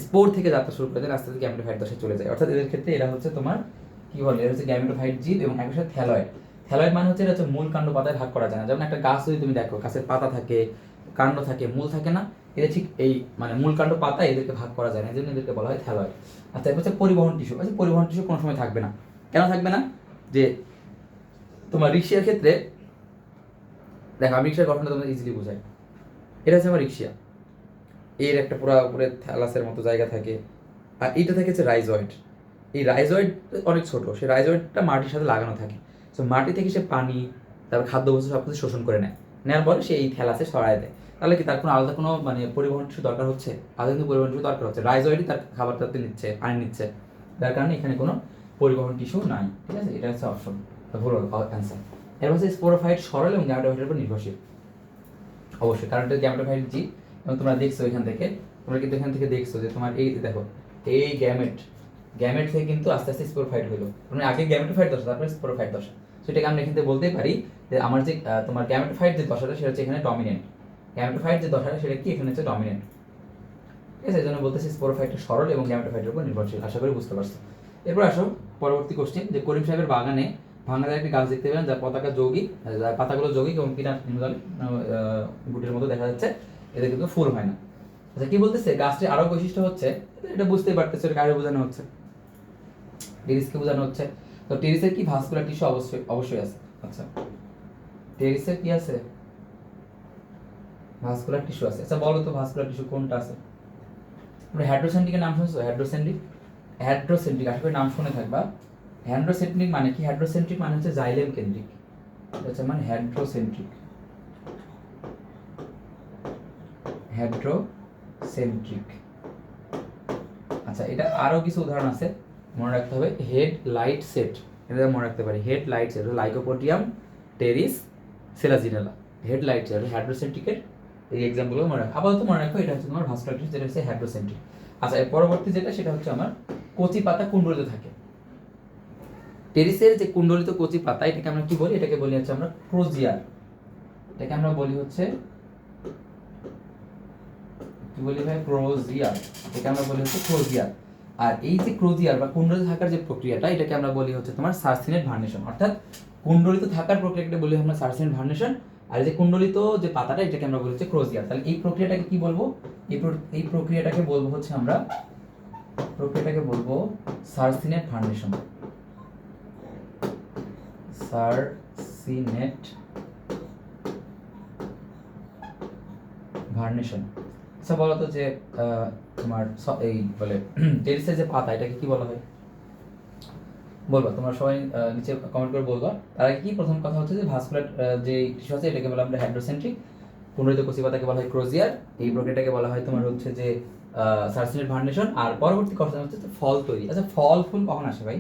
A: স্পোর থেকে যাত্রা শুরু করে দেন, আস্তে আস্তে গ্যামেটোফাইট দশায় চলে যায়। অর্থাৎ এদের ক্ষেত্রে এরা হচ্ছে তোমার কি বলে, এরা হচ্ছে গ্যামেটোফাইট জীব এবং একই সাথে থ্যালয়েড। থ্যালয়েড মানে হচ্ছে এটা হচ্ছে মূল কাণ্ড পাতায় ভাগ করা যায় না। যেমন একটা গাছ যদি তুমি দেখো, গাছের পাতা থাকে, কাণ্ড থাকে, মূল থাকে না, এদের ঠিক এই মানে মূল কাণ্ড পাতায় এদেরকে ভাগ করা যায় না, এই জন্য এদেরকে বলা হয় থ্যালয়েড। আচ্ছা এরপর হচ্ছে পরিবহন টিস্যু। আচ্ছা পরিবহন টিস্যু কোনো সময় থাকবে না, কেন থাকবে না, যে তোমার রিক্সিয়ার ক্ষেত্রে দেখো, আমি রিক্সার গঠনটা তোমাদের ইজিলি বোঝাই। এটা হচ্ছে আমার রিক্সিয়া, এর একটা পুরো উপরে থ্যালাসের মতো জায়গা থাকে, আর এইটা থাকে হচ্ছে রাইজয়েড। এই রাইজয়েড অনেক ছোট, সেই রাইজয়েডটা মাটির সাথে লাগানো থাকে। তো মাটি থেকে সে পানি, তারপর খাদ্যবস্তু সব কিছু শোষণ করে নেয়, নেওয়ার পরে সে এই থ্যালাসে সরায় দেয়। তাহলে কি তার কোনো আলাদা কোনো মানে পরিবহন টিস্যু দরকার হচ্ছে, আলাদা কিন্তু পরিবহন টিস্যু দরকার হচ্ছে, রাইজয়েডই তার খাবারটাতে নিচ্ছে, পানি নিচ্ছে, যার কারণে এখানে কোনো পরিবহন টিস্যু নাই, ঠিক আছে। এটা হচ্ছে অপশন, ভুল অ্যান্সার। এরপর হচ্ছে স্পোরোফাইট সরল এবং গ্যামেটোফাইটের উপর নির্ভরশীল, অবশ্যই, কারণ এটা গ্যামেটোফাইট জীব। এবং তোমরা দেখছো এখান থেকে, তোমরা কিন্তু এখান থেকে দেখছো যে তোমার এই দেখো এই গ্যামেট থেকে কিন্তু আস্তে আস্তে স্পোরোফাইট হলো, মানে আগে গ্যামেটোফাইট দশা তারপরে স্পোরোফাইট দশা। সেটাকে আমরা এখান থেকে বলতেই পারি যে আমার যে তোমার গ্যামেটোফাইট যে দশাটা সেটা হচ্ছে এখানে ডমিনেন্ট, গ্যামেটোফাইট যে দশাটা সেটা কি এখানে হচ্ছে ডমিনেন্ট, ঠিক আছে। এই জন্য বলতেছি স্পোরোফাইটটা সরল এবং গ্যামেটোফাইটের উপর নির্ভরশীল। আশা করি বুঝতে পারছো। এরপর আসো পরবর্তী কোশ্চেন, যে করিম সাহেবের বাগানে ভাঙাদার একটি গাছ দেখতে পেলেন যার পতাকা যৌগিক, যার পাতাগুলো যৌগিক এবং কিনা নিম্নতলে গুটির মতো দেখা যাচ্ছে, এদের কিন্তু ফুল হয় না। আচ্ছা কি বলতেছে, গাছটির আরো বৈশিষ্ট্য হচ্ছে, এটা বুঝতেই পারতেছে, এটা কারে বোঝানো হচ্ছে, টেরিসকে বোঝানো হচ্ছে। তো টেরিসের কি ভাস্কুলার টিস্যু অবশ্যই অবশ্যই আছে। আচ্ছা টেরিসের কি আছে, ভাস্কুলার টিস্যু আছে। আচ্ছা বলো তো ভাস্কুলার টিস্যু কোনটা আছে। তোমরা হ্যাড্রোসেন্ট্রিকের নাম শুনছো, হ্যাড্রোসেন্ট্রিক, হ্যাড্রোসেন্ট্রিক আশা করি নাম শুনে থাকবা। হ্যাড্রোসেন্ট্রিক মানে কি, হ্যাড্রোসেন্ট্রিক মানে হচ্ছে জাইলেম কেন্দ্রিক, আচ্ছা মানে হ্যাড্রোসেন্ট্রিক, হ্যাড্রোসেন্ট্রিক। আচ্ছা এটা আরো কিছু উদাহরণ আছে, মনে রাখতে হবে। হেড লাইট সেট, এটা মনে রাখতে পারি, হেড লাইট সেট লাইকোপোডিয়াম, টেরিস, সেলাজিনেলা, হেড লাইট সেট হ্যাড্রোসেন্ট্রিকের এই এক্সাম্পলগুলো মনে রাখো। আপাতত মনে রাখো এটা হচ্ছে তোমার ভাস্কুলার টিস্যু, যেটা হচ্ছে হ্যাড্রোসেন্ট্রিক। আচ্ছা এর পরবর্তী যেটা সেটা হচ্ছে আমার কচি পাতা কুণ্ডলিত থাকে। টেরিসের যে কুণ্ডলিত কচি পাতা এটাকে আমরা কি বলি, এটাকে বলি হচ্ছে আমরা ক্রোজিয়ার, এটাকে আমরা বলি হচ্ছে কি বলি ভাই, ক্রোজিয়ার, এটাকে আমরা বলি হচ্ছে ক্রোজিয়ার। আর এই যে ক্রোজিয়ার বা কুণ্ডলিত থাকার যে প্রক্রিয়াটা এটাকে আমরা বলি হচ্ছে তোমার সার্সিনেট ভার্নেশন। অর্থাৎ কুণ্ডলিত থাকার প্রক্রিয়াটাকে বলি আমরা সার্সিনেট ভার্নেশন, আর এই যে কুণ্ডলিত যে পাতাটা এটাকে আমরা বলি হচ্ছে ক্রোজিয়ার। তাহলে এই প্রক্রিয়াটাকে কি বলবো, এই প্রক্রিয়াটাকে বলবো হচ্ছে আমরা, প্রক্রিয়াটাকে বলবো সার্সিনেট ভার্নেশন, সার্সিনেট ভার্নেশন। আচ্ছা বলো তো যে তোমার এই বলে টেরিসের যে পাতা এটাকে কি বলা হয়, বলবা তোমরা সবাই নিচে কমেন্ট করে বলবা। তার আগে কি প্রথম কথা হচ্ছে যে ভাস্কুলার যে টিস্যু আছে এটাকে বলা আমরা হ্যাড্রোসেন্ট্রিক, কুণ্ডলিত কচি পাতাকে বলা হয় ক্রোজিয়ার, এই প্রক্রিয়াটাকে বলা হয় তোমার হচ্ছে যে সার্সিনেট ভার্নেশন। আর পরবর্তী কথা হচ্ছে ফল তৈরি। আচ্ছা ফল ফুল কখন আসে ভাই,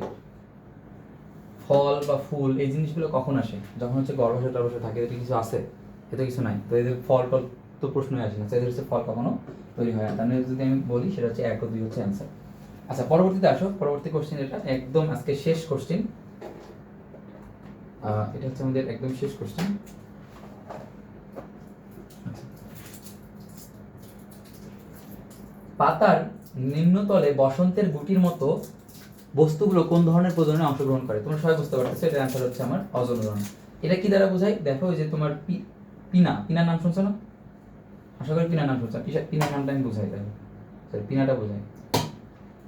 A: ফল বা ফুল এই জিনিসগুলো কখন আসে? যখন হচ্ছে গর্ভাশয় টর্ভাশয় থাকে, এতে কিছু আছে? এতে কিছু নাই, তো এদের ফল টল তো প্রশ্নই আসে না, এদের হচ্ছে ফল কখনো তৈরি হয় না। তাহলে যদি আমি বলি সেটা হচ্ছে 1 ও 2 হচ্ছে অ্যান্সার। আচ্ছা পরবর্তীতে আসো, পরবর্তী কোশ্চেন এটা একদম আজকে শেষ কোশ্চেন, এটা হচ্ছে আমাদের একদম শেষ কোশ্চেন। পাতার নিম্নতলে বসন্তের গুটির মতো বস্তুগুলো কোন ধরনের প্রজননে অংশগ্রহণ করে? তোমরা সবাই বুঝতে পারতেছো, এটার অ্যান্সার হচ্ছে আমার অজনরণ। এটা কি দ্বারা বোঝায়? দেখো ওই যে তোমার পিনার নাম শুনছো না? আশা করি পিনার নাম শুনছো। পিনার নামটা আমি বোঝাই, তাহলে পিনাটা বোঝাই।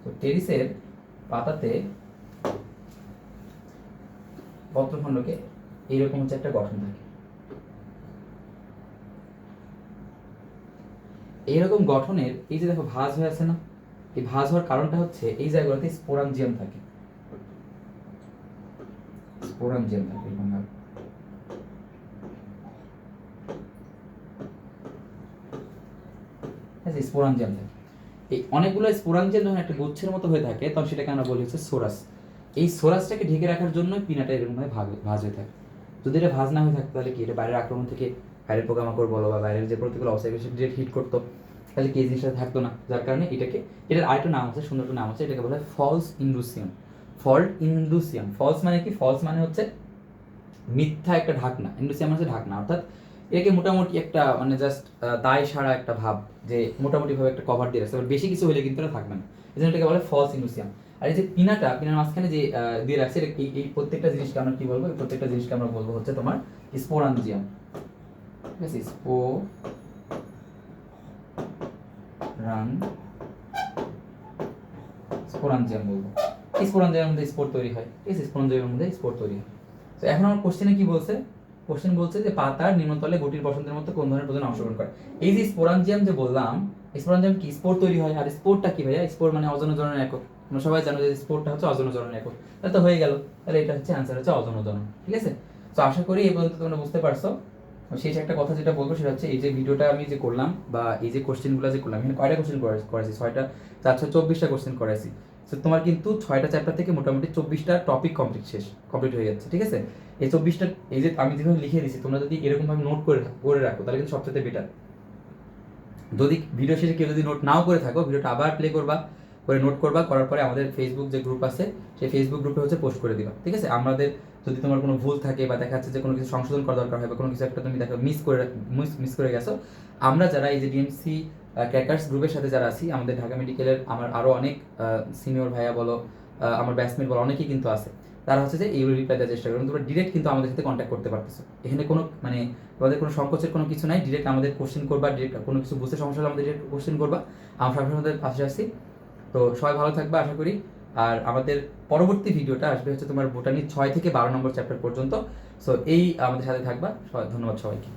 A: তো টেরিসের পাতাতে পত্রখণ্ডকে এইরকম হচ্ছে একটা গঠন থাকে। এইরকম গঠনের এই যে দেখো ভাঁজ হয়ে আছে না, এই ভাঁজ হওয়ার কারণটা হচ্ছে এই জায়গাগুলোতে স্পোরাঞ্জিয়াম থাকে। স্পোরাঞ্জিয়াম থাকে এরকম ভাবে। স্পোরাঞ্জিয়াম থাকে। এই অনেকগুলো স্পোরাঞ্জিয়াম যখন একটা গুচ্ছের মতো হয়ে থাকে তখন সেটাকে আমরা বলি হচ্ছে সোরাস। এই সোরাসটাকে ঢেকে রাখার জন্য পিনাটা এরকম ভাবে ভাঁজ হয়ে থাকে। যদি এটা ভাঁজ না হয়ে থাকতো তাহলে কি এটা বাইরের আক্রমণ থেকে, বাইরের পোকামাকড় বলো বা বাইরের যে প্রতিকূল অবস্থা সেটা ডিরেক্ট হিট করতো, তাহলে কি এই জিনিসটা থাকতো না। যার কারণে এটাকে, এটার আরেকটা নাম আছে, সুন্দর একটা নাম আছে, এটাকে বলা হয় ফলস ইন্ডুসিয়াম। ফল্ট ইন্ডুসিয়াম। ফলস মানে কি? ফলস মানে হচ্ছে মিথ্যা একটা ঢাকনা, ইন্ডুসিয়াম হচ্ছে ঢাকনা, অর্থাৎ এটাকে মোটামুটি একটা মানে জাস্ট দায় সারা একটা ভাব, যে মোটামুটিভাবে একটা কভার দিয়ে রাখছে, বেশি কিছু হলে কিন্তু এটা থাকবে না, এই জন্য এটাকে বলে ফলস ইন্ডুসিয়াম। আর এই যে পিনার মাঝখানে যে দিয়ে রাখছে, এই প্রত্যেকটা জিনিসকে আমরা কি বলবো? এই প্রত্যেকটা জিনিসকে আমরা বলবো হচ্ছে তোমার স্পোরাঞ্জিয়াম। ঠিক আছে, স্পোরাঞ্জিয়াম বলবো। এই স্পোরাঞ্জিয়ামের মধ্যে স্পোর তৈরি হয়। ঠিক আছে, স্পোরাঞ্জিয়ামের মধ্যে স্পোর তৈরি হয়। তো এখন আমার কোশ্চেনে কি বলছে? কোশ্চেন বলছে যে পাতার নিম্নতলে গুটির বসন্তের মতো কোন ধরনের প্রজনন অংশগ্রহণ করে? এই যে স্পোরাঞ্জিয়াম যে বললাম, স্পোরাঞ্জিয়াম কি? স্পোর তৈরি হয়। আর স্পোরটা কি ভাইয়া? স্পোর মানে অজনজননের একক। তোমরা সবাই জানো যে স্পোরটা হচ্ছে অজনজননের একক। তাহলে তো হয়ে গেল, তাহলে এটা হচ্ছে অ্যান্সার হচ্ছে অজনজনন। ঠিক আছে, তো আশা করি এই পর্যন্ত তোমরা বুঝতে পারছো। শেষ একটা কথা যেটা বলবো সেটা হচ্ছে এই যে ভিডিওটা আমি যে করলাম বা এই যে কোশ্চেনগুলো যে করলাম, এখানে কয়টা কোশ্চেন করেছি? 6টা, 24টা কোশ্চেন করেছি। তো তোমার কিন্তু 6টা চ্যাপ্টার থেকে মোটামুটি 24টা টপিক কমপ্লিট হয়ে যাচ্ছে। ঠিক আছে, এই 24টা, এই যে আমি যেভাবে লিখে দিচ্ছি, তোমরা যদি এরকমভাবে নোট করে রাখো তাহলে কিন্তু সবচেয়ে বেটার। যদি ভিডিও শেষে কেউ যদি নোট নাও করে থাকো, ভিডিওটা আবার প্লে করবা, করে নোট করবা, করার পরে আমাদের ফেসবুক যে গ্রুপ আছে সেই ফেসবুক গ্রুপে হচ্ছে পোস্ট করে দিবা। ঠিক আছে, আমাদের যদি তোমার কোনো ভুল থাকে বা দেখা যাচ্ছে যে কোনো কিছু সংশোধন করা দরকার হয় বা কোনো কিছু একটা তুমি দেখো মিস করে গেছো, আমরা যারা এই যে ডিএমসি ক্র্যাকার্স গ্রুপের সাথে যারা আছি, আমাদের ঢাকা মেডিকেলের আমার আরও অনেক সিনিয়র ভাইয়া বলো, আমার ব্যাচমেট বলো, অনেকেই কিন্তু আছে, তারা হচ্ছে যে এইগুলো রিপ্লাই দেওয়ার চেষ্টা করবেন। তোমরা ডিরেক্ট কিন্তু আমাদের সাথে কন্ট্যাক্ট করতে পারতেছো। এখানে কোনো মানে তোমাদের কোনো সংকোচের কোনো কিছু নাই, ডিরেক্ট আমাদের কোশ্চেন করবা, ডিরেক্ট কোনো কিছু বুঝতে সমস্যা হলে আমাদের ডিরেক্ট কোশ্চেন করবা, আমরা সবসময় আমাদের পাশে আসছি। তো সবাই ভালো থাকবে আশা করি। আর আমাদের পরবর্তী ভিডিওটা আসবে হচ্ছে তোমার বোটানি 6 থেকে 12 নম্বর চ্যাপ্টার পর্যন্ত। সো এই আমাদের সাথে থাকবা। ধন্যবাদ সবাইকে।